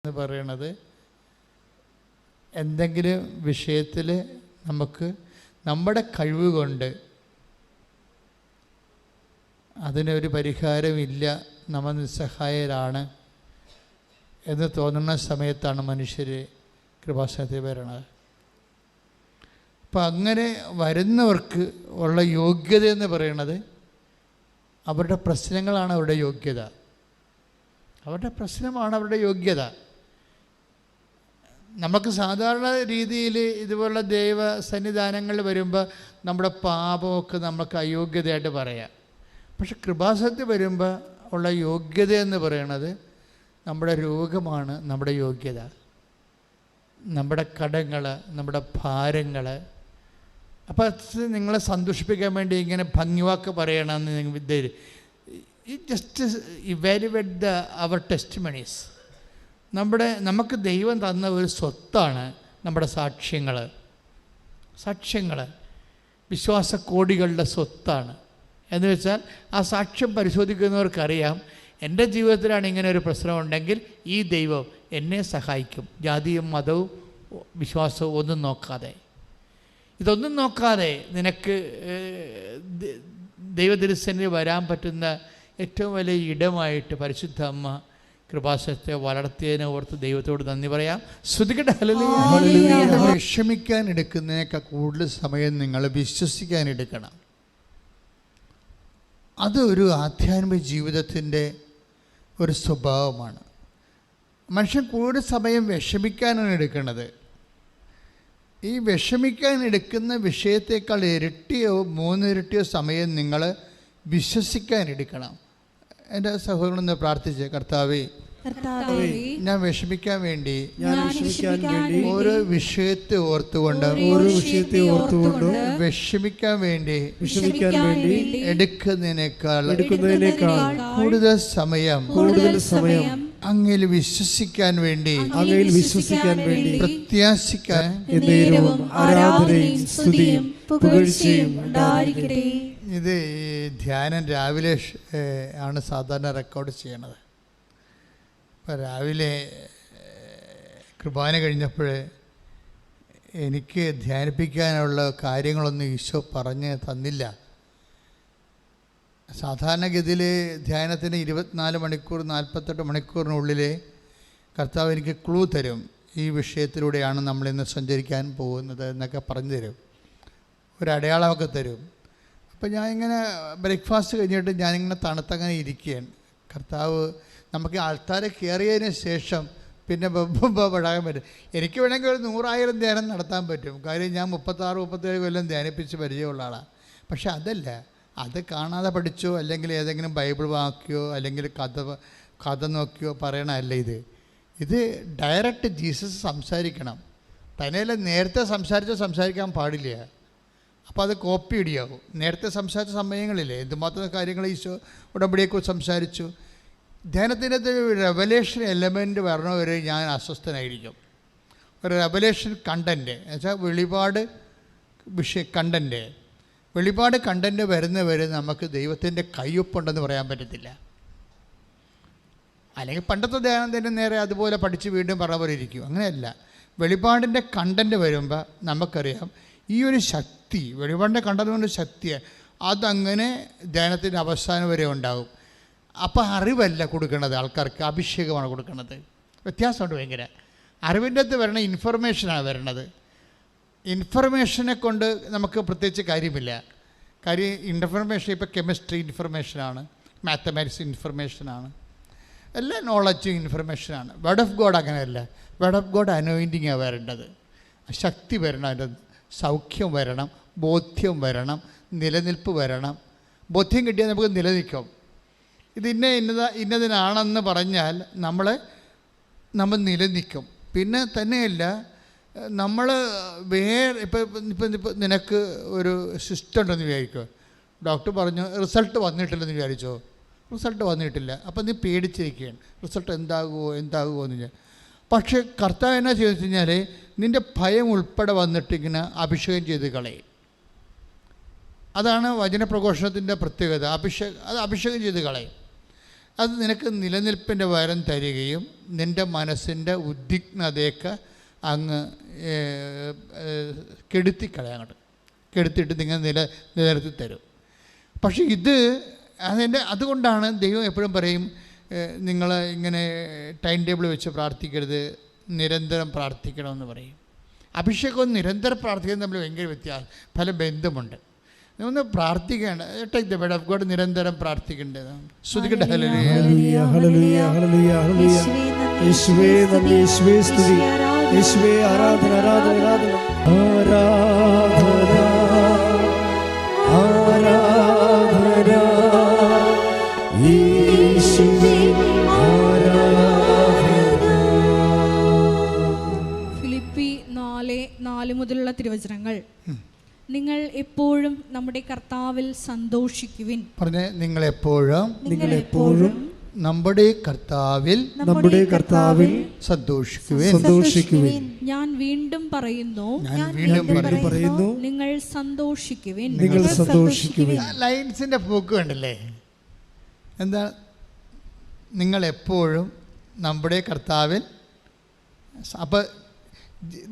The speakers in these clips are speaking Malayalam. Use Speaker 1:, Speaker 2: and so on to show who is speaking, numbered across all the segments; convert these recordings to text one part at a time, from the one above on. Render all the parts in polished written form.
Speaker 1: എന്ന് പറയണത് എന്തെങ്കിലും വിഷയത്തിൽ നമുക്ക് നമ്മുടെ കഴിവ് കൊണ്ട് അതിനൊരു പരിഹാരമില്ല, നമ്മൾ നിസ്സഹായരാണ് എന്ന് തോന്നുന്ന സമയത്താണ് മനുഷ്യർ കൃപാസനത്തിൽ വരണത്. അപ്പം അങ്ങനെ വരുന്നവർക്ക് ഉള്ള യോഗ്യത എന്ന് പറയുന്നത് അവരുടെ പ്രശ്നങ്ങളാണ് അവരുടെ യോഗ്യത. അവരുടെ പ്രശ്നമാണ് അവരുടെ യോഗ്യത. നമുക്ക് സാധാരണ രീതിയിൽ ഇതുപോലുള്ള ദൈവ സന്നിധാനങ്ങൾ വരുമ്പോൾ നമ്മുടെ പാപമൊക്കെ നമുക്ക് അയോഗ്യതയായിട്ട് പറയാം. പക്ഷെ കൃപാസനത്തിൽ വരുമ്പോൾ ഉള്ള യോഗ്യത എന്ന് പറയുന്നത് നമ്മുടെ രോഗമാണ് നമ്മുടെ യോഗ്യത, നമ്മുടെ കടങ്ങൾ, നമ്മുടെ ഭാരങ്ങൾ. അപ്പോൾ നിങ്ങളെ സന്തോഷിപ്പിക്കാൻ വേണ്ടി ഇങ്ങനെ ഭംഗിവാക്ക് പറയണമെന്ന് നിങ്ങൾ ജസ്റ്റ് ഇവാലുവേറ്റ് അവർ ടെസ്റ്റിമണീസ്. നമുക്ക് ദൈവം തന്ന ഒരു സ്വത്താണ് നമ്മുടെ സാക്ഷ്യങ്ങൾ വിശ്വാസക്കോടികളുടെ സ്വത്താണ്. എന്ന് വെച്ചാൽ ആ സാക്ഷ്യം പരിശോധിക്കുന്നവർക്കറിയാം, എൻ്റെ ജീവിതത്തിലാണ് ഇങ്ങനെ ഒരു പ്രശ്നമുണ്ടെങ്കിൽ ഈ ദൈവം എന്നെ സഹായിക്കും. ജാതിയും മതവും വിശ്വാസവും ഒന്നും നോക്കാതെ, ഇതൊന്നും നോക്കാതെ നിനക്ക് ദൈവദർശനിൽ വരാൻ പറ്റുന്ന ഏറ്റവും വലിയ ഇടമായിട്ട് പരിശുദ്ധ അമ്മ കൃപാസനത്തെ വളർത്തിയതിനെ ഓർത്ത് ദൈവത്തോട് നന്ദി പറയാം. ശ്രുതികട്ടെ. ഹല്ലേലൂയ. വിഷമിക്കാൻ എടുക്കുന്നതിനേക്കാൾ കൂടുതൽ സമയം നിങ്ങൾ വിശ്വസിക്കാൻ എടുക്കണം. അത് ഒരു ആധ്യാത്മിക ജീവിതത്തിൻ്റെ ഒരു സ്വഭാവമാണ്. മനുഷ്യൻ കൂടുതൽ സമയം വിഷമിക്കാനാണ് എടുക്കുന്നത്. ഈ വിഷമിക്കാൻ എടുക്കുന്ന വിഷയത്തേക്കാൾ ഇരട്ടിയോ 3 ഇരട്ടിയോ സമയം നിങ്ങൾ വിശ്വസിക്കാൻ എടുക്കണം. എൻ്റെ സഹോദരനൊന്ന് പ്രാർത്ഥിച്ച്, കർത്താവേ, ഞാൻ വിഷമിക്കാൻ വേണ്ടി ഓരോ വിഷയത്തെ ഓർത്തുകൊണ്ട് വിഷമിക്കാൻ വേണ്ടി എടുക്കുന്നതിനേക്കാൾ കൂടുതൽ സമയം അങ്ങയിൽ വിശ്വസിക്കാൻ വേണ്ടി പ്രത്യാശിക്കാൻ ഇത് ധ്യാനം രാവിലെ ആണ് സാധാരണ റെക്കോർഡ് ചെയ്യണത്. അപ്പോൾ രാവിലെ കുർബാന കഴിഞ്ഞപ്പോൾ എനിക്ക് ധ്യാനിപ്പിക്കാനുള്ള കാര്യങ്ങളൊന്നും ഈശോ പറഞ്ഞ് തന്നില്ല. സാധാരണഗതിയിൽ ധ്യാനത്തിന് 24 മണിക്കൂർ 48 മണിക്കൂറിനുള്ളിൽ കർത്താവ് എനിക്ക് ക്ലൂ തരും, ഈ വിഷയത്തിലൂടെയാണ് നമ്മളിന്ന് സഞ്ചരിക്കാൻ പോകുന്നത് എന്നൊക്കെ പറഞ്ഞു തരും, ഒരു അടയാളമൊക്കെ തരും. അപ്പോൾ ഞാനിങ്ങനെ ബ്രേക്ക്ഫാസ്റ്റ് കഴിഞ്ഞിട്ട് ഞാനിങ്ങനെ തണുത്തങ്ങനെ ഇരിക്കുകയാണ്. കർത്താവ് നമുക്ക് ആൾക്കാരെ കയറിയതിന് ശേഷം പിന്നെ പെടാൻ പറ്റും. എനിക്ക് വേണമെങ്കിൽ ഒരു 100,000 ധ്യാനം നടത്താൻ പറ്റും. കാര്യം ഞാൻ 36-37 കൊല്ലം ധ്യാനിപ്പിച്ച് പരിചയമുള്ള ആളാണ്. പക്ഷെ അതല്ല, അത് കാണാതെ പഠിച്ചോ അല്ലെങ്കിൽ ഏതെങ്കിലും ബൈബിൾ വാക്കിയോ അല്ലെങ്കിൽ കഥ നോക്കിയോ പറയണമല്ല. ഇത് ഡയറക്റ്റ് ജീസസ് സംസാരിക്കണം. തന്നെയല്ല, നേരത്തെ സംസാരിക്കാൻ പാടില്ല. അപ്പോൾ അത് കോപ്പി ഇടിയാവും. നേരത്തെ സംസാരിച്ച സമയങ്ങളില്ലേ എന്തുമാത്രം കാര്യങ്ങൾ ഈശോ ഉടമ്പടിയെക്കുറിച്ച് സംസാരിച്ചു. ധ്യാനത്തിൻ്റെ ഒരു റെവലേഷൻ എലമെൻറ്റ് വരണവരെ ഞാൻ അസ്വസ്ഥനായിരിക്കും. ഒരു റെവലേഷൻ കണ്ടൻറ്റ് എന്നുവെച്ചാൽ വെളിപാട് കണ്ടൻറ്റ് വരുന്നവരെ നമുക്ക് ദൈവത്തിൻ്റെ കയ്യൊപ്പുണ്ടെന്ന് പറയാൻ പറ്റത്തില്ല. അല്ലെങ്കിൽ പണ്ടത്തെ ധ്യാനത്തിൻ്റെ നേരെ അതുപോലെ പഠിച്ച് വീണ്ടും പറഞ്ഞ പോലെ ഇരിക്കും. അങ്ങനെയല്ല, വെളിപാടിൻ്റെ കണ്ടൻറ്റ് വരുമ്പോൾ നമുക്കറിയാം ഈ ഒരു ശക്തി, വെളിപാടിൻ്റെ കണ്ടൻറ്റ് കൊണ്ട് ശക്തിയാണ്, അതങ്ങനെ ധ്യാനത്തിൻ്റെ അവസാനം വരെ ഉണ്ടാകും. അപ്പോൾ അറിവല്ല കൊടുക്കുന്നത്, ആൾക്കാർക്ക് അഭിഷേകമാണ് കൊടുക്കുന്നത്. വ്യത്യാസമുണ്ട് ഭയങ്കര. അറിവിൻ്റെ അകത്ത് വരണ ഇൻഫർമേഷനാണ് വരണത്. ഇൻഫർമേഷനെ കൊണ്ട് നമുക്ക് പ്രത്യേകിച്ച് കാര്യമില്ല. കാര്യം ഇൻഫർമേഷൻ ഇപ്പോൾ കെമിസ്ട്രി ഇൻഫർമേഷനാണ്, മാത്തമാറ്റിക്സ് ഇൻഫർമേഷനാണ്, എല്ലാ നോളജും ഇൻഫർമേഷനാണ്. വേർഡ് ഓഫ് ഗോഡ് അങ്ങനെയല്ല. വേർഡ് ഓഫ് ഗോഡ് അനോയിൻറ്റിങ്ങാണ് വരേണ്ടത്. ശക്തി വരണം, അതിൻ്റെ സൗഖ്യം വരണം, ബോധ്യം വരണം, നിലനിൽപ്പ് വരണം. ബോധ്യം കിട്ടിയാൽ നമുക്ക് നിലനിൽക്കും. ഇത് ഇന്നതിനാണെന്ന് പറഞ്ഞാൽ നമ്മൾ നിലനിൽക്കും. പിന്നെ തന്നെയല്ല, നമ്മൾ ഇപ്പം നിനക്ക് ഒരു സിസ്റ്റം ഉണ്ടെന്ന് വിചാരിക്കുക. ഡോക്ടർ പറഞ്ഞു റിസൾട്ട് വന്നിട്ടില്ലെന്ന് വിചാരിച്ചോ, റിസൾട്ട് വന്നിട്ടില്ല. അപ്പം നീ പേടിച്ചിരിക്കുകയാണ്, റിസൾട്ട് എന്താകുമോ എന്ന് ഞാൻ. പക്ഷേ കർത്താവ് എന്നാ ചെയ്തെന്ന് വെച്ച് കഴിഞ്ഞാൽ നിൻ്റെ ഭയം ഉൾപ്പെടെ വന്നിട്ടിങ്ങനെ അഭിഷേകം ചെയ്ത് കളയും. അതാണ് വചനപ്രഘോഷണത്തിൻ്റെ പ്രത്യേകത. അഭിഷേകം ചെയ്ത് കളയും. അത് നിനക്ക് നിലനിൽപ്പിൻ്റെ വരം തരികയും നിൻ്റെ മനസ്സിൻ്റെ ഉദ്വിഗ്നതയൊക്കെ അങ്ങ് കെടുത്തിക്കളയാങ്ങോട്ട്, കെടുത്തിട്ട് നിങ്ങൾ നിലനിർത്തി തരും. പക്ഷേ അതുകൊണ്ടാണ് ദൈവം എപ്പോഴും പറയും, നിങ്ങൾ ഇങ്ങനെ ടൈം ടേബിൾ വെച്ച് പ്രാർത്ഥിക്കരുത്, നിരന്തരം പ്രാർത്ഥിക്കണമെന്ന് പറയും. അഭിഷേകവും നിരന്തരം പ്രാർത്ഥിക്കുന്നത് തമ്മിൽ ഭയങ്കര വ്യത്യാസം, പല ബന്ധമുണ്ട്. ഒന്ന് പ്രാർത്ഥിക്കേണ്ട, take the word of God, നിരന്തരം പ്രാർത്ഥിക്കേണ്ടത്. ശ്രുതിക്കട്ടെ. ഹല്ലേലൂയ,
Speaker 2: ഹല്ലേലൂയ, ഹല്ലേലൂയ, ഹല്ലേലൂയ. യേശുവേ നന്ദി, യേശുവേ സ്തുതി, യേശുവേ ആരാധന, ആരാധന, ആരാധന, ആരാധന, ആരാധന, യേശുവേ ആരാധന.
Speaker 3: ഫിലിപ്പി 4:4 മുതലുള്ള തിരുവചനങ്ങൾ. നിങ്ങൾ എപ്പോഴും നമ്മുടെ കർത്താവിൽ സന്തോഷിക്കുവിൻ.
Speaker 1: പറഞ്ഞേ, നിങ്ങൾ എപ്പോഴും നമ്മുടെ കർത്താവിൽ സന്തോഷിക്കുവിൻ.
Speaker 3: ഞാൻ വീണ്ടും പറയുന്നു, നിങ്ങൾ സന്തോഷിക്കുവിൻ.
Speaker 1: ലൈൻസിന്റെ പോക്ക് കണ്ടല്ലേ? എന്താ? നിങ്ങൾ എപ്പോഴും നമ്മുടെ കർത്താവിൽ. അപ്പോൾ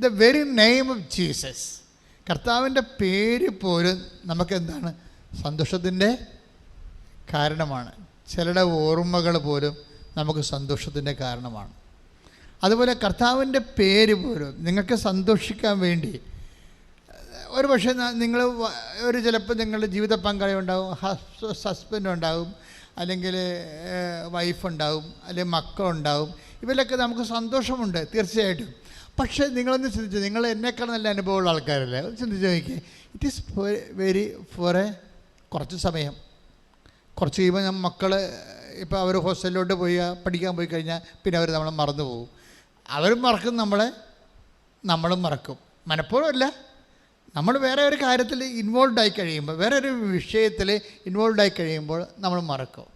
Speaker 1: the very name of Jesus, കർത്താവിൻ്റെ പേര് പോലും നമുക്കെന്താണ്? സന്തോഷത്തിൻ്റെ കാരണമാണ്. ചിലരുടെ ഓർമ്മകൾ പോലും നമുക്ക് സന്തോഷത്തിൻ്റെ കാരണമാണ്. അതുപോലെ കർത്താവിൻ്റെ പേര് പോലും നിങ്ങൾക്ക് സന്തോഷിക്കാൻ വേണ്ടി. ഒരു പക്ഷേ നിങ്ങൾ ചിലപ്പോൾ നിങ്ങളുടെ ജീവിത പങ്കാളി ഉണ്ടാകും, ഹസ്ബൻഡ് ഉണ്ടാകും, അല്ലെങ്കിൽ വൈഫുണ്ടാകും, അല്ലെങ്കിൽ മക്കളുണ്ടാകും. ഇവരിലൊക്കെ നമുക്ക് സന്തോഷമുണ്ട് തീർച്ചയായിട്ടും. പക്ഷേ നിങ്ങളൊന്ന് ചിന്തിച്ചു, നിങ്ങൾ എന്നെക്കാൾ നല്ല അനുഭവമുള്ള ആൾക്കാരല്ലേ? ചിന്തിച്ച് നോക്കിയേ. ഇറ്റ് ഈസ് ഫോർ കുറച്ച് സമയം. കുറച്ച് കഴിയുമ്പോൾ മക്കൾ ഇപ്പോൾ അവർ ഹോസ്റ്റലിലോട്ട് പഠിക്കാൻ പോയി കഴിഞ്ഞാൽ പിന്നെ അവർ നമ്മളെ മറന്നു പോകും. അവരും മറക്കും, നമ്മളും മറക്കും. മനഃപൂർവ്വമല്ല, നമ്മൾ വേറെ ഒരു കാര്യത്തിൽ ഇൻവോൾവ് ആയി കഴിയുമ്പോൾ, വേറെ ഒരു വിഷയത്തിൽ ഇൻവോൾവ് ആയി കഴിയുമ്പോൾ നമ്മൾ മറക്കും.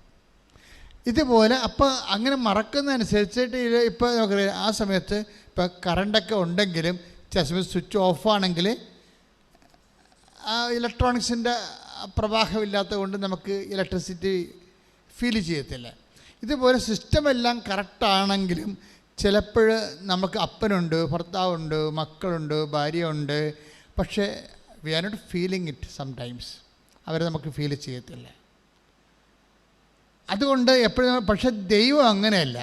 Speaker 1: ഇതുപോലെ അപ്പോൾ അങ്ങനെ മറക്കുന്നതനുസരിച്ചിട്ട് ഇപ്പോൾ നമുക്കറിയാം, ആ സമയത്ത് ഇപ്പോൾ കറണ്ടൊക്കെ ഉണ്ടെങ്കിലും ചില സമയത്ത് സ്വിച്ച് ഓഫാണെങ്കിൽ ഇലക്ട്രോണിക്സിൻ്റെ പ്രവാഹമില്ലാത്തത് കൊണ്ട് നമുക്ക് ഇലക്ട്രിസിറ്റി ഫീൽ ചെയ്യത്തില്ല. ഇതുപോലെ സിസ്റ്റമെല്ലാം കറക്റ്റാണെങ്കിലും ചിലപ്പോൾ നമുക്ക് അപ്പനുണ്ട്, ഭർത്താവുണ്ട്, മക്കളുണ്ട്, ഭാര്യയുണ്ട്, പക്ഷേ we are not feeling it sometimes. അവരെ നമുക്ക് ഫീൽ ചെയ്യത്തില്ല. അതുകൊണ്ട് എപ്പോഴും. പക്ഷെ ദൈവം അങ്ങനെയല്ല.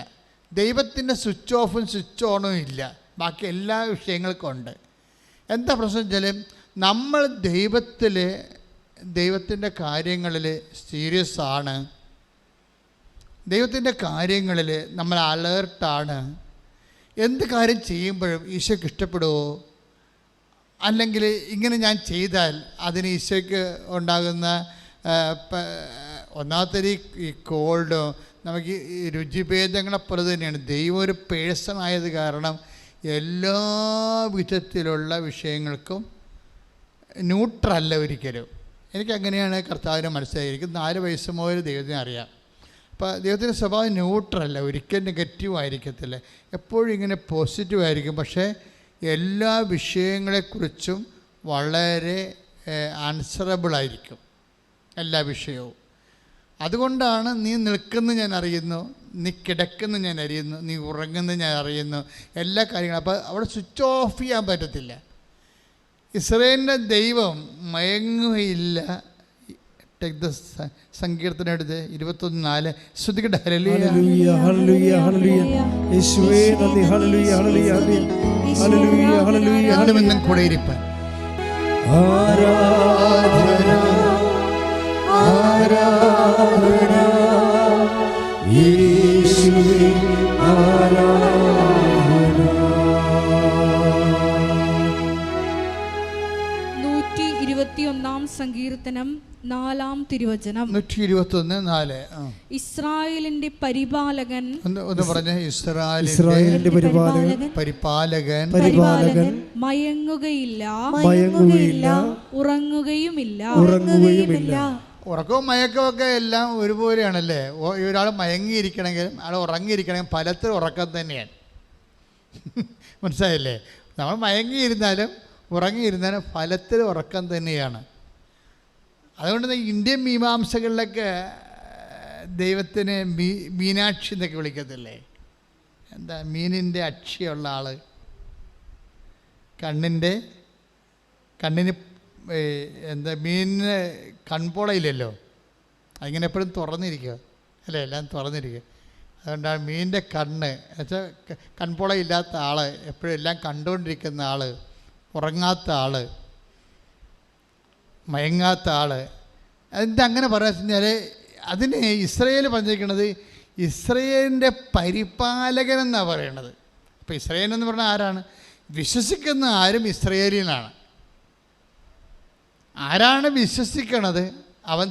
Speaker 1: ദൈവത്തിൻ്റെ സ്വിച്ച് ഓഫും സ്വിച്ച് ഓണും ഇല്ല, ബാക്കി എല്ലാ വിഷയങ്ങൾക്കും ഉണ്ട്. എന്താ പ്രശ്നം വെച്ചാൽ, നമ്മൾ ദൈവത്തിൻ്റെ കാര്യങ്ങളിൽ സീരിയസ് ആണ്, ദൈവത്തിൻ്റെ കാര്യങ്ങളിൽ നമ്മൾ അലേർട്ടാണ്. എന്ത് കാര്യം ചെയ്യുമ്പോഴും ഈശോയ്ക്ക് ഇഷ്ടപ്പെടുമോ, അല്ലെങ്കിൽ ഇങ്ങനെ ഞാൻ ചെയ്താൽ അതിന് ഈശോയ്ക്ക് ഉണ്ടാകുന്ന ഒന്നാമത്തെ ഈ കോൾഡോ നമുക്ക് ഈ രുചിഭേദങ്ങളെപ്പോലെ തന്നെയാണ്. ദൈവം ഒരു പേഴ്സണായത് കാരണം എല്ലാ വിധത്തിലുള്ള വിഷയങ്ങൾക്കും ന്യൂട്രല്ല ഒരിക്കലും. എനിക്കങ്ങനെയാണ് കർത്താവിനെ മനസ്സിലായിരിക്കും. 4 വയസ്സ് മുതൽ ദൈവത്തിനെ അറിയാം. അപ്പോൾ ദൈവത്തിൻ്റെ സ്വഭാവം ന്യൂട്രല്ല, ഒരിക്കലും നെഗറ്റീവ് ആയിരിക്കത്തില്ല, എപ്പോഴും ഇങ്ങനെ പോസിറ്റീവ് ആയിരിക്കും. പക്ഷേ എല്ലാ വിഷയങ്ങളെക്കുറിച്ചും വളരെ ആൻസറബിളായിരിക്കും എല്ലാ വിഷയവും. അതുകൊണ്ടാണ് നീ നിൽക്കുന്ന ഞാൻ അറിയുന്നു, നീ കിടക്കുന്ന ഞാൻ അറിയുന്നു, നീ ഉറങ്ങുന്ന ഞാൻ അറിയുന്നു, എല്ലാ കാര്യങ്ങളും. അപ്പോൾ അവിടെ സ്വിച്ച് ഓഫ് ചെയ്യാൻ പറ്റത്തില്ല. ഇസ്രായേലിൻ്റെ ദൈവം മയങ്ങുകയില്ല. സങ്കീർത്തനം എടുത്ത് 21:4 ശ്രുതിക്കട്ടെ. ഹല്ലേലൂയ, ഹല്ലേലൂയ, ഹല്ലേലൂയ, യേശുവേ നന്ദി, ഹല്ലേലൂയ, ഹല്ലേലൂയ, ഹല്ലേലൂയ, ഹല്ലേലൂയ, ഹല്ലേലൂയ കൂടെ ഇരിപ്പാൻ. ആരാധന, ആരാധന, യേശുവേ ആരാധന.
Speaker 3: 121 സങ്കീർത്തനം 4 തിരുവചനം.
Speaker 1: 121:4.
Speaker 3: ഇസ്രായേലിന്റെ പരിപാലകൻ.
Speaker 1: ഒന്ന് പറഞ്ഞേ. ഇസ്രായേലിന്റെ പരിപാലകൻ
Speaker 3: മയങ്ങുകയില്ല, ഉറങ്ങുകയുമില്ല.
Speaker 1: ഉറക്കവും മയക്കമൊക്കെ എല്ലാം ഒരുപോലെയാണല്ലേ? ഒരാൾ മയങ്ങിയിരിക്കണമെങ്കിലും ആൾ ഉറങ്ങിയിരിക്കണമെങ്കിൽ ഫലത്തിൽ ഉറക്കം തന്നെയാണ്. മനസ്സിലായില്ലേ? നമ്മൾ മയങ്ങിയിരുന്നാലും ഉറങ്ങിയിരുന്നാലും ഫലത്തിൽ ഉറക്കം തന്നെയാണ്. അതുകൊണ്ട് ഇന്ത്യൻ മീമാംസകളിലൊക്കെ ദൈവത്തിന് മീനാക്ഷി എന്നൊക്കെ വിളിക്കത്തില്ലേ? എന്താ മീനിൻ്റെ അക്ഷിയുള്ള ആൾ, കണ്ണിന് എന്താ മീനിന് കൺപോളയില്ലല്ലോ, അതിങ്ങനെ എപ്പോഴും തുറന്നിരിക്കുക അല്ലേ, എല്ലാം തുറന്നിരിക്കുക. അതുകൊണ്ടാണ് മീനിൻ്റെ കണ്ണ് എന്നുവെച്ചാൽ കൺപോളയില്ലാത്ത ആൾ, എപ്പോഴും എല്ലാം കണ്ടുകൊണ്ടിരിക്കുന്ന ആൾ, ഉറങ്ങാത്ത ആൾ, മയങ്ങാത്ത ആൾ. അതിൻ്റെ അങ്ങനെ പറയാൻ കഴിഞ്ഞാൽ അതിന് ഇസ്രയേൽ പറഞ്ഞിരിക്കുന്നത് ഇസ്രയേലിൻ്റെ പരിപാലകൻ എന്നാണ് പറയണത്. അപ്പോൾ ഇസ്രയേൽ എന്ന് പറഞ്ഞാൽ ആരാണ്? വിശ്വസിക്കുന്ന ആരും ഇസ്രയേലിനാണ്. ആരാണ് വിശ്വസിക്കണത് അവൻ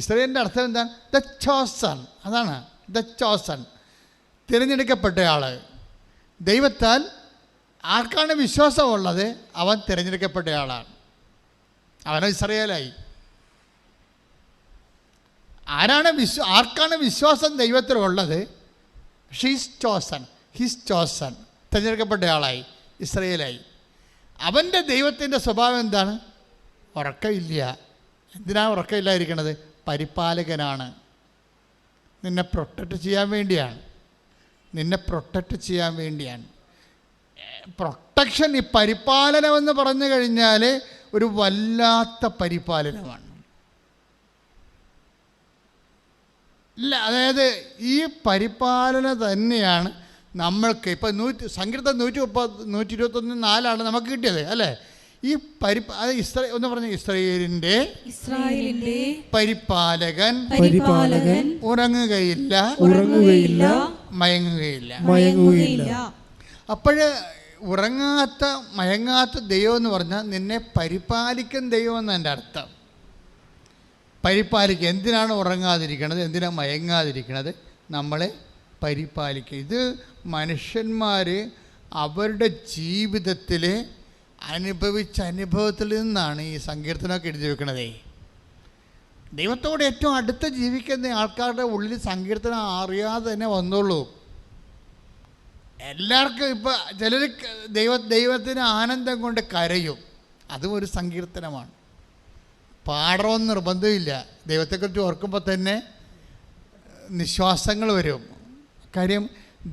Speaker 1: ഇസ്രയേലിൻ്റെ അർത്ഥം എന്താണ്? The chosen. അതാണ് ദ ചോസൺ, തിരഞ്ഞെടുക്കപ്പെട്ടയാൾ. ദൈവത്താൽ ആർക്കാണ് വിശ്വാസമുള്ളത് അവൻ തിരഞ്ഞെടുക്കപ്പെട്ടയാളാണ്, അവൻ ഇസ്രയേലായി. ആർക്കാണ് വിശ്വാസം ദൈവത്തിലുള്ളത്? ഷീസ് ചോസൺ, ഹിസ് ചോസൺ, തിരഞ്ഞെടുക്കപ്പെട്ടയാളായി, ഇസ്രയേലായി. അവൻ്റെ ദൈവത്തിൻ്റെ സ്വഭാവം എന്താണ്? ഉറക്കമില്ല. എന്തിനാണ് ഉറക്കമില്ലാതിരിക്കണത്? പരിപാലകനാണ്. നിന്നെ പ്രൊട്ടക്റ്റ് ചെയ്യാൻ വേണ്ടിയാണ്, നിന്നെ പ്രൊട്ടക്റ്റ് ചെയ്യാൻ വേണ്ടിയാണ്. പ്രൊട്ടക്ഷൻ, ഈ പരിപാലനമെന്ന് പറഞ്ഞു കഴിഞ്ഞാൽ ഒരു വല്ലാത്ത പരിപാലനമാണ്. ഇല്ല, അതായത് ഈ പരിപാലന തന്നെയാണ് നമ്മൾക്ക് ഇപ്പം സങ്കീർത്തനം 121:4 നമുക്ക് കിട്ടിയത് അല്ലേ? ഈ ഒന്ന് പറഞ്ഞ ഇസ്രായേലിൻ്റെ പരിപാലകൻ ഉറങ്ങുകയില്ല മയങ്ങുകയില്ല. അപ്പോഴ് മയങ്ങാത്ത ദൈവം എന്ന് പറഞ്ഞാൽ നിന്നെ പരിപാലിക്കുന്ന ദൈവം എന്ന് എൻ്റെ അർത്ഥം. പരിപാലിക്കുക. എന്തിനാണ് ഉറങ്ങാതിരിക്കണത്? എന്തിനാണ് മയങ്ങാതിരിക്കണത്? നമ്മളെ പരിപാലിക്കുക. ഇത് മനുഷ്യന്മാർ അവരുടെ ജീവിതത്തിൽ അനുഭവിച്ച അനുഭവത്തിൽ നിന്നാണ് ഈ സങ്കീർത്തനമൊക്കെ എഴുതി വെക്കണതേ. ദൈവത്തോട് ഏറ്റവും അടുത്ത് ജീവിക്കുന്ന ആൾക്കാരുടെ ഉള്ളിൽ സങ്കീർത്തനം അറിയാതെ തന്നെ വന്നുള്ളൂ. എല്ലാവർക്കും ഇപ്പം ചിലർ ദൈവത്തിന് ആനന്ദം കൊണ്ട് കരയും, അതും ഒരു സങ്കീർത്തനമാണ്. പാടണമെന്ന് നിർബന്ധമില്ല. ദൈവത്തെക്കുറിച്ച് ഓർക്കുമ്പോൾ തന്നെ നിശ്വാസങ്ങൾ വരും. കാര്യം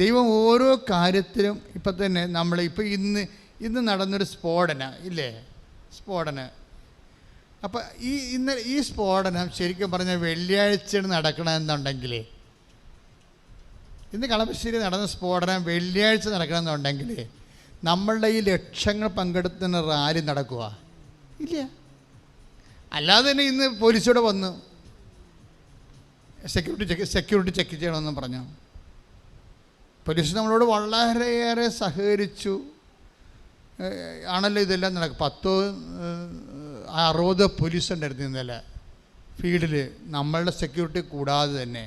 Speaker 1: ദൈവം ഓരോ കാര്യത്തിലും ഇപ്പം തന്നെ നമ്മളിപ്പോൾ ഇന്ന് നടന്നൊരു സ്ഫോടനം ഇല്ലേ, സ്ഫോടനം. അപ്പം ഈ സ്ഫോടനം ശരിക്കും പറഞ്ഞാൽ വെള്ളിയാഴ്ചയാണ് നടക്കണമെന്നുണ്ടെങ്കിൽ, ഇന്ന് കളമശ്ശേരി നടന്ന സ്ഫോടനം വെള്ളിയാഴ്ച നടക്കണമെന്നുണ്ടെങ്കിൽ നമ്മളുടെ ഈ ലക്ഷങ്ങൾ പങ്കെടുത്തുന്ന റാലി നടക്കുക ഇല്ല. അല്ലാതെ തന്നെ ഇന്ന് പോലീസോടെ വന്നു സെക്യൂരിറ്റി ചെക്ക് ചെയ്യണമെന്ന് പറഞ്ഞു. പോലീസ് നമ്മളോട് വളരെയേറെ സഹകരിച്ചു ആണല്ലോ ഇതെല്ലാം നടക്കും. 60 പോലീസ് ഉണ്ടായിരുന്നു ഇന്നലെ ഫീൽഡിൽ, നമ്മളുടെ സെക്യൂരിറ്റി കൂടാതെ തന്നെ.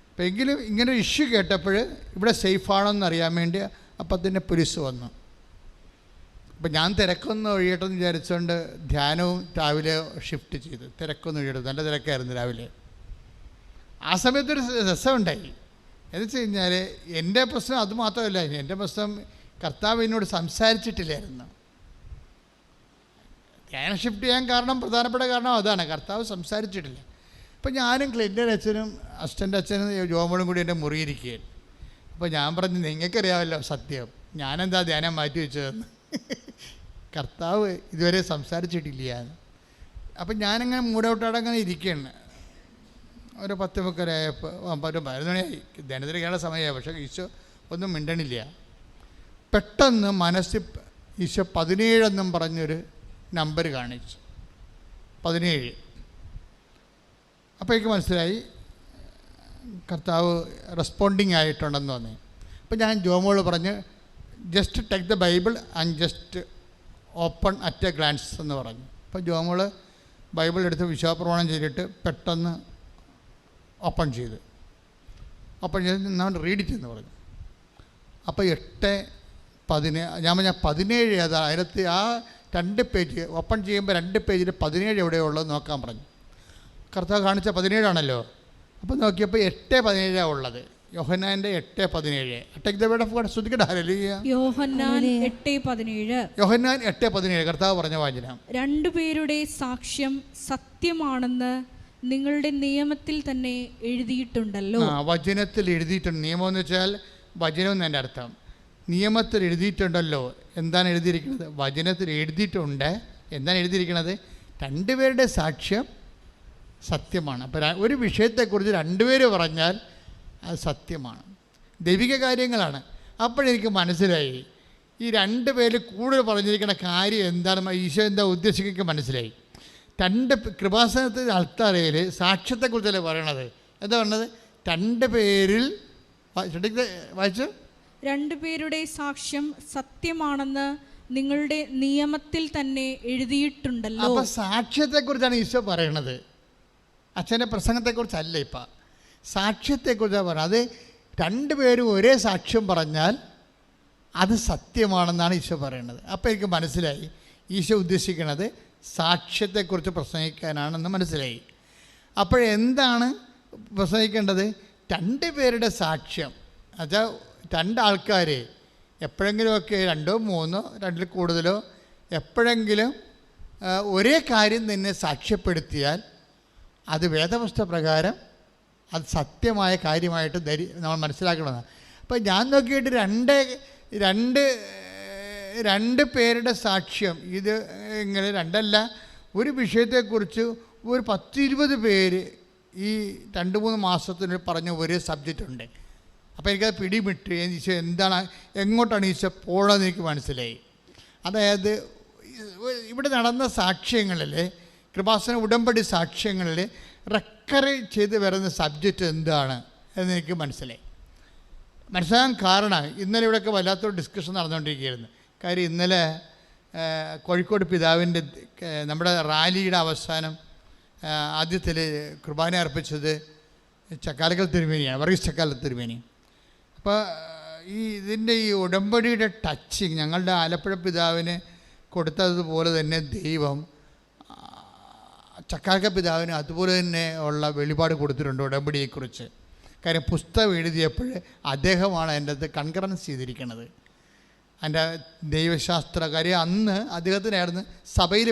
Speaker 1: അപ്പം എങ്കിലും ഇങ്ങനെ ഇഷ്യൂ കേട്ടപ്പോൾ ഇവിടെ സേഫാണോന്ന് അറിയാൻ വേണ്ടി അപ്പം തന്നെ പോലീസ് വന്നു. അപ്പം ഞാൻ തിരക്കൊന്ന് ഒഴിയട്ടെന്ന് വിചാരിച്ചുകൊണ്ട് ധ്യാനവും രാവിലെ ഷിഫ്റ്റ് ചെയ്തു. തിരക്കൊന്ന് ഒഴിയട്ടെ, നല്ല തിരക്കായിരുന്നു രാവിലെ. ആ സമയത്തൊരു രസമുണ്ടായി. എന്ന് വെച്ച് കഴിഞ്ഞാൽ എൻ്റെ പ്രശ്നം അത് മാത്രമല്ല, എൻ്റെ പ്രശ്നം കർത്താവ് എന്നോട് സംസാരിച്ചിട്ടില്ലായിരുന്നു. ധ്യാനം ഷിഫ്റ്റ് ചെയ്യാൻ പ്രധാനപ്പെട്ട കാരണം അതാണ്, കർത്താവ് സംസാരിച്ചിട്ടില്ല. അപ്പം ഞാനും ക്ലിൻ്റൻ അച്ഛനും അസിസ്റ്റൻ്റ് അച്ഛനും ജോമോളും കൂടി എൻ്റെ മുറിയിരിക്കുകയാണ്. അപ്പോൾ ഞാൻ പറഞ്ഞു, നിങ്ങൾക്കറിയാമല്ലോ സത്യം, ഞാനെന്താ ധ്യാനം മാറ്റി വെച്ചതെന്ന്. കർത്താവ് ഇതുവരെ സംസാരിച്ചിട്ടില്ല. അപ്പം ഞാനങ്ങനെ മൂടൗട്ടടങ്ങനെ ഇരിക്കുകയാണ്. ഒരു 10:30 ഒരു 11 മണിയായി, ധ്യാനത്തിലേക്കുള്ള സമയമായി. പക്ഷേ ഈശോ ഒന്നും മിണ്ടണില്ല. പെട്ടെന്ന് മനസ്സിൽ ഈശോ 17 എന്നും പറഞ്ഞൊരു നമ്പർ കാണിച്ചു. 17. അപ്പോൾ എനിക്ക് മനസ്സിലായി കർത്താവ് റെസ്പോണ്ടിങ് ആയിട്ടുണ്ടെന്ന് തോന്നി. അപ്പോൾ ഞാൻ ജോമോള് പറഞ്ഞ് just take the Bible and just open at a glance എന്ന് പറഞ്ഞു. അപ്പോൾ ജോമോള് ബൈബിൾ എടുത്ത് വിശ്വാസപ്രമാണം ചെയ്തിട്ട് പെട്ടെന്ന് ഓപ്പൺ ചെയ്ത് ഞാൻ റീഡ് ഇറ്റെന്ന് പറഞ്ഞു. അപ്പോൾ 8:17 ഞാൻ പറഞ്ഞാൽ 17 ഏതാ, അതിനകത്ത് ആ 2 പേജ് ഓപ്പൺ ചെയ്യുമ്പോൾ 2 പേജിൽ 17 എവിടെയോ ഉള്ളത് നോക്കാൻ പറഞ്ഞു. കർത്താവ് കാണിച്ച 17 ആണല്ലോ. അപ്പോൾ നോക്കിയപ്പോൾ 8:17 ഉള്ളത്. യോഹന്നാൻ്റെ 8:17. Take the word of God. ശ്രദ്ധിക്കട്ടെ. ഹല്ലേലൂയ.
Speaker 3: യോഹന്നാൻ 8:17
Speaker 1: കർത്താവ് പറഞ്ഞ വാചനം.
Speaker 3: 2 പേരുടെ സാക്ഷ്യം സത്യമാണെന്ന് നിങ്ങളുടെ നിയമത്തിൽ തന്നെ എഴുതിയിട്ടുണ്ടല്ലോ.
Speaker 1: വചനത്തിൽ എഴുതിയിട്ടുണ്ട്. നിയമം എന്ന് വെച്ചാൽ വചനം എന്നതിൻ്റെ അർത്ഥം. നിയമത്തിൽ എഴുതിയിട്ടുണ്ടല്ലോ. എന്താണ് എഴുതിയിരിക്കുന്നത്? വചനത്തിൽ എഴുതിയിട്ടുണ്ട്. എന്താണ് എഴുതിയിരിക്കുന്നത്? രണ്ടുപേരുടെ സാക്ഷ്യം സത്യമാണ്. അപ്പോൾ ഒരു വിഷയത്തെക്കുറിച്ച് രണ്ടുപേര് പറഞ്ഞാൽ അത് സത്യമാണ്, ദൈവിക കാര്യങ്ങളാണ്. അപ്പോഴെനിക്ക് മനസ്സിലായി ഈ രണ്ട് പേര് കൂടുതൽ പറഞ്ഞിരിക്കുന്ന കാര്യം എന്താണ്, ഈശോ എന്താ ഉദ്ദേശിക്കുക മനസ്സിലായി. രണ്ട് കൃപാസനത്തിൽ അൾത്താരയിൽ സാക്ഷ്യത്തെക്കുറിച്ചല്ലേ പറയണത്. എന്താ പറഞ്ഞത്? രണ്ട് പേരിൽ വായിച്ചു,
Speaker 3: രണ്ടുപേരുടെ സാക്ഷ്യം സത്യമാണെന്ന് നിങ്ങളുടെ നിയമത്തിൽ തന്നെ എഴുതിയിട്ടുണ്ടല്ലോ.
Speaker 1: അപ്പോൾ സാക്ഷ്യത്തെക്കുറിച്ചാണ് ഈശോ പറയണത്, അച്ഛൻ്റെ പ്രസംഗത്തെക്കുറിച്ചല്ല. ഇപ്പം സാക്ഷ്യത്തെക്കുറിച്ചാണ് പറയുന്നത്. അത് രണ്ടുപേരും ഒരേ സാക്ഷ്യം പറഞ്ഞാൽ അത് സത്യമാണെന്നാണ് ഈശോ പറയുന്നത്. അപ്പോൾ എനിക്ക് മനസ്സിലായി ഈശോ ഉദ്ദേശിക്കുന്നത് സാക്ഷ്യത്തെക്കുറിച്ച് പ്രസംഗിക്കാനാണെന്ന് മനസ്സിലായി. അപ്പോഴെന്താണ് പ്രസംഗിക്കേണ്ടത്? രണ്ട് പേരുടെ സാക്ഷ്യം. എന്നുവെച്ചാൽ രണ്ടാൾക്കാർ എപ്പോഴെങ്കിലുമൊക്കെ രണ്ടോ മൂന്നോ രണ്ടിൽ കൂടുതലോ എപ്പോഴെങ്കിലും ഒരേ കാര്യം തന്നെ സാക്ഷ്യപ്പെടുത്തിയാൽ അത് വേദപുസ്തക പ്രകാരം അത് സത്യമായ കാര്യമായിട്ട് നമ്മൾ മനസ്സിലാക്കണമെന്നാണ്. അപ്പോൾ ഞാൻ നോക്കിയിട്ട് രണ്ട് പേരുടെ സാക്ഷ്യം, ഇത് ഇങ്ങനെ രണ്ടല്ല, ഒരു വിഷയത്തെക്കുറിച്ച് ഒരു 10-20 പേര് ഈ 2-3 മാസത്തിന് പറഞ്ഞ ഒരേ സബ്ജക്റ്റ് ഉണ്ട്. അപ്പോൾ എനിക്കത് പിടിവിട്ട് ഈശോ എന്താണ്, എങ്ങോട്ടാണ് ഈശോ പോകണമെന്ന് എനിക്ക് മനസ്സിലായി. അതായത് ഇവിടെ നടന്ന സാക്ഷ്യങ്ങളിൽ, കൃപാസന ഉടമ്പടി സാക്ഷ്യങ്ങളിൽ റെക്കറി ചെയ്ത് വരുന്ന സബ്ജക്റ്റ് എന്താണ് എന്നെനിക്ക് മനസ്സിലാകാൻ കാരണം ഇന്നലെ ഇവിടെയൊക്കെ വല്ലാത്തൊരു ഡിസ്കഷൻ നടന്നുകൊണ്ടിരിക്കുകയായിരുന്നു. കാര്യം ഇന്നലെ കോഴിക്കോട് പിതാവിൻ്റെ നമ്മുടെ റാലിയുടെ അവസാനം ആദ്യത്തിൽ കുർബാന അർപ്പിച്ചത് ചക്കാലക്കൽ തിരുമേനിയാണ്, വർഗീസ് ചക്കാലക്കൽ തിരുമേനി. അപ്പോൾ ഇതിൻ്റെ ഈ ഉടമ്പടിയുടെ ടച്ചിങ് ഞങ്ങളുടെ ആലപ്പുഴ പിതാവിന് കൊടുത്തതുപോലെ തന്നെ ദൈവം ചക്കാലക്കൽ പിതാവിന് അതുപോലെ തന്നെ ഉള്ള വെളിപാട് കൊടുത്തിട്ടുണ്ട് ഉടമ്പടിയെക്കുറിച്ച്. കാര്യം പുസ്തകം എഴുതിയപ്പോൾ അദ്ദേഹമാണ് എൻ്റെ അത് കൺകറൻസ് ചെയ്തിരിക്കുന്നത്. എൻ്റെ ദൈവശാസ്ത്ര കാര്യം അന്ന് അദ്ദേഹത്തിനായിരുന്നു സഭയിൽ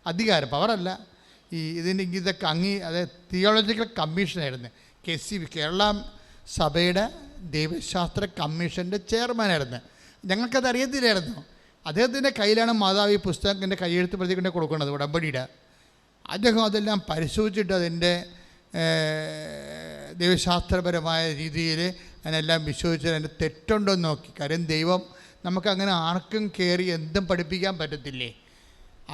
Speaker 1: അധികാരം, പവറല്ല, ഇതൊക്കെ അതായത് തിയോളജിക്കൽ കമ്മീഷനായിരുന്നു. KCB കേരള സഭയുടെ ദൈവശാസ്ത്ര കമ്മീഷൻ്റെ ചെയർമാനായിരുന്നു. ഞങ്ങൾക്കത് അറിയത്തില്ലായിരുന്നു. അദ്ദേഹത്തിൻ്റെ കയ്യിലാണ് മാതാവ് ഈ പുസ്തകത്തിൻ്റെ കയ്യെഴുത്ത് പ്രതി കൊണ്ട് കൊടുക്കുന്നത് ഉടമ്പടിയുടെ. അദ്ദേഹം അതെല്ലാം പരിശോധിച്ചിട്ട് അതിൻ്റെ ദൈവശാസ്ത്രപരമായ രീതിയിൽ അതിനെല്ലാം വിശ്വസിച്ച് അതിൻ്റെ തെറ്റുണ്ടോ എന്ന് നോക്കി. കാര്യം ദൈവം നമുക്കങ്ങനെ ആർക്കും കയറി എന്തും പഠിപ്പിക്കാൻ പറ്റത്തില്ലേ.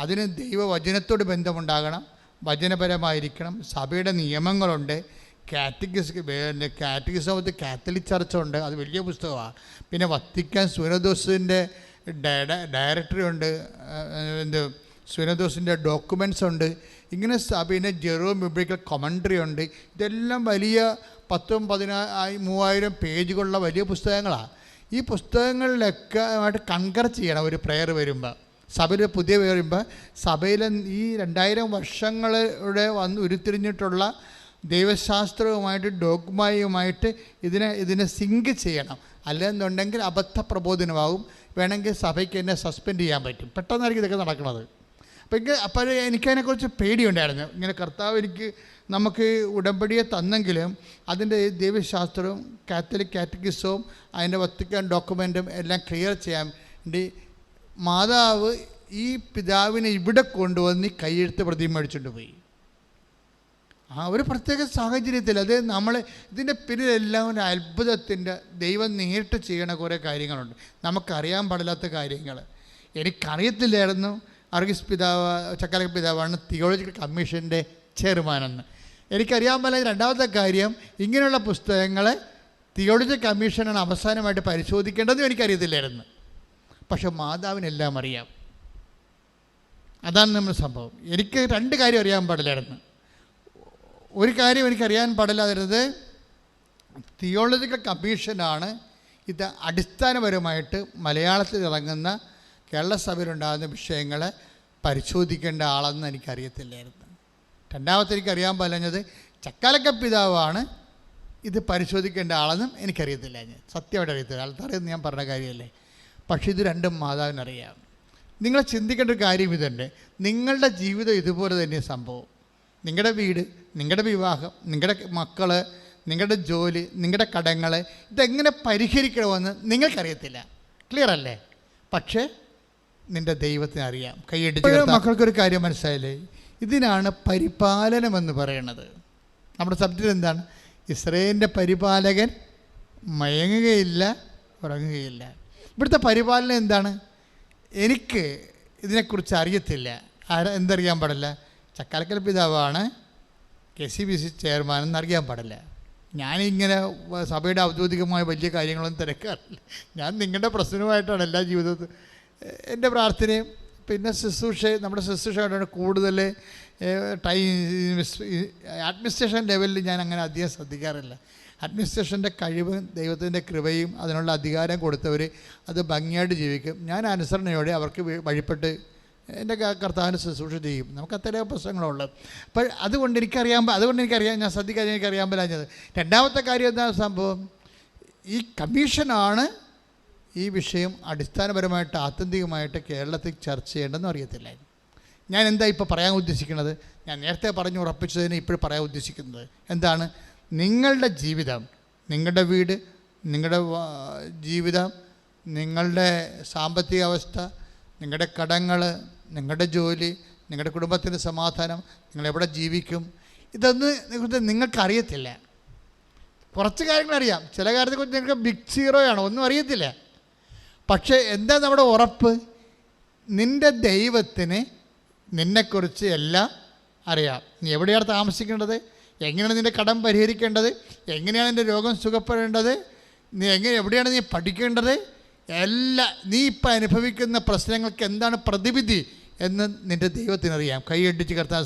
Speaker 1: അതിന് ദൈവവചനത്തോട് ബന്ധമുണ്ടാകണം, വചനപരമായിരിക്കണം. സഭയുടെ നിയമങ്ങളുണ്ട്, കാറ്റഗിസം ഓഫ് ദി കാത്തലിക് ചർച്ചുണ്ട്, അത് വലിയ പുസ്തകമാണ്. പിന്നെ വത്തിക്കാൻ സുനദോസിൻ്റെ ഡയറക്ടറി ഉണ്ട്, സുനദോസിൻ്റെ ഡോക്യുമെൻറ്റ്സ് ഉണ്ട്. ഇങ്ങനെ സഭയിലെ ജെറോം ബിബ്ലിക്കൽ കമൻട്രി ഉണ്ട്. ഇതെല്ലാം വലിയ 10,000-30,000 പേജുകളുള്ള വലിയ പുസ്തകങ്ങളാണ്. ഈ പുസ്തകങ്ങളിലൊക്കെ ആയിട്ട് കൺകർ ചെയ്യണം. ഒരു പ്രെയർ വരുമ്പോൾ, സഭയിൽ പുതിയ വരുമ്പോൾ, സഭയിലെ ഈ 2000 വർഷങ്ങളുടെ ഉരുത്തിരിഞ്ഞിട്ടുള്ള ദൈവശാസ്ത്രവുമായിട്ട് ഡോഗ്മയുമായിട്ട് ഇതിനെ സിങ്ക് ചെയ്യണം. അല്ലെന്നുണ്ടെങ്കിൽ അബദ്ധ പ്രബോധനമാകും. വേണമെങ്കിൽ സഭയ്ക്ക് എന്നെ സസ്പെൻഡ് ചെയ്യാൻ പറ്റും. പെട്ടെന്നായിരിക്കും ഇതൊക്കെ നടക്കുന്നത്. അപ്പോൾ എനിക്കതിനെക്കുറിച്ച് പേടിയുണ്ടായിരുന്നു. ഇങ്ങനെ കർത്താവ് നമുക്ക് ഉടമ്പടിയെ തന്നെങ്കിലും അതിൻ്റെ ദൈവശാസ്ത്രവും കാത്തലിക് കാറ്റഗിസവും അതിൻ്റെ വത്തിക്കാൻ ഡോക്യുമെൻറ്റും എല്ലാം ക്ലിയർ ചെയ്യാൻ വേണ്ടി മാതാവ് ഈ പിതാവിനെ ഇവിടെ കൊണ്ടുവന്ന് കൈയെഴുത്ത് പ്രതിമ മേടിച്ചുകൊണ്ട് പോയി. ഒരു പ്രത്യേക സാഹചര്യത്തിൽ അത് ഇതിൻ്റെ പിന്നിലെല്ലാം ഒരു അത്ഭുതത്തിൻ്റെ ദൈവം നേരിട്ട് ചെയ്യണ കുറേ കാര്യങ്ങളുണ്ട്. നമുക്കറിയാൻ പാടില്ലാത്ത കാര്യങ്ങൾ. എനിക്കറിയത്തില്ലായിരുന്നു വർഗീസ് പിതാവ്, ചക്കാലക്കൽ പിതാവാണ് തിയോളജിക്കൽ കമ്മീഷൻ്റെ ചെയർമാനെന്ന്. എനിക്കറിയാൻ പാടില്ല. രണ്ടാമത്തെ കാര്യം, ഇങ്ങനെയുള്ള പുസ്തകങ്ങളെ തിയോളജിക്കൽ കമ്മീഷനാണ് അവസാനമായിട്ട് പരിശോധിക്കേണ്ടതെന്നും എനിക്കറിയത്തില്ലായിരുന്നു. പക്ഷെ മാതാവിനെല്ലാം അറിയാം. അതാണ് നമ്മുടെ സംഭവം. എനിക്ക് 2 കാര്യം അറിയാൻ പാടില്ലായിരുന്നു. ഒരു കാര്യം എനിക്കറിയാൻ പാടില്ലാതിരുന്നത് തിയോളജിക്കൽ കമ്മീഷനാണ് ഇത് അടിസ്ഥാനപരമായിട്ട് മലയാളത്തിൽ ഇറങ്ങുന്ന കേരള സഭയിലുണ്ടാകുന്ന വിഷയങ്ങളെ പരിശോധിക്കേണ്ട ആളെന്ന് എനിക്കറിയത്തില്ലായിരുന്നു. രണ്ടാമത്തെ എനിക്കറിയാൻ പറഞ്ഞത് ചക്കാലക്കൽ പിതാവാണ് ഇത് പരിശോധിക്കേണ്ട ആളെന്നും എനിക്കറിയത്തില്ല. സത്യമായിട്ട് അറിയത്തില്ല. ആൾക്കാരെന്ന് ഞാൻ പറഞ്ഞ കാര്യമല്ലേ. പക്ഷേ ഇത് രണ്ടും മാതാവിനറിയാം. നിങ്ങൾ ചിന്തിക്കേണ്ട ഒരു കാര്യം ഇതുണ്ട്. നിങ്ങളുടെ ജീവിതം ഇതുപോലെ തന്നെ സംഭവം. നിങ്ങളുടെ വീട്, നിങ്ങളുടെ വിവാഹം, നിങ്ങളുടെ മക്കൾ, നിങ്ങളുടെ ജോലി, നിങ്ങളുടെ കടങ്ങൾ, ഇതെങ്ങനെ പരിഹരിക്കണമെന്ന് നിങ്ങൾക്കറിയത്തില്ല. ക്ലിയർ അല്ലേ? പക്ഷേ നിൻ്റെ ദൈവത്തിന് അറിയാം. കൈയടിച്ച് മക്കൾക്കൊരു കാര്യം മനസ്സിലായില്ലേ? ഇതിനാണ് പരിപാലനമെന്ന് പറയുന്നത്. നമ്മുടെ സബ്ജക്റ്റ് എന്താണ്? ഇസ്രായേലിൻ്റെ പരിപാലകൻ മയങ്ങുകയില്ല, ഉറങ്ങുകയില്ല. ഇവിടുത്തെ പരിപാലനം എന്താണ്? എനിക്ക് ഇതിനെക്കുറിച്ച് അറിയത്തില്ല. എന്തറിയാൻ പാടില്ല? ചക്കാലക്കൽ പിതാവാണ് KCBC ചെയർമാൻ എന്നറിയാൻ പാടില്ല. ഞാനിങ്ങനെ സഭയുടെ ഔദ്യോഗികമായ വലിയ കാര്യങ്ങളൊന്നും തിരക്കാറില്ല. ഞാൻ നിങ്ങളുടെ പ്രശ്നവുമായിട്ടാണ് എല്ലാ ജീവിതത്തിൽ എൻ്റെ പ്രാർത്ഥനയും. പിന്നെ നമ്മുടെ ശുശ്രൂഷയായിട്ടാണ് കൂടുതൽ അഡ്മിനിസ്ട്രേഷൻ ലെവലിൽ ഞാൻ അങ്ങനെ അധികം ശ്രദ്ധിക്കാറില്ല. അഡ്മിനിസ്ട്രേഷൻ്റെ കഴിവും ദൈവത്തിൻ്റെ കൃപയും അതിനുള്ള അധികാരം കൊടുത്തവർ അത് ഭംഗിയായിട്ട് ജീവിക്കും. ഞാൻ അനുസരണയോടെ അവർക്ക് വഴിപ്പെട്ട് എൻ്റെ കർത്താവിന് ശുശ്രൂഷ ചെയ്യും. നമുക്ക് അത്രയും പ്രശ്നങ്ങളുള്ളത്. അപ്പോൾ അതുകൊണ്ട് എനിക്കറിയാൻ ഞാൻ ശ്രദ്ധിക്കാൻ എനിക്കറിയാൻ പറ്റാഞ്ഞത്. രണ്ടാമത്തെ കാര്യം എന്താ സംഭവം? ഈ കമ്മീഷനാണ് ഈ വിഷയം അടിസ്ഥാനപരമായിട്ട് ആത്യന്തികമായിട്ട് കേരളത്തിൽ ചർച്ച ചെയ്യേണ്ടതെന്ന് അറിയത്തില്ലായിരുന്നു. ഞാൻ എന്താ ഇപ്പോൾ പറയാൻ ഉദ്ദേശിക്കുന്നത്? ഞാൻ നേരത്തെ പറഞ്ഞു ഉറപ്പിച്ചതിന് ഇപ്പോഴും പറയാൻ ഉദ്ദേശിക്കുന്നത് എന്താണ്? നിങ്ങളുടെ ജീവിതം, നിങ്ങളുടെ വീട്, നിങ്ങളുടെ ജീവിതം, നിങ്ങളുടെ സാമ്പത്തിക അവസ്ഥ, നിങ്ങളുടെ കടങ്ങൾ, നിങ്ങളുടെ ജോലി, നിങ്ങളുടെ കുടുംബത്തിൻ്റെ സമാധാനം, നിങ്ങളെവിടെ ജീവിക്കും, ഇതൊന്നും നിങ്ങൾക്കറിയത്തില്ല. കുറച്ച് കാര്യങ്ങളറിയാം, ചില കാര്യത്തെക്കുറിച്ച് നിങ്ങൾക്ക് ബിഗ് സീറോയാണ്, ഒന്നും അറിയത്തില്ല. പക്ഷേ എന്താ നമ്മുടെ ഉറപ്പ്? നിൻ്റെ ദൈവത്തിന് നിന്നെക്കുറിച്ച് എല്ലാം അറിയാം. നീ എവിടെയാണ് താമസിക്കേണ്ടത്, എങ്ങനെയാണ് നിൻ്റെ കടം പരിഹരിക്കേണ്ടത്, എങ്ങനെയാണ് നിൻ്റെ രോഗം സുഖപ്പെടേണ്ടത്, എവിടെയാണ് നീ പഠിക്കേണ്ടത്, എല്ലാം നീ ഇപ്പം അനുഭവിക്കുന്ന പ്രശ്നങ്ങൾക്ക് എന്താണ് പ്രതിവിധി എന്ന് നിൻ്റെ ദൈവത്തിനറിയാം. കൈയടിച്ച് കർത്താവ്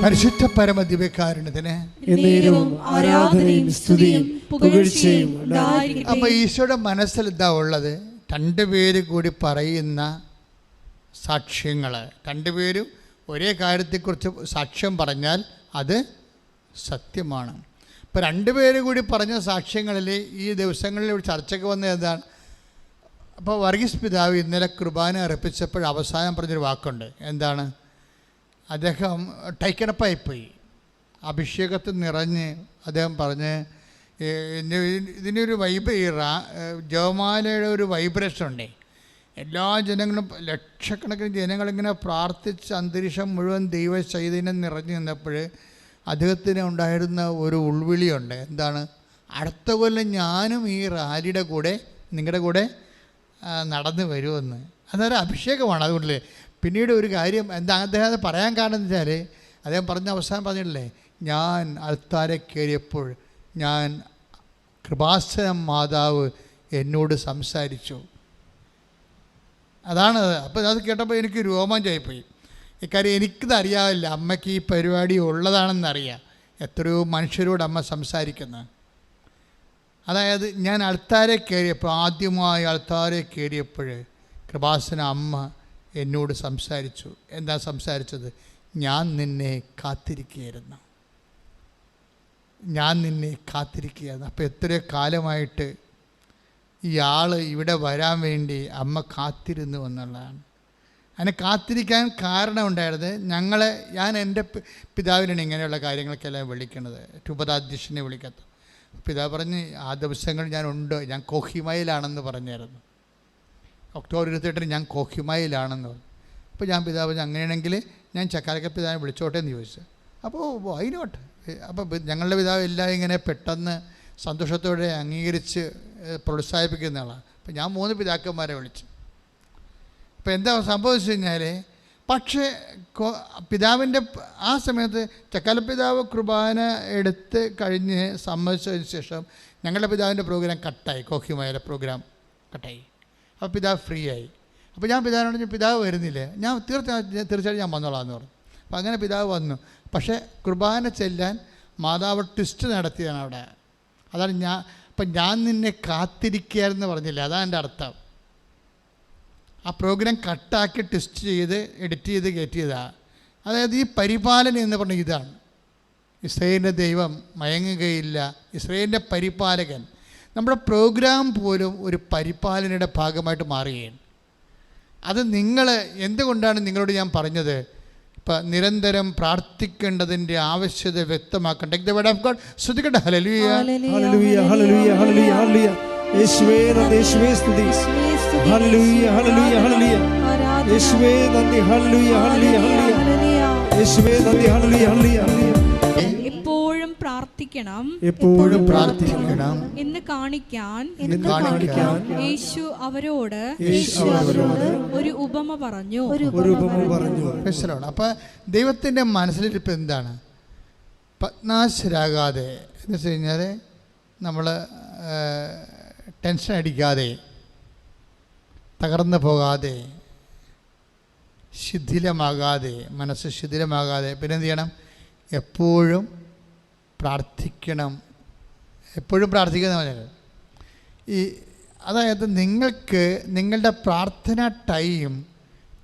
Speaker 1: പരിശുദ്ധ പരമദിവ്യകാരുണ്യത്തിന്
Speaker 2: ആരാധനയും സ്തുതിയും പുകഴ്ചയും.
Speaker 1: അപ്പോൾ ഈശോയുടെ മനസ്സിൽ എന്താ ഉള്ളത്? രണ്ടുപേര് കൂടി പറയുന്ന സാക്ഷ്യങ്ങൾ, രണ്ടുപേരും ഒരേ കാര്യത്തെക്കുറിച്ച് സാക്ഷ്യം പറഞ്ഞാൽ അത് സത്യമാണ്. ഇപ്പോൾ രണ്ടുപേര് കൂടി പറഞ്ഞ സാക്ഷ്യങ്ങളിൽ ഈ ദിവസങ്ങളിൽ ചർച്ചയ്ക്ക് വന്ന എന്താണ്? അപ്പോൾ വർഗീസ് പിതാവ് ഇന്നലെ കുർബാന അർപ്പിച്ചപ്പോൾ അവസാനം പറഞ്ഞൊരു വാക്കുണ്ട്. എന്താണ്? അദ്ദേഹം ടൈക്കനപ്പായിപ്പോയി, അഭിഷേകത്തിൽ നിറഞ്ഞ് അദ്ദേഹം പറഞ്ഞ് ഇതിനൊരു ജപമാലയുടെ ഒരു വൈബ്രേഷൻ ഉണ്ടേ. എല്ലാ ജനങ്ങളും, ലക്ഷക്കണക്കിന് ജനങ്ങളിങ്ങനെ പ്രാർത്ഥിച്ച് അന്തരീക്ഷം മുഴുവൻ ദൈവ ചൈതന്യം നിറഞ്ഞു നിന്നപ്പോൾ അദ്ദേഹത്തിന് ഉണ്ടായിരുന്ന ഒരു ഉൾവിളിയുണ്ട്. എന്താണ്? അടുത്ത കൊല്ലം ഞാനും ഈ റാലിയുടെ കൂടെ നിങ്ങളുടെ കൂടെ നടന്നു വരുമെന്ന്. അതൊരു അഭിഷേകമാണ്. അതുകൊണ്ടല്ലേ പിന്നീട് ഒരു കാര്യം എന്താ അദ്ദേഹം അത് പറയാൻ കാരണം എന്ന് വെച്ചാൽ, അദ്ദേഹം പറഞ്ഞ അവസാനം പറഞ്ഞിട്ടില്ലേ, ഞാൻ അൾത്താരെ കയറിയപ്പോൾ ഞാൻ കൃപാസനം മാതാവ് എന്നോട് സംസാരിച്ചു. അതാണ്. അപ്പോൾ അത് കേട്ടപ്പോൾ എനിക്ക് രോമാഞ്ചായിപ്പോയി. ഇക്കാര്യം എനിക്കിത് അറിയാവില്ല, അമ്മയ്ക്ക് ഈ പരിപാടി ഉള്ളതാണെന്നറിയാം. എത്രയോ മനുഷ്യരോട് അമ്മ സംസാരിക്കുന്നത്. അതായത് ഞാൻ അൾത്താരെ കയറിയപ്പോൾ, ആദ്യമായി അൾത്താരെ കയറിയപ്പോൾ കൃപാസന അമ്മ എന്നോട് സംസാരിച്ചു. എന്താ സംസാരിച്ചത്? ഞാൻ നിന്നെ കാത്തിരിക്കുകയായിരുന്നു, ഞാൻ നിന്നെ കാത്തിരിക്കുകയായിരുന്നു. അപ്പോൾ എത്രയോ കാലമായിട്ട് ഈ ആൾ ഇവിടെ വരാൻ വേണ്ടി അമ്മ കാത്തിരുന്നു എന്നുള്ളതാണ്. അതിനെ കാത്തിരിക്കാൻ കാരണമുണ്ടായത് ഞാൻ എൻ്റെ പിതാവിനാണ് ഇങ്ങനെയുള്ള കാര്യങ്ങൾക്കെല്ലാം വിളിക്കുന്നത്, രൂപതാധ്യക്ഷനെ വിളിക്കത്തു. പിതാവ് പറഞ്ഞ് ആ ദിവസങ്ങൾ ഞാൻ കോഹിമയിലാണെന്ന് പറഞ്ഞായിരുന്നു. ഒക്ടോബർ 28 ഞാൻ കോഹിമയിലാണെന്ന് പറഞ്ഞു. അപ്പോൾ ഞാൻ പിതാവ് അങ്ങനെയാണെങ്കിൽ ഞാൻ ചക്കാലക്കൽ പിതാവിനെ വിളിച്ചോട്ടെ എന്ന് ചോദിച്ചു. അപ്പോൾ അതിനോട്ട് അപ്പോൾ ഞങ്ങളുടെ പിതാവ് എല്ലാം ഇങ്ങനെ പെട്ടെന്ന് സന്തോഷത്തോടെ അംഗീകരിച്ച് പ്രോത്സാഹിപ്പിക്കുന്ന ആളാണ്. അപ്പോൾ ഞാൻ 3 പിതാക്കന്മാരെ വിളിച്ചു. അപ്പോൾ എന്താ സംഭവിച്ചു കഴിഞ്ഞാൽ, പക്ഷേ പിതാവിൻ്റെ ആ സമയത്ത് ചക്കാലപ്പിതാവ് കുർബാന എടുത്ത് കഴിഞ്ഞ് സമ്മതിച്ചതിന് ശേഷം ഞങ്ങളുടെ പിതാവിൻ്റെ പ്രോഗ്രാം കട്ടായി, കോഹിമയിലെ പ്രോഗ്രാം കട്ടായി. അപ്പോൾ പിതാവ് ഫ്രീ ആയി. അപ്പോൾ ഞാൻ പിതാവിനോട് പിതാവ് വരുന്നില്ലേ, ഞാൻ തീർച്ചയായിട്ടും ഞാൻ വന്നോളാം എന്ന് പറഞ്ഞു. അപ്പോൾ അങ്ങനെ പിതാവ് വന്നു. പക്ഷേ കുർബാന ചെല്ലാൻ മാതാവ് ട്വിസ്റ്റ് നടത്തിയാണ് അവിടെ. അതാണ് അപ്പം ഞാൻ നിന്നെ കാത്തിരിക്കുകയെന്ന് പറഞ്ഞില്ല, അതാണ് എൻ്റെ അർത്ഥം. ആ പ്രോഗ്രാം കട്ടാക്കി ടെസ്റ്റ് ചെയ്ത് എഡിറ്റ് ചെയ്ത് കയറ്റിയതാണ്. അതായത് ഈ പരിപാലനം എന്ന് പറഞ്ഞ ഇതാണ്. ഇസ്രായേലിൻ്റെ ദൈവം മയങ്ങുകയില്ല, ഇസ്രായേലിൻ്റെ പരിപാലകൻ. നമ്മുടെ പ്രോഗ്രാം പോലും ഒരു പരിപാലനയുടെ ഭാഗമായിട്ട് മാറുകയാണ്. അത് നിങ്ങൾ എന്തുകൊണ്ടാണ് നിങ്ങളോട് ഞാൻ പറഞ്ഞത്, ഇപ്പം നിരന്തരം പ്രാർത്ഥിക്കേണ്ടതിൻ്റെ ആവശ്യത വ്യക്തമാക്കണം. Take the word of God. ശ്രദ്ധിക്കട്ടെ. ഹല്ലേലൂയ
Speaker 2: ഹല്ലേലൂയ ഹല്ലേലൂയ ഹല്ലേലൂയ ഹല്ലേലൂയ. യേശുവേ നന്ദി, യേശുവേ സ്തുതി. ഹല്ലേലൂയ ഹല്ലേലൂയ ഹല്ലേലൂയ. യേശുവേ നന്ദി. ഹല്ലേലൂയ ഹല്ലേലൂയ ഹല്ലേലൂയ. യേശുവേ നന്ദി. ഹല്ലേലൂയ ഹല്ലേലൂയ ഹല്ലേലൂയ.
Speaker 3: എപ്പോഴും പ്രാർത്ഥിക്കണം,
Speaker 2: എപ്പോഴും പ്രാർത്ഥിക്കണം
Speaker 3: എന്ന് കാണിക്കാൻ യേശു അവരോട് ഒരു ഉപമ പറഞ്ഞു.
Speaker 1: അപ്പം ദൈവത്തിൻ്റെ മനസ്സിലിരിപ്പ് എന്താണ്? പത്നാശരാകാതെ എന്ന് വെച്ച് കഴിഞ്ഞാൽ നമ്മൾ ടെൻഷൻ അടിക്കാതെ, തകർന്നു പോകാതെ, ശിഥിലമാകാതെ, മനസ്സ് ശിഥിലമാകാതെ പിന്നെന്ത് ചെയ്യണം? എപ്പോഴും പ്രാർത്ഥിക്കണം. എപ്പോഴും പ്രാർത്ഥിക്കുന്ന അതായത് നിങ്ങൾക്ക് നിങ്ങളുടെ പ്രാർത്ഥന ടൈം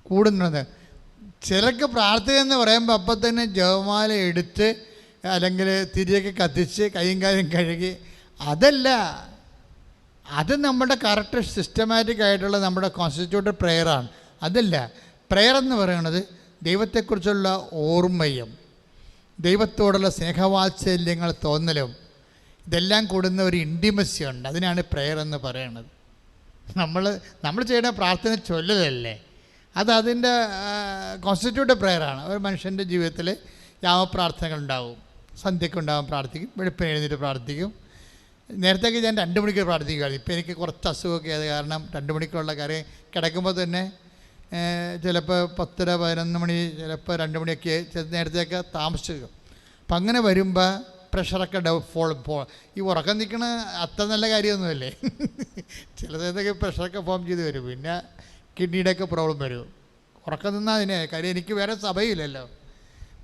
Speaker 1: കൂടുന്നത്. ചിലർക്ക് പ്രാർത്ഥന എന്ന് പറയുമ്പോൾ അപ്പം തന്നെ ജപമാല എടുത്ത് അല്ലെങ്കിൽ തിരിയൊക്കെ കത്തിച്ച് കൈയും കാലും കഴുകി, അതല്ല. അത് നമ്മുടെ കറക്റ്റ് സിസ്റ്റമാറ്റിക് ആയിട്ടുള്ള നമ്മുടെ കോൺസ്റ്റിറ്റ്യൂട്ടഡ് പ്രെയറാണ്. അതല്ല. പ്രെയർ എന്ന് പറയുന്നത് ദൈവത്തെക്കുറിച്ചുള്ള ഓർമ്മയും ദൈവത്തോടുള്ള സ്നേഹവാത്സല്യങ്ങൾ തോന്നലും ഇതെല്ലാം കൂടുന്ന ഒരു ഇൻറ്റിമസി ഉണ്ട്. അതിനാണ് പ്രെയർ എന്ന് പറയുന്നത്. നമ്മൾ ചെയ്യുന്ന പ്രാർത്ഥന ചൊല്ലലല്ലേ, അത് അതിൻ്റെ കോൺസ്റ്റിറ്റ്യൂട്ടഡ് പ്രെയറാണ്. ഒരു മനുഷ്യൻ്റെ ജീവിതത്തിൽ യാമപ്രാർത്ഥനകളുണ്ടാവും. സന്ധ്യക്കുണ്ടാവും പ്രാർത്ഥിക്കും, വെളുപ്പിന് എഴുന്നേറ്റ് പ്രാർത്ഥിക്കും. നേരത്തേക്ക് ഞാൻ 2 മണിക്ക് പ്രാർത്ഥിക്കുകയാണ്. ഇപ്പോൾ എനിക്ക് കുറച്ച് അസുഖമൊക്കെ ആയത് കാരണം 2 മണിക്കുള്ള കാര്യം കിടക്കുമ്പോൾ തന്നെ ചിലപ്പോൾ 10, 11 മണി, ചിലപ്പോൾ 2 മണിയൊക്കെ നേരത്തെയൊക്കെ താമസിക്കും. അപ്പം അങ്ങനെ വരുമ്പോൾ പ്രഷറൊക്കെ ഈ ഉറക്കം നിൽക്കണ അത്ര നല്ല കാര്യമൊന്നുമല്ലേ. ചിലതൊക്കെ പ്രഷറൊക്കെ ഫോം ചെയ്ത് വരും. പിന്നെ കിഡ്നിയുടെയൊക്കെ പ്രോബ്ലം വരും. ഉറക്കം നിന്നാൽ അതിനെ കാര്യം. എനിക്ക് വേറെ സഭയില്ലല്ലോ.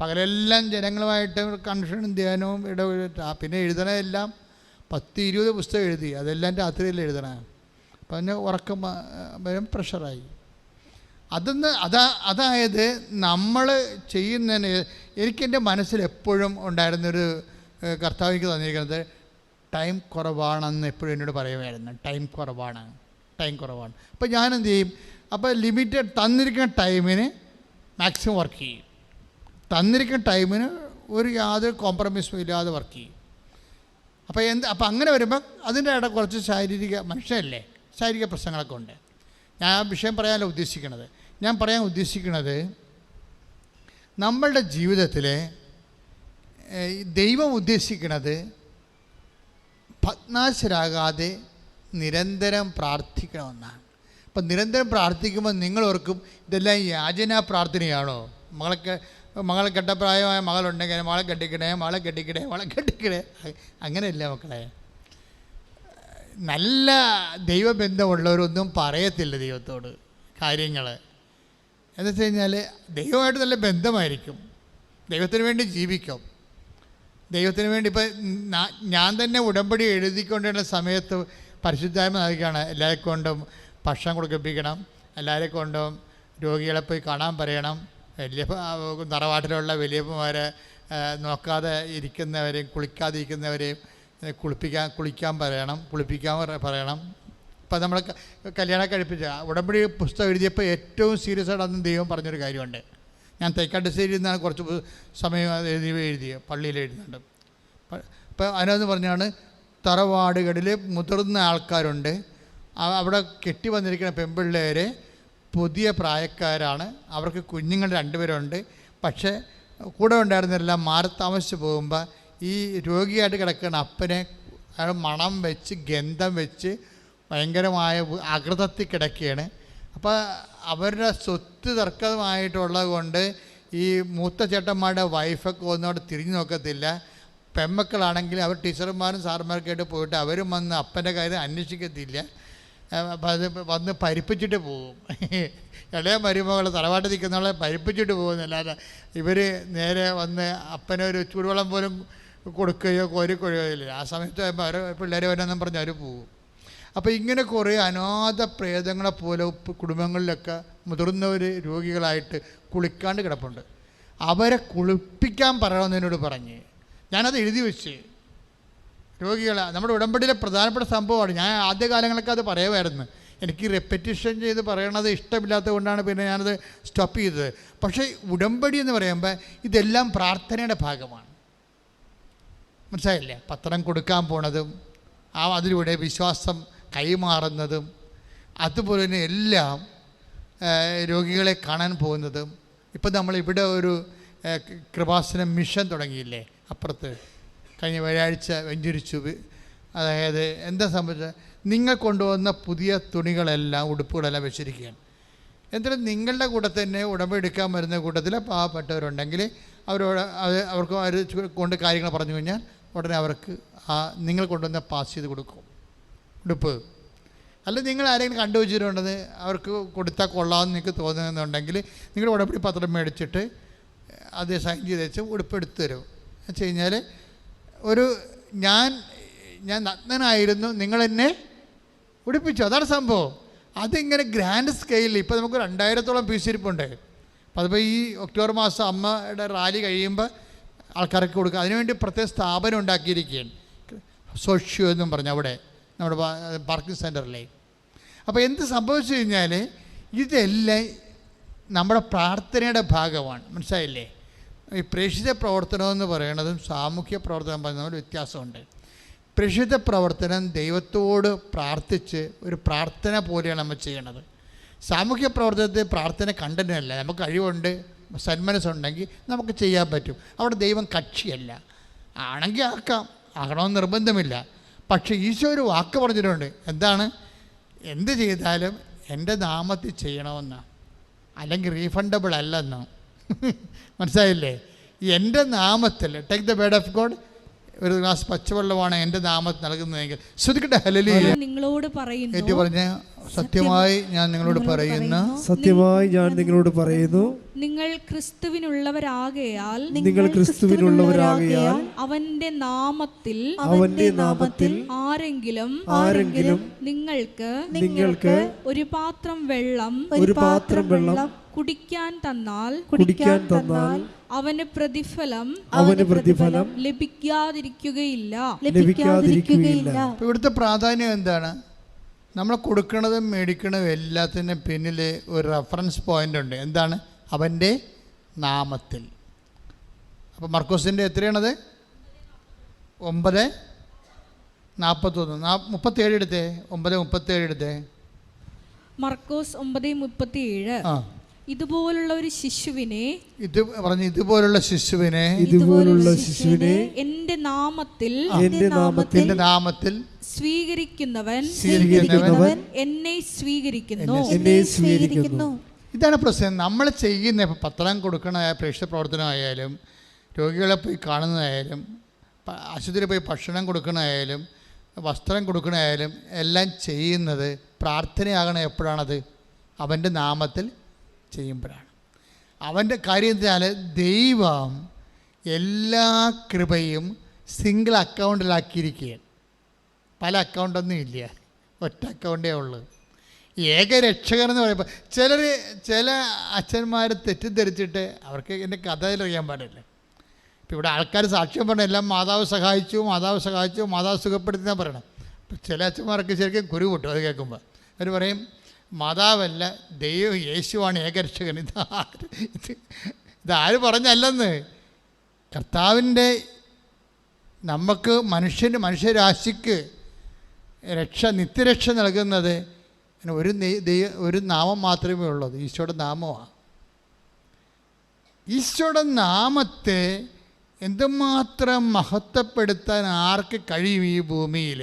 Speaker 1: പകലെല്ലാം ജനങ്ങളുമായിട്ട് കൺഫ്യൂഷനും ധ്യാനവും പിന്നെ എഴുതണമെല്ലാം 10-20 പുസ്തകം എഴുതി, അതെല്ലാം രാത്രിയിൽ എഴുതണം. അപ്പം അതിന് ഉറക്കം വരും, പ്രഷറായി. അതായത് നമ്മൾ ചെയ്യുന്നതിന് എനിക്കെൻ്റെ മനസ്സിൽ എപ്പോഴും ഉണ്ടായിരുന്നൊരു കർത്താവ് എനിക്ക് തന്നിരിക്കുന്നത് ടൈം കുറവാണെന്ന് എപ്പോഴും എന്നോട് പറയുമായിരുന്നു. ടൈം കുറവാണ്. അപ്പോൾ ഞാനെന്ത് ചെയ്യും? അപ്പോൾ ലിമിറ്റഡ് തന്നിരിക്കുന്ന ടൈമിന് മാക്സിമം വർക്ക് ചെയ്യും. തന്നിരിക്കുന്ന ടൈമിന് യാതൊരു കോംപ്രമൈസും ഇല്ലാതെ വർക്ക് ചെയ്യും. അപ്പോൾ അങ്ങനെ വരുമ്പോൾ അതിൻ്റെ ഇടയിൽ കുറച്ച് മനുഷ്യനല്ലേ, ശാരീരിക പ്രശ്നങ്ങളൊക്കെ ഉണ്ട്. ഞാൻ ആ വിഷയം പറയാനല്ല ഉദ്ദേശിക്കുന്നത്. ഞാൻ പറയാൻ ഉദ്ദേശിക്കുന്നത് നമ്മളുടെ ജീവിതത്തിൽ ദൈവം ഉദ്ദേശിക്കുന്നത് ഭഗ്നാശരാകാതെ നിരന്തരം പ്രാർത്ഥിക്കണമെന്നാണ്. അപ്പം നിരന്തരം പ്രാർത്ഥിക്കുമ്പോൾ നിങ്ങൾ ഓർക്കും ഇതെല്ലാം യാചനാ പ്രാർത്ഥനയാണോ? മകളെ കെട്ടപ്രായമായ മകളുണ്ടെങ്കിൽ മകളെ കെട്ടിക്കണേ. അങ്ങനെയല്ല മക്കളെ. നല്ല ദൈവബന്ധമുള്ളവരൊന്നും പറയത്തില്ല ദൈവത്തോട് കാര്യങ്ങൾ. എന്ന് വെച്ച് കഴിഞ്ഞാൽ ദൈവമായിട്ട് നല്ല ബന്ധമായിരിക്കും, ദൈവത്തിന് വേണ്ടി ജീവിക്കും, ദൈവത്തിന് വേണ്ടി. ഇപ്പം ഞാൻ തന്നെ ഉടമ്പടി എഴുതിക്കൊണ്ടിരുന്ന സമയത്ത് പരിശുദ്ധാത്മ നൽകുകയാണ്. എല്ലാവരെ കൊണ്ടും ഭക്ഷണം കൊടുപ്പിക്കണം, എല്ലാവരെ കൊണ്ടും രോഗികളെ പോയി കാണാൻ പറയണം, തറവാട്ടിലുള്ള വലിയപ്പന്മാരെ നോക്കാതെ ഇരിക്കുന്നവരെയും കുളിക്കാതിരിക്കുന്നവരെയും കുളിക്കാൻ പറയണം. ഇപ്പം നമ്മൾ കല്യാണം കഴിപ്പിച്ച ഉടമ്പടി പുസ്തകം എഴുതിയപ്പോൾ ഏറ്റവും സീരിയസ് ആയിട്ട് അന്ന് ദൈവം പറഞ്ഞൊരു കാര്യമുണ്ട്. ഞാൻ തൈക്കാട്ടുശ്ശേരിയിൽ നിന്നാണ് കുറച്ച് സമയം എഴുതിയത്, പള്ളിയിൽ എഴുതുന്നുണ്ട്. അപ്പോൾ അതിനകത്ത് പറഞ്ഞാണ് തറവാടുകളിൽ മുതിർന്ന ആൾക്കാരുണ്ട്, അവിടെ കെട്ടി വന്നിരിക്കുന്ന പെൺപിള്ളേർ പുതിയ പ്രായക്കാരാണ്, അവർക്ക് കുഞ്ഞുങ്ങൾ 2 പേരുണ്ട്. പക്ഷേ കൂടെ ഉണ്ടായിരുന്നവരെല്ലാം മാറി താമസിച്ച് പോകുമ്പോൾ ഈ രോഗിയായിട്ട് കിടക്കുന്ന അപ്പനെ അയാൾ മണം വെച്ച് ഗന്ധം വെച്ച് ഭയങ്കരമായ അകൃതത്തിൽ കിടക്കുകയാണ്. അപ്പോൾ അവരുടെ സ്വത്ത് തർക്കമായിട്ടുള്ളത് കൊണ്ട് ഈ മൂത്ത ചേട്ടന്മാരുടെ വൈഫൊക്കെ ഒന്നോട് തിരിഞ്ഞു നോക്കത്തില്ല. പെൺമക്കളാണെങ്കിൽ അവർ ടീച്ചർമാരും സാറന്മാർക്കായിട്ട് പോയിട്ട് അവരും വന്ന് അപ്പൻ്റെ കാര്യം അന്വേഷിക്കത്തില്ല. അപ്പം അത് വന്ന് പരിപ്പിച്ചിട്ട് പോകും. ഇളയ മരുമകൾ തറവാട്ടിൽ നിൽക്കുന്നവളെ പരിപ്പിച്ചിട്ട് പോകുന്നല്ലാതെ ഇവർ നേരെ വന്ന് അപ്പനൊരു ചൂടുവെള്ളം പോലും കൊടുക്കുകയോ കോരിക്കൊഴിയോ ഇല്ല. ആ സമയത്ത് അവരെ പിള്ളേർ വരാമെന്നും പറഞ്ഞ് അവർ പോകും. അപ്പോൾ ഇങ്ങനെ കുറേ അനാഥ പ്രേതങ്ങളെ പോലെ കുടുംബങ്ങളിലൊക്കെ മുതിർന്നവർ രോഗികളായിട്ട് കുളിക്കാണ്ട് കിടപ്പുണ്ട്. അവരെ കുളിപ്പിക്കാൻ പറയണമെന്നതിനോട് പറഞ്ഞ് ഞാനത് എഴുതി വെച്ച്. രോഗികളെ നമ്മുടെ ഉടമ്പടിയിലെ പ്രധാനപ്പെട്ട സംഭവമാണ്. ഞാൻ ആദ്യകാലങ്ങളൊക്കെ അത് പറയുമായിരുന്നു. എനിക്ക് റെപ്പറ്റീഷൻ ചെയ്ത് പറയണത് ഇഷ്ടമില്ലാത്തത് കൊണ്ടാണ് പിന്നെ ഞാനത് സ്റ്റോപ്പ് ചെയ്തത്. പക്ഷേ ഉടമ്പടി എന്ന് പറയുമ്പോൾ ഇതെല്ലാം പ്രാർത്ഥനയുടെ ഭാഗമാണ്. മനസ്സിലായില്ലേ? പത്രം കൊടുക്കാൻ പോണതും അതിലൂടെ വിശ്വാസം കൈമാറുന്നതും അതുപോലെ തന്നെ എല്ലാം രോഗികളെ കാണാൻ പോകുന്നതും. ഇപ്പം നമ്മളിവിടെ ഒരു കൃപാസന മിഷൻ തുടങ്ങിയില്ലേ അപ്പുറത്ത്, കഴിഞ്ഞ വ്യാഴാഴ്ച വെഞ്ചരിച്ചു. അതായത് എന്താ സംബന്ധിച്ചാൽ നിങ്ങൾ കൊണ്ടുവന്ന പുതിയ തുണികളെല്ലാം ഉടുപ്പുകളെല്ലാം വെച്ചിരിക്കുകയാണ്. എന്നിട്ട് നിങ്ങളുടെ കൂടെ തന്നെ ഉടമ്പെടുക്കാൻ വരുന്ന കൂട്ടത്തിൽ പാവപ്പെട്ടവരുണ്ടെങ്കിൽ അവർക്ക് അവർ കൊണ്ട് കാര്യങ്ങൾ പറഞ്ഞു കഴിഞ്ഞാൽ ഉടനെ അവർക്ക് നിങ്ങൾ കൊണ്ടുവന്ന പാസ് ചെയ്ത് കൊടുക്കും ഉടുപ്പ്. അല്ല നിങ്ങൾ ആരെങ്കിലും കണ്ടുവച്ചിട്ടുണ്ടെന്ന് അവർക്ക് കൊടുത്താൽ കൊള്ളാമെന്ന് നിങ്ങൾക്ക് തോന്നുന്നുണ്ടെങ്കിൽ നിങ്ങൾ ഉടമ്പടി പത്രം മേടിച്ചിട്ട് അത് സൈൻ ചെയ്ത് വെച്ച് ഉടുപ്പ് എടുത്തു തരും. എന്ന് വെച്ച് കഴിഞ്ഞാൽ ഞാൻ നഗ്നനായിരുന്നു, നിങ്ങളെന്നെ ഉടുപ്പിച്ചു. അതാണ് സംഭവം. അതിങ്ങനെ ഗ്രാൻഡ് സ്കെയിലിൽ ഇപ്പോൾ നമുക്ക് 2000-ഓളം പീസ് ഇരിപ്പുണ്ട്. അപ്പോൾ അതിപ്പോൾ ഈ ഒക്ടോബർ മാസം അമ്മയുടെ റാലി കഴിയുമ്പോൾ ആൾക്കാർക്ക് കൊടുക്കുക. അതിനുവേണ്ടി പ്രത്യേക സ്ഥാപനം ഉണ്ടാക്കിയിരിക്കുകയാണ്, സോഷ്യോ എന്നും പറഞ്ഞ്, അവിടെ നമ്മുടെ പാർക്കിംഗ് സെൻറ്ററിലെ. അപ്പോൾ എന്ത് സംഭവിച്ചു കഴിഞ്ഞാൽ ഇതെല്ലാം നമ്മുടെ പ്രാർത്ഥനയുടെ ഭാഗമാണ്. മനസ്സിലായില്ലേ? ഈ പ്രേക്ഷിത പ്രവർത്തനം എന്ന് പറയുന്നതും സാമൂഹ്യ പ്രവർത്തനം പറയുന്നതും വ്യത്യാസമുണ്ട്. പ്രേക്ഷിത പ്രവർത്തനം ദൈവത്തോട് പ്രാർത്ഥിച്ച് ഒരു പ്രാർത്ഥന പോലെയാണ് നമ്മൾ ചെയ്യണത്. സാമൂഹ്യ പ്രവർത്തനത്തിൽ പ്രാർത്ഥന കണ്ടനല്ല. നമുക്ക് കഴിവുണ്ട്, സന്മനസ്സുണ്ടെങ്കിൽ നമുക്ക് ചെയ്യാൻ പറ്റും. അവിടെ ദൈവം കക്ഷിയല്ല. ആണെങ്കിൽ ആകണമെന്ന് നിർബന്ധമില്ല. പക്ഷേ ഈശോ ഒരു വാക്ക് പറഞ്ഞിട്ടുണ്ട്. എന്താണ്? എന്ത് ചെയ്താലും എൻ്റെ നാമത്തിൽ ചെയ്യണമെന്ന്, അല്ലെങ്കിൽ റീഫണ്ടബിൾ അല്ലെന്നോ. മനസ്സിലായില്ലേ? എൻ്റെ നാമത്തിൽ, take the word of God, ഒരു ഗ്ലാസ് പച്ചവെള്ളമാണ് എൻ്റെ നാമത്തിൽ നൽകുന്നതെങ്കിൽ ശ്രദ്ധിക്കട്ടെ. ഹല്ലേലൂയ.
Speaker 3: നിങ്ങളോട് പറയുന്നു,
Speaker 1: ഏറ്റു പറഞ്ഞ സത്യമായി ഞാൻ നിങ്ങളോട് പറയുന്നു,
Speaker 2: സത്യമായി ഞാൻ നിങ്ങളോട് പറയുന്നു,
Speaker 3: നിങ്ങൾ ക്രിസ്തുവിനുള്ളവരാകയാൽ അവന്റെ നാമത്തിൽ ആരെങ്കിലും നിങ്ങൾക്ക് ഒരു പാത്രം വെള്ളം കുടിക്കാൻ തന്നാൽ അവന് പ്രതിഫലം ലഭിക്കാതിരിക്കുകയില്ല.
Speaker 1: ഇവിടുത്തെ പ്രാധാന്യം എന്താണ്? നമ്മൾ കൊടുക്കണതും മേടിക്കണതും എല്ലാത്തിനും പിന്നിൽ ഒരു റെഫറൻസ് പോയിന്റ് ഉണ്ട്. എന്താണ്? അവൻ്റെ നാമത്തിൽ. അപ്പോൾ മർക്കോസിൻ്റെ എത്രയാണത്? 9:41. 37 എടുത്തേ. 9:37 എടുത്തേ.
Speaker 3: മർക്കോസ് 9:37. ഇതുപോലുള്ള ഒരു ശിശുവിനെ എന്റെ നാമത്തിൽ സ്വീകരിക്കുന്നവൻ എന്നെ സ്വീകരിക്കുന്നു.
Speaker 1: ഇതാണ് പ്രശ്നം. നമ്മൾ ചെയ്യുന്ന ഇപ്പോൾ പത്രം കൊടുക്കണ പ്രേക്ഷിത പ്രവർത്തനമായാലും, രോഗികളെ പോയി കാണുന്നതായാലും, ആശുപത്രിയിൽ പോയി ഭക്ഷണം കൊടുക്കണമായാലും, വസ്ത്രം കൊടുക്കണമായാലും എല്ലാം ചെയ്യുന്നത് പ്രാർത്ഥനയാകണം. എപ്പോഴാണത്? അവൻ്റെ നാമത്തിൽ ചെയ്യുമ്പോഴാണ്. അവൻ്റെ കാര്യം വെച്ചാൽ ദൈവം എല്ലാ കൃപയും സിംഗിൾ അക്കൗണ്ടിലാക്കിയിരിക്കുകയാണ്. പല അക്കൗണ്ടൊന്നും ഇല്ല, ഒറ്റ അക്കൗണ്ടേ ഉള്ളൂ. ഏകരക്ഷകൻ എന്ന് പറയുമ്പോൾ ചില അച്ഛന്മാർ തെറ്റിദ്ധരിച്ചിട്ട് അവർക്ക് എൻ്റെ കഥയിൽ അറിയാൻ പാടില്ല. ഇപ്പം ഇവിടെ ആൾക്കാർ സാക്ഷ്യം പറഞ്ഞ എല്ലാം മാതാവ് സഹായിച്ചു, മാതാവ് സുഖപ്പെടുത്തി എന്നാണ് പറയണം. ഇപ്പം ചില അച്ഛന്മാർക്ക് ശരിക്കും കുരു പൊട്ടും അത് കേൾക്കുമ്പോൾ. അവർ പറയും മാതാവല്ല, ദൈവം യേശുവാണ് ഏകരക്ഷകൻ. ഇതാര് പറഞ്ഞല്ലെന്ന്. കർത്താവിൻ്റെ നമുക്ക് മനുഷ്യരാശിക്ക് നിത്യരക്ഷ നൽകുന്നത് ഒരു നാമം മാത്രമേ ഉള്ളത്. ഈശോയുടെ നാമമാണ്. ഈശോയുടെ നാമത്തെ എന്തുമാത്രം മഹത്വപ്പെടുത്താൻ ആർക്ക് കഴിയും? ഈ ഭൂമിയിൽ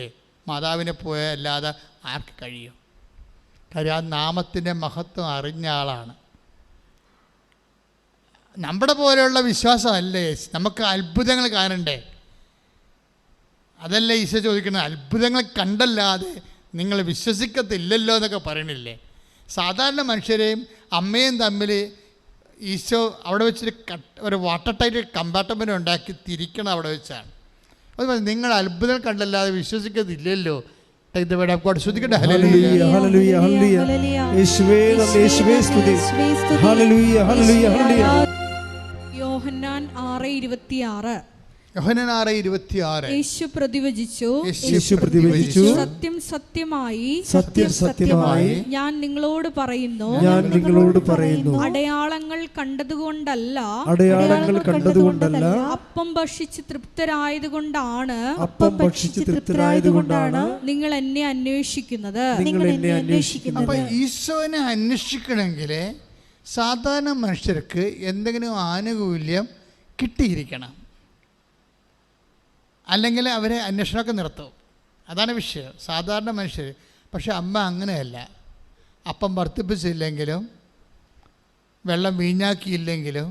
Speaker 1: മാതാവിനെ പോയാൽ അല്ലാതെ ആർക്ക് കഴിയും? കാര്യം ആ നാമത്തിൻ്റെ മഹത്വം അറിഞ്ഞ ആളാണ്. നമ്മുടെ പോലെയുള്ള വിശ്വാസമല്ലേ, നമുക്ക് അത്ഭുതങ്ങൾ കാണണ്ടേ? അതല്ലേ ഈശോ ചോദിക്കുന്നത്. അത്ഭുതങ്ങൾ കണ്ടല്ലാതെ നിങ്ങൾ വിശ്വസിക്കത്തില്ലല്ലോ എന്നൊക്കെ പറയണില്ലേ. സാധാരണ മനുഷ്യരെയും അമ്മയും തമ്മിൽ ഈശോ അവിടെ വെച്ചൊരു വാട്ടർ ടൈറ്റ് കമ്പാർട്ട്മെൻറ്റ് ഉണ്ടാക്കി തിരിക്കണം അവിടെ വെച്ചാണ്. അതുപോലെ നിങ്ങൾ അത്ഭുതം കണ്ടല്ലാതെ വിശ്വസിക്കത്തില്ലല്ലോ. ശ്രദ്ധിക്കട്ടെ.
Speaker 2: ഹല്ലേലൂയ ഹല്ലേലൂയ ഹല്ലേലൂയ. യേശുവേ നന്ദി, യേശുവേ സ്തുതി. ഹല്ലേലൂയ ഹല്ലേലൂയ ഹല്ലേലൂയ.
Speaker 3: യോഹന്നാൻ 6:26.
Speaker 1: യോഹന്നാൻ 6:26.
Speaker 3: യേശു പ്രതിവചിച്ചു, സത്യം സത്യമായി
Speaker 2: സത്യം സത്യമായി
Speaker 3: ഞാൻ നിങ്ങളോട് പറയുന്നു, അടയാളങ്ങൾ കണ്ടതുകൊണ്ടല്ല അപ്പം ഭക്ഷിച്ച് തൃപ്തരായതുകൊണ്ടാണ് നിങ്ങൾ എന്നെ അന്വേഷിക്കുന്നത്.
Speaker 1: അപ്പൊ ഈശോനെ അന്വേഷിക്കണമെങ്കിൽ സാധാരണ മനുഷ്യർക്ക് എന്തെങ്കിലും ആനുകൂല്യം കിട്ടിയിരിക്കണം, അല്ലെങ്കിൽ അവരെ അന്വേഷണമൊക്കെ നിർത്തും. അതാണ് വിഷയം, സാധാരണ മനുഷ്യർ. പക്ഷെ അമ്മ അങ്ങനെയല്ല. അപ്പം വർദ്ധിപ്പിച്ചില്ലെങ്കിലും വെള്ളം വീഞ്ഞാക്കിയില്ലെങ്കിലും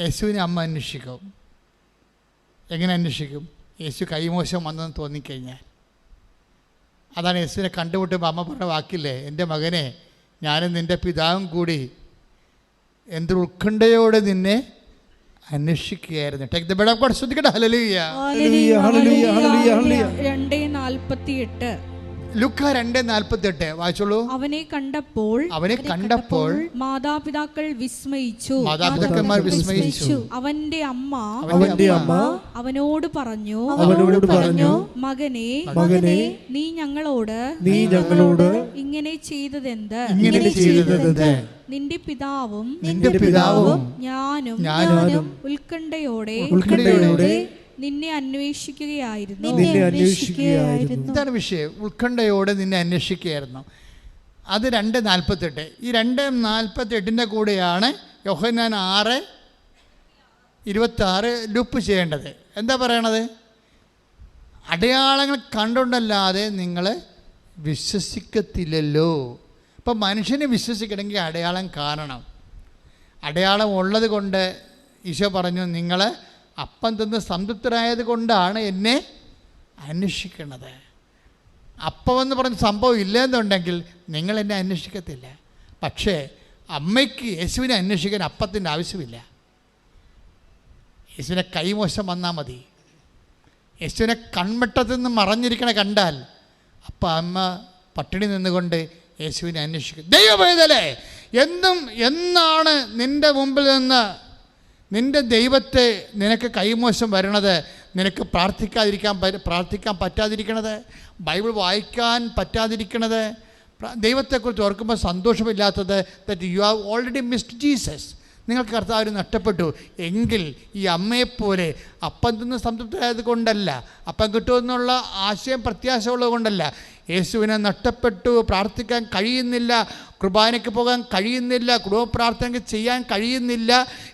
Speaker 1: യേശുവിനെ അമ്മ അന്വേഷിക്കും. എങ്ങനെ അന്വേഷിക്കും? യേശു കൈമോശം വന്നെന്ന് തോന്നിക്കഴിഞ്ഞാൽ. അതാണ് യേശുവിനെ കണ്ടുമുട്ടുമ്പോൾ അമ്മ പറഞ്ഞ വാക്കില്ലേ, എൻ്റെ മകനെ, ഞാനും നിൻ്റെ പിതാവും കൂടി എന്ത് ഉത്കണ്ഠയോടെ നിന്നെ അന്വേഷിക്കുകയായിരുന്നു. ശ്രദ്ധിക്കട്ടെ. ഹല്ലേലൂയ.
Speaker 3: 2:48.
Speaker 1: ലൂക്കാ 2:48 വായിച്ചോളൂ.
Speaker 3: അവനെ കണ്ടപ്പോൾ മാതാപിതാക്കൾ വിസ്മയിച്ചു.
Speaker 1: മാതാപിതാക്കന്മാർ വിസ്മയിച്ചു.
Speaker 3: അവന്റെ അമ്മ അവനോട് പറഞ്ഞു, മകനെ, നീ ഞങ്ങളോട് ഇങ്ങനെ ചെയ്തതെന്ത്? നിന്റെ പിതാവും ഞാനും ഉത്കണ്ഠയോടെ നിന്നെ അന്വേഷിക്കുകയായിരുന്നു.
Speaker 1: ഇതാണ് വിഷയം. ഉത്കണ്ഠയോടെ നിന്നെ അന്വേഷിക്കുകയായിരുന്നു. അത് 2:48. ഈ 2:48 കൂടെയാണ് യോഹന്നാൻ 6:26 ലൂപ്പ് ചെയ്യേണ്ടത്. എന്താ പറയണത്? അടയാളങ്ങൾ കണ്ടുകൊണ്ടല്ലാതെ നിങ്ങൾ വിശ്വസിക്കത്തില്ലല്ലോ. ഇപ്പം മനുഷ്യനെ വിശ്വസിക്കണമെങ്കിൽ അടയാളം കാണണം. അടയാളം ഉള്ളത് കൊണ്ട് ഈശോ പറഞ്ഞു, നിങ്ങൾ അപ്പം തിന്ന് സംതൃപ്തരായത് കൊണ്ടാണ് എന്നെ അന്വേഷിക്കുന്നത്. അപ്പമെന്ന് പറഞ്ഞ സംഭവം ഇല്ലെന്നുണ്ടെങ്കിൽ നിങ്ങൾ എന്നെ അന്വേഷിക്കത്തില്ല. പക്ഷേ അമ്മയ്ക്ക് യേശുവിനെ അന്വേഷിക്കാൻ അപ്പത്തിൻ്റെ ആവശ്യമില്ല. യേശുവിനെ കൈമോശം വന്നാൽ മതി. യേശുവിനെ കൺവെട്ടത്തിൽ നിന്ന് മറഞ്ഞിരിക്കണ കണ്ടാൽ അപ്പം അമ്മ പട്ടിണി നിന്നുകൊണ്ട് യേശുവിനെ അന്വേഷിക്കും. ദൈവവേദലേ, എന്നാണ് നിൻ്റെ മുമ്പിൽ നിന്ന് നിൻ്റെ ദൈവത്തെ നിനക്ക് കൈമോശം വരണത്? നിനക്ക് പ്രാർത്ഥിക്കാൻ പറ്റാതിരിക്കണത്, ബൈബിൾ വായിക്കാൻ പറ്റാതിരിക്കണത്, ദൈവത്തെക്കുറിച്ച് ഓർക്കുമ്പോൾ സന്തോഷമില്ലാത്തത്, that you have already missed Jesus. നിങ്ങൾക്ക് കർത്താവിന് നഷ്ടപ്പെട്ടു എങ്കിൽ ഈ അമ്മയെപ്പോലെ അപ്പം തിന്ന് സംതൃപ്തരായത് കൊണ്ടല്ല, അപ്പം കിട്ടുമെന്നുള്ള ആശയം പ്രത്യാശ ഉള്ളത് കൊണ്ടല്ല. യേശുവിനെ നഷ്ടപ്പെട്ടു, പ്രാർത്ഥിക്കാൻ കഴിയുന്നില്ല, കുർബാനയ്ക്ക് പോകാൻ കഴിയുന്നില്ല, കുടുംബ പ്രാർത്ഥനയ്ക്ക് ചെയ്യാൻ കഴിയുന്നില്ല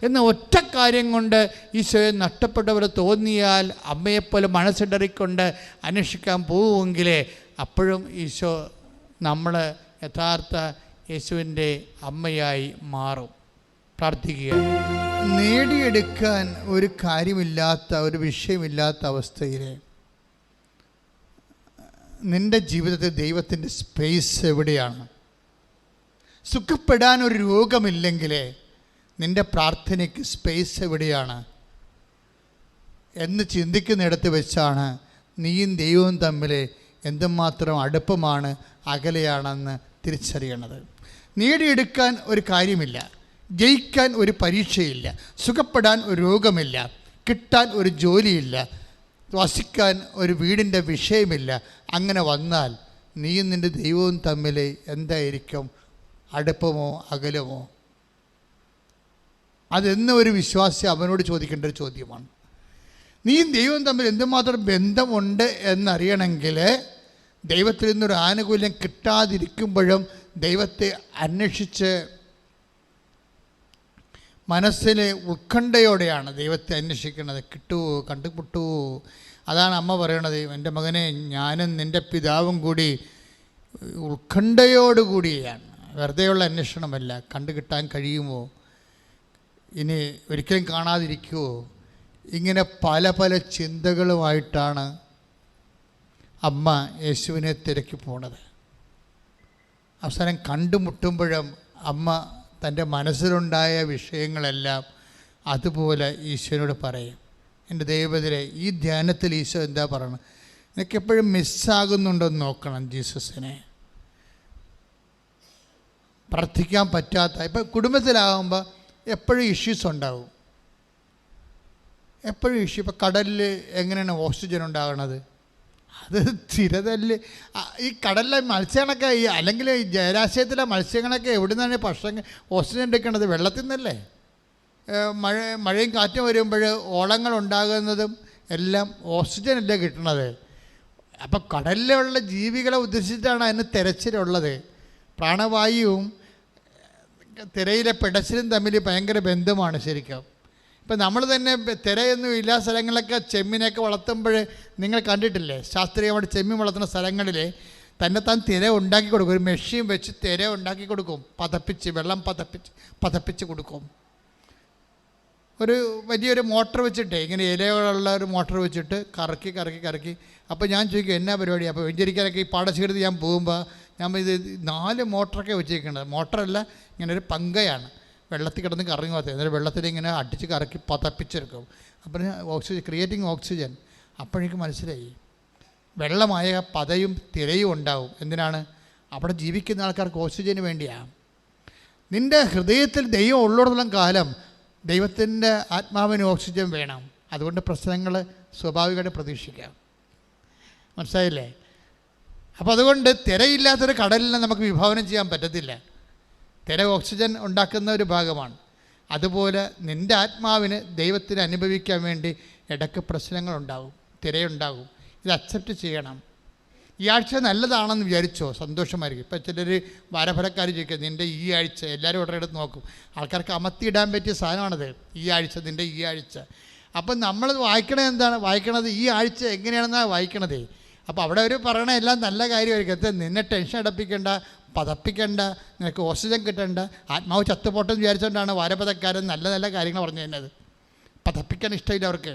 Speaker 1: എന്ന ഒറ്റ കാര്യം കൊണ്ട് ഈശോയെ നഷ്ടപ്പെട്ടവർ തോന്നിയാൽ അമ്മയെപ്പോലെ മനസ്സിടറിക്കൊണ്ട് അന്വേഷിക്കാൻ പോവുമെങ്കിലേ അപ്പോഴും ഈശോ നമ്മൾ യഥാർത്ഥ യേശുവിൻ്റെ അമ്മയായി മാറും. പ്രാർത്ഥിക്കുക. നേടിയെടുക്കാൻ ഒരു കാര്യമില്ലാത്ത, ഒരു വിഷയമില്ലാത്ത അവസ്ഥയിൽ നിൻ്റെ ജീവിതത്തിൽ ദൈവത്തിൻ്റെ സ്പേസ് എവിടെയാണ്? സുഖപ്പെടാൻ ഒരു രോഗമില്ലെങ്കിൽ നിൻ്റെ പ്രാർത്ഥനയ്ക്ക് സ്പേസ് എവിടെയാണ് എന്ന് ചിന്തിക്കുന്നിടത്ത് വെച്ചാണ് നീയും ദൈവവും തമ്മിൽ എന്തുമാത്രം അടുപ്പമാണ്, അകലെയാണെന്ന് തിരിച്ചറിയണത്. നേടിയെടുക്കാൻ ഒരു കാര്യമില്ല, ജയിക്കാൻ ഒരു പരീക്ഷയില്ല, സുഖപ്പെടാൻ ഒരു രോഗമില്ല, കിട്ടാൻ ഒരു ജോലിയില്ല, വസിക്കാൻ ഒരു വീടിൻ്റെ വിഷയമില്ല. അങ്ങനെ വന്നാൽ നീയും നിൻ്റെ ദൈവവും തമ്മിൽ എന്തായിരിക്കും? അടുപ്പമോ അകലമോ? അതെന്ന് ഒരു വിശ്വാസി അവനോട് ചോദിക്കേണ്ട ഒരു ചോദ്യമാണ്. നീയും ദൈവവും തമ്മിൽ എന്തുമാത്രം ബന്ധമുണ്ട് എന്നറിയണമെങ്കിൽ ദൈവത്തിൽ നിന്നൊരു ആനുകൂല്യം കിട്ടാതിരിക്കുമ്പോഴും ദൈവത്തെ അന്വേഷിച്ച് മനസ്സിലെ ഉത്കണ്ഠയോടെയാണ് ദൈവത്തെ അന്വേഷിക്കുന്നത്. കിട്ടുമോ, കണ്ടുമുട്ടുമോ? അതാണ് അമ്മ പറയണത്, എൻ്റെ മകനെ, ഞാനും നിൻ്റെ പിതാവും കൂടി ഉത്കണ്ഠയോടുകൂടിയാണ്. വെറുതെയുള്ള അന്വേഷണമല്ല. കണ്ടു കിട്ടാൻ കഴിയുമോ, ഇനി ഒരിക്കലും കാണാതിരിക്കുമോ, ഇങ്ങനെ പല പല ചിന്തകളുമായിട്ടാണ് അമ്മ യേശുവിനെ തിരക്കി പോണത്. അവസാനം കണ്ടുമുട്ടുമ്പോഴും അമ്മ തൻ്റെ മനസ്സിലുണ്ടായ വിഷയങ്ങളെല്ലാം അതുപോലെ ഈശോനോട് പറയും. എൻ്റെ ദൈവത്തിലെ ഈ ധ്യാനത്തിൽ ഈശോ എന്താ പറയണം? നിനക്ക് എപ്പോഴും മിസ്സാകുന്നുണ്ടോയെന്ന് നോക്കണം ജീസസിനെ. പ്രാർത്ഥിക്കാൻ പറ്റാത്ത, ഇപ്പം കുടുംബത്തിലാകുമ്പോൾ എപ്പോഴും ഇഷ്യൂസ് ഉണ്ടാവും, എപ്പോഴും ഇഷ്യൂ. ഇപ്പോൾ കടലിൽ എങ്ങനെയാണ് ഓക്സിജൻ ഉണ്ടാകണത്? അത് സ്ഥിരതല്ലേ. ഈ കടലിലെ മത്സ്യങ്ങളൊക്കെ അല്ലെങ്കിൽ ഈ ജലാശയത്തിലെ മത്സ്യങ്ങളൊക്കെ എവിടെ നിന്നാണ് ഭക്ഷണം ഓക്സിജൻ എടുക്കേണ്ടത്? വെള്ളത്തിൽ നിന്നല്ലേ. മഴയും കാറ്റും വരുമ്പോൾ ഓളങ്ങൾ ഉണ്ടാകുന്നതും എല്ലാം ഓക്സിജൻ അല്ലേ കിട്ടണത്. അപ്പം കടലിലുള്ള ജീവികളെ ഉദ്ദേശിച്ചിട്ടാണ് അതിന് തിരച്ചിലുള്ളത്. പ്രാണവായുവും തിരയിലെ പിടച്ചിലും തമ്മിൽ ഭയങ്കര ബന്ധമാണ് ശരിക്കും. ഇപ്പം നമ്മൾ തന്നെ തിരയൊന്നും ഇല്ലാ സ്ഥലങ്ങളിലൊക്കെ ചെമ്മീനൊക്കെ വളർത്തുമ്പോൾ നിങ്ങൾ കണ്ടിട്ടില്ലേ? ശാസ്ത്രീയമായിട്ട് ചെമ്മീൻ വളർത്തുന്ന സ്ഥലങ്ങളിൽ തന്നെത്താൻ തിര ഉണ്ടാക്കി കൊടുക്കും. ഒരു മെഷീൻ വെച്ച് തിര ഉണ്ടാക്കി കൊടുക്കും, പതപ്പിച്ച്, വെള്ളം പതപ്പിച്ച് കൊടുക്കും. ഒരു വലിയൊരു മോട്ടർ വെച്ചിട്ട്, ഇങ്ങനെ ഇലകളുള്ള ഒരു മോട്ടർ വെച്ചിട്ട് കറക്കി. അപ്പോൾ ഞാൻ ചോദിക്കും എന്നാ പരിപാടി? അപ്പോൾ വെഞ്ചരിക്കാനൊക്കെ ഈ പാടശേഖരത്തിൽ ഞാൻ പോകുമ്പോൾ ഞാൻ ഇത് 4 മോട്ടറൊക്കെ വെച്ചിരിക്കുന്നത്. മോട്ടറല്ല, ഇങ്ങനെ ഒരു പങ്കയാണ്, വെള്ളത്തിൽ കിടന്ന് കറങ്ങി പോകത്തെ. എന്നിട്ട് വെള്ളത്തിൽ ഇങ്ങനെ അടിച്ച് കറക്കി പതപ്പിച്ചെടുക്കും. അപ്പം ഓക്സിജൻ, ക്രിയേറ്റിംഗ് ഓക്സിജൻ. അപ്പോഴേക്ക് മനസ്സിലായി വെള്ളമായ പതയും തിരയും ഉണ്ടാവും. എന്തിനാണ്? അവിടെ ജീവിക്കുന്ന ആൾക്കാർക്ക് ഓക്സിജന് വേണ്ടിയാണ്. നിൻ്റെ ഹൃദയത്തിൽ ദൈവം ഉള്ളിടത്തോളം കാലം ദൈവത്തിൻ്റെ ആത്മാവിന് ഓക്സിജൻ വേണം. അതുകൊണ്ട് പ്രശ്നങ്ങൾ സ്വാഭാവികമായിട്ട് പ്രതീക്ഷിക്കാം. മനസ്സിലായില്ലേ? അപ്പോൾ അതുകൊണ്ട് തിരയില്ലാത്തൊരു കടലിനെ നമുക്ക് വിഭാവനം ചെയ്യാൻ പറ്റത്തില്ല. തിര ഓക്സിജൻ ഉണ്ടാക്കുന്ന ഒരു ഭാഗമാണ്. അതുപോലെ നിൻ്റെ ആത്മാവിന് ദൈവത്തിന് അനുഭവിക്കാൻ വേണ്ടി ഇടയ്ക്ക് പ്രശ്നങ്ങളുണ്ടാകും, തിരയുണ്ടാകും. ഇത് അക്സെപ്റ്റ് ചെയ്യണം. ഈ ആഴ്ച നല്ലതാണെന്ന് വിചാരിച്ചോ, സന്തോഷമായിരിക്കും. ഇപ്പം ചിലർ വാരഫലക്കാർ ചോദിക്കുക, നിൻ്റെ ഈ ആഴ്ച, എല്ലാവരും ഉടനെ എടുത്ത് നോക്കും. ആൾക്കാർക്ക് അമർത്തിയിടാൻ പറ്റിയ സാധനമാണത്, ഈ ആഴ്ച, നിൻ്റെ ഈ ആഴ്ച. അപ്പം നമ്മൾ വായിക്കണത് ഈ ആഴ്ച എങ്ങനെയാണെന്നാണ് വായിക്കണത്. അപ്പോൾ അവിടെ അവർ പറയണ എല്ലാം നല്ല കാര്യമായിരിക്കും. നിന്നെ ടെൻഷൻ അടപ്പിക്കേണ്ട, പതപ്പിക്കേണ്ട, നിനക്ക് ഓക്സിജൻ കിട്ടേണ്ട, ആത്മാവ് ചത്തുപോട്ടെന്ന് വിചാരിച്ചുകൊണ്ടാണ് വാരപഥക്കാരൻ നല്ല നല്ല കാര്യങ്ങൾ പറഞ്ഞു തരുന്നത്. പതപ്പിക്കാൻ ഇഷ്ടമില്ല അവർക്ക്,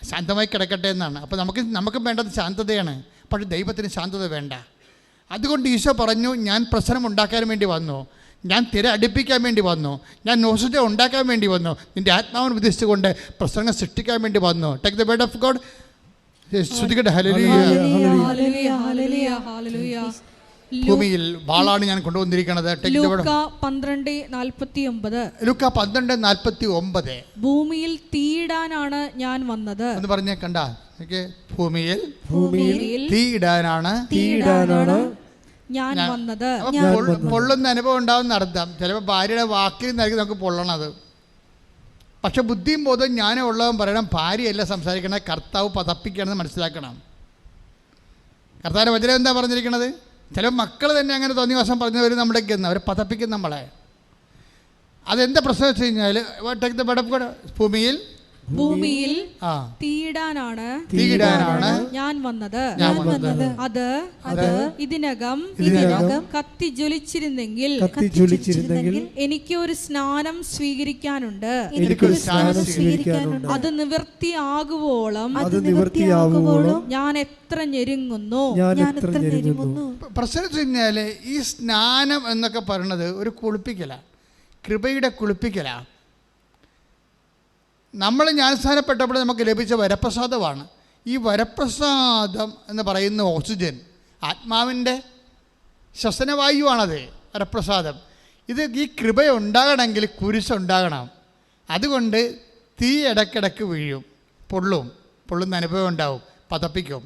Speaker 1: ശാന്തമായി കിടക്കട്ടെ എന്നാണ്. അപ്പോൾ നമുക്കും വേണ്ടത് ശാന്തതയാണ്. പക്ഷേ ദൈവത്തിന് ശാന്തത വേണ്ട. അതുകൊണ്ട് ഈശോ പറഞ്ഞു, ഞാൻ പ്രശ്നം ഉണ്ടാക്കാൻ വേണ്ടി വന്നു, ഞാൻ തിര അടുപ്പിക്കാൻ വേണ്ടി വന്നു, ഞാൻ ഓക്സിജൻ ഉണ്ടാക്കാൻ വേണ്ടി വന്നു, നിൻ്റെ ആത്മാവിനെ ഉദ്ദേശിച്ചുകൊണ്ട് പ്രശ്നങ്ങൾ സൃഷ്ടിക്കാൻ വേണ്ടി വന്നു. Take the word of God. ഭൂമിയിൽ വാളാണ് ഞാൻ കൊണ്ടുവന്നിരിക്കുന്നത്.
Speaker 3: ലൂക്ക 12:49. ഭൂമിയിൽ തീയിടാനാണ് ഞാൻ വന്നത്
Speaker 1: എന്ന് പറഞ്ഞേ. കണ്ട, ഭൂമിയിൽ തീയിടാനാണ്
Speaker 3: ഞാൻ വന്നത്.
Speaker 1: പൊള്ളുന്ന അനുഭവം ഉണ്ടാവുന്ന അർത്ഥം. ചിലപ്പോൾ ഭാര്യയുടെ വാക്കിൽ നിന്നായിരിക്കും നമുക്ക് പൊള്ളണത്. പക്ഷെ ബുദ്ധിയും ബോധവും ജ്ഞാനം ഉള്ളവൻ പറയണം, ഭാര്യയല്ല സംസാരിക്കണേ, കർത്താവ് പതപ്പിക്കണമെന്ന് മനസ്സിലാക്കണം. കർത്താവിൻ്റെ വചനം എന്താ പറഞ്ഞിരിക്കണത്? ചില മക്കൾ തന്നെ അങ്ങനെ തോന്നിയ വശം പറഞ്ഞവർ നമ്മുടെയൊക്കെ അവർ പതപ്പിക്കും നമ്മളെ. അതെന്താ പ്രശ്നം വെച്ച് കഴിഞ്ഞാൽ, ഭൂമിയിൽ
Speaker 3: തീയിടാനാണ് ഞാൻ വന്നത്. അത് ഇതിനകം കത്തി ജ്വലിച്ചിരുന്നെങ്കിൽ എനിക്ക് ഒരു സ്നാനം സ്വീകരിക്കാനുണ്ട്. അത് നിവൃത്തിയാകുവോളം ഞാൻ എത്ര ഞെരുങ്ങുന്നു.
Speaker 1: പ്രശ്നം വെച്ച് കഴിഞ്ഞാൽ ഈ സ്നാനം എന്നൊക്കെ പറയണത് ഒരു കുളിപ്പിക്കലാണ്, കൃപയുടെ കുളിപ്പിക്കലാണ്. നമ്മൾ ജ്ഞാനസ്നാനപ്പെട്ടപ്പോൾ നമുക്ക് ലഭിച്ച വരപ്രസാദമാണ്. ഈ വരപ്രസാദം എന്ന് പറയുന്ന ഓക്സിജൻ, ആത്മാവിൻ്റെ ശ്വസനവായുവാണത് വരപ്രസാദം. ഇത് ഈ കൃപ ഉണ്ടാകണമെങ്കിൽ കുരിശുണ്ടാകണം. അതുകൊണ്ട് തീ ഇടയ്ക്കിടയ്ക്ക് വീഴും, പൊള്ളുന്ന അനുഭവം ഉണ്ടാവും, പതപ്പിക്കും.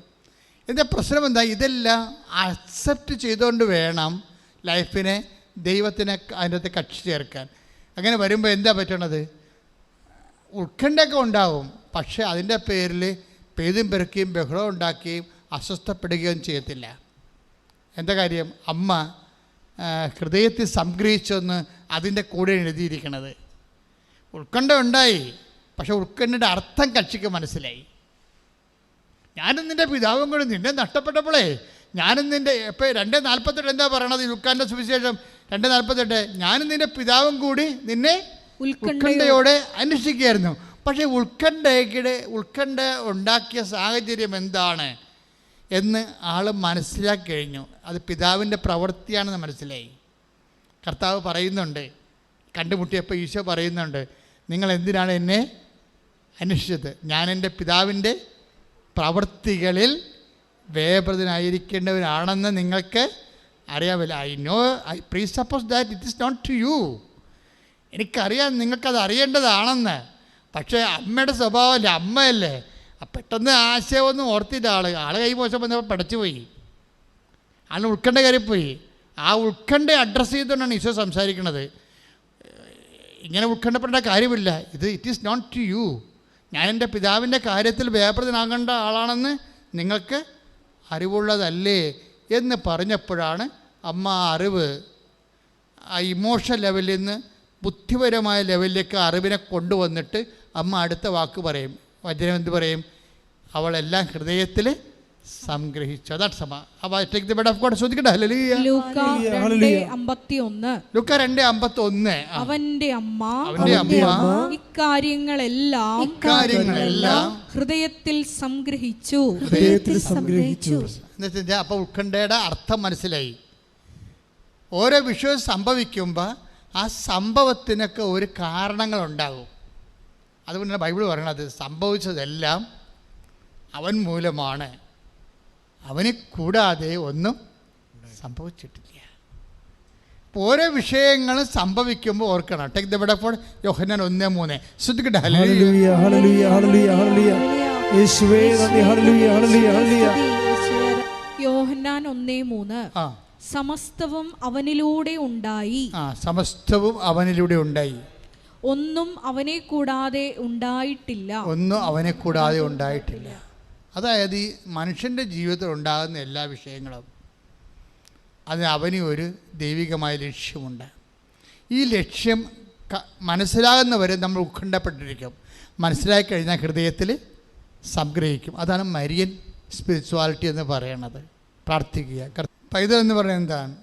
Speaker 1: ഇതിൻ്റെ പ്രശ്നം എന്താ? ഇതെല്ലാം അക്സെപ്റ്റ് ചെയ്തുകൊണ്ട് വേണം ലൈഫിനെ ദൈവത്തിനെ അതിൻ്റെ അകത്ത് കക്ഷി ചേർക്കാൻ. അങ്ങനെ വരുമ്പോൾ എന്താ പറ്റണത്? ഉത്കണ്ഠയൊക്കെ ഉണ്ടാവും. പക്ഷേ അതിൻ്റെ പേരിൽ പെയ്തും പെരുക്കുകയും ബഹളം ഉണ്ടാക്കുകയും അസ്വസ്ഥപ്പെടുകയും ചെയ്യത്തില്ല. എന്താ കാര്യം? അമ്മ ഹൃദയത്തിൽ സംഗ്രഹിച്ചൊന്ന് അതിൻ്റെ കൂടെ എഴുതിയിരിക്കണത്. ഉത്കണ്ഠ ഉണ്ടായി, പക്ഷെ ഉത്കണ്ഠയുടെ അർത്ഥം കക്ഷിക്ക് മനസ്സിലായി. ഞാനും നിൻ്റെ പിതാവും കൂടി നിന്നെ നഷ്ടപ്പെട്ടപ്പോഴേ ഞാനും നിൻ്റെ ഇപ്പോൾ 2:48 എന്താ പറയണത്? ലുക്കാൻ്റെ സുവിശേഷം 2:48, ഞാനും നിൻ്റെ പിതാവും കൂടി നിന്നെ ഉത്കണ്ഠയോടെ അന്വേഷിക്കുകയായിരുന്നു. പക്ഷേ ഉത്കണ്ഠ ഉണ്ടാക്കിയ സാഹചര്യം എന്താണ് എന്ന് ആൾ മനസ്സിലാക്കി കഴിഞ്ഞു. അത് പിതാവിൻ്റെ പ്രവൃത്തിയാണെന്ന് മനസ്സിലായി. കർത്താവ് പറയുന്നുണ്ട്, കണ്ടുമുട്ടിയപ്പോൾ ഈശോ പറയുന്നുണ്ട്, നിങ്ങൾ എന്തിനാണ് എന്നെ അന്വേഷിച്ചത്. ഞാൻ എൻ്റെ പിതാവിൻ്റെ പ്രവൃത്തികളിൽ വ്യാപൃതനായിരിക്കേണ്ടവനാണെന്ന് നിങ്ങൾക്ക് അറിയാമല്ലോ. I presuppose that it is not to you. എനിക്കറിയാം നിങ്ങൾക്കത് അറിയേണ്ടതാണെന്ന്. പക്ഷേ അമ്മയുടെ സ്വഭാവമല്ലേ, അമ്മയല്ലേ, പെട്ടെന്ന് ആശയമൊന്നും ഓർത്തില്ല. ആൾ കൈമോശം വന്നപ്പോൾ പടച്ചു പോയി, ആൾ ഉത്കണ്ഠ കയറിപ്പോയി. ആ ഉത്കണ്ഠ അഡ്രസ്സ് ചെയ്തുകൊണ്ടാണ് ഈശോ സംസാരിക്കുന്നത്. ഇങ്ങനെ ഉത്കണ്ഠപ്പെടേണ്ട കാര്യമില്ല, it is not to you. ഞാൻ എൻ്റെ പിതാവിൻ്റെ കാര്യത്തിൽ വ്യാപൃതനാകേണ്ട ആളാണെന്ന് നിങ്ങൾക്ക് അറിവുള്ളതല്ലേ എന്ന് പറഞ്ഞപ്പോഴാണ് അമ്മ അറിവ് ആ ഇമോഷൻ ലെവലിൽ നിന്ന് ബുദ്ധിപരമായ ലെവലിലേക്ക് അറിവിനെ കൊണ്ടുവന്നിട്ട് അമ്മ അടുത്ത വാക്ക് പറയും. വചനം എന്ത് പറയും? അവളെല്ലാം ഹൃദയത്തിൽ സംഗ്രഹിച്ചു. അതാണ് സമ. ലൂക്ക 2:51
Speaker 3: അവന്റെ അമ്മ
Speaker 1: ഇക്കാര്യങ്ങളെല്ലാം
Speaker 3: ഹൃദയത്തിൽ സംഗ്രഹിച്ചു.
Speaker 1: അപ്പോൾ ഉത്കണ്ഠയുടെ അർത്ഥം മനസ്സിലായി. ഓരോ വിഷയം സംഭവിക്കുമ്പോൾ ആ സംഭവത്തിനൊക്കെ ഒരു കാരണങ്ങളുണ്ടാകും. അതുകൊണ്ടാണ് ബൈബിൾ പറയണത് സംഭവിച്ചതെല്ലാം അവൻ മൂലമാണ്, അവനെ കൂടാതെ ഒന്നും സംഭവിച്ചിട്ടില്ല. അപ്പോൾ ഓരോ വിഷയങ്ങളും സംഭവിക്കുമ്പോൾ ഓർക്കണം. Take the bed for Yohannan 1:3. ശ്രദ്ധിക്കട്ടെ.
Speaker 2: ഹല്ലേലൂയ ഹല്ലേലൂയ ഹല്ലേലൂയ ഹല്ലേലൂയ യേശുവേ നന്ദി. ഹല്ലേലൂയ ഹല്ലേലൂയ ഹല്ലേലൂയ.
Speaker 3: യോഹന്നാൻ 1:3 സമസ്തവും അവനിലൂടെ ഉണ്ടായി.
Speaker 1: സമസ്തവും അവനിലൂടെ ഉണ്ടായി,
Speaker 3: ഒന്നും അവനെ കൂടാതെ ഉണ്ടായിട്ടില്ല.
Speaker 1: ഒന്നും അവനെ കൂടാതെ ഉണ്ടായിട്ടില്ല. അതായത് ഈ മനുഷ്യൻ്റെ ജീവിതത്തിൽ ഉണ്ടാകുന്ന എല്ലാ വിഷയങ്ങളും അതിന് അവന് ഒരു ദൈവികമായ ലക്ഷ്യമുണ്ട്. ഈ ലക്ഷ്യം മനസ്സിലാകുന്നവരെ നമ്മൾ ഉത്കണ്ഠപ്പെട്ടിരിക്കും. മനസ്സിലാക്കി കഴിഞ്ഞാൽ ഹൃദയത്തിൽ സംഗ്രഹിക്കും. അതാണ് മരിയൻ സ്പിരിച്വാലിറ്റി എന്ന് പറയണത്. പ്രാർത്ഥിക്കുക. പൈതൽ എന്ന് പറയുന്നത് എന്താണ്?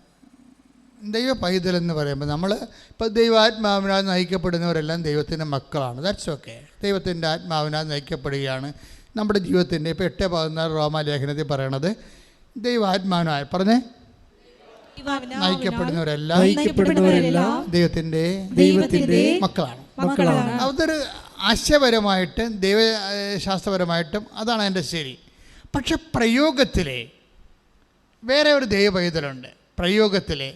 Speaker 1: ദൈവ പൈതൽ എന്ന് പറയുമ്പോൾ നമ്മൾ ഇപ്പോൾ ദൈവാത്മാവിനാൽ നയിക്കപ്പെടുന്നവരെല്ലാം ദൈവത്തിൻ്റെ മക്കളാണ്. That's okay. ദൈവത്തിൻ്റെ ആത്മാവിനാൽ നയിക്കപ്പെടുകയാണ് നമ്മുടെ ജീവിതത്തിൻ്റെ. ഇപ്പോൾ 8:14 റോമാലേഖനത്തിൽ പറയണത് ദൈവാത്മാവിനാൽ പറഞ്ഞേ നയിക്കപ്പെടുന്നവരെല്ലാം ദൈവത്തിൻ്റെ മക്കളാണ്. അതൊരു ആശയപരമായിട്ട് ദൈവശാസ്ത്രപരമായിട്ടും അതാണ് അതിൻ്റെ ശരി. പക്ഷെ പ്രയോഗത്തിലെ വേറെ ഒരു ദൈവ പൈതലുണ്ട്. പ്രയോഗത്തിലെ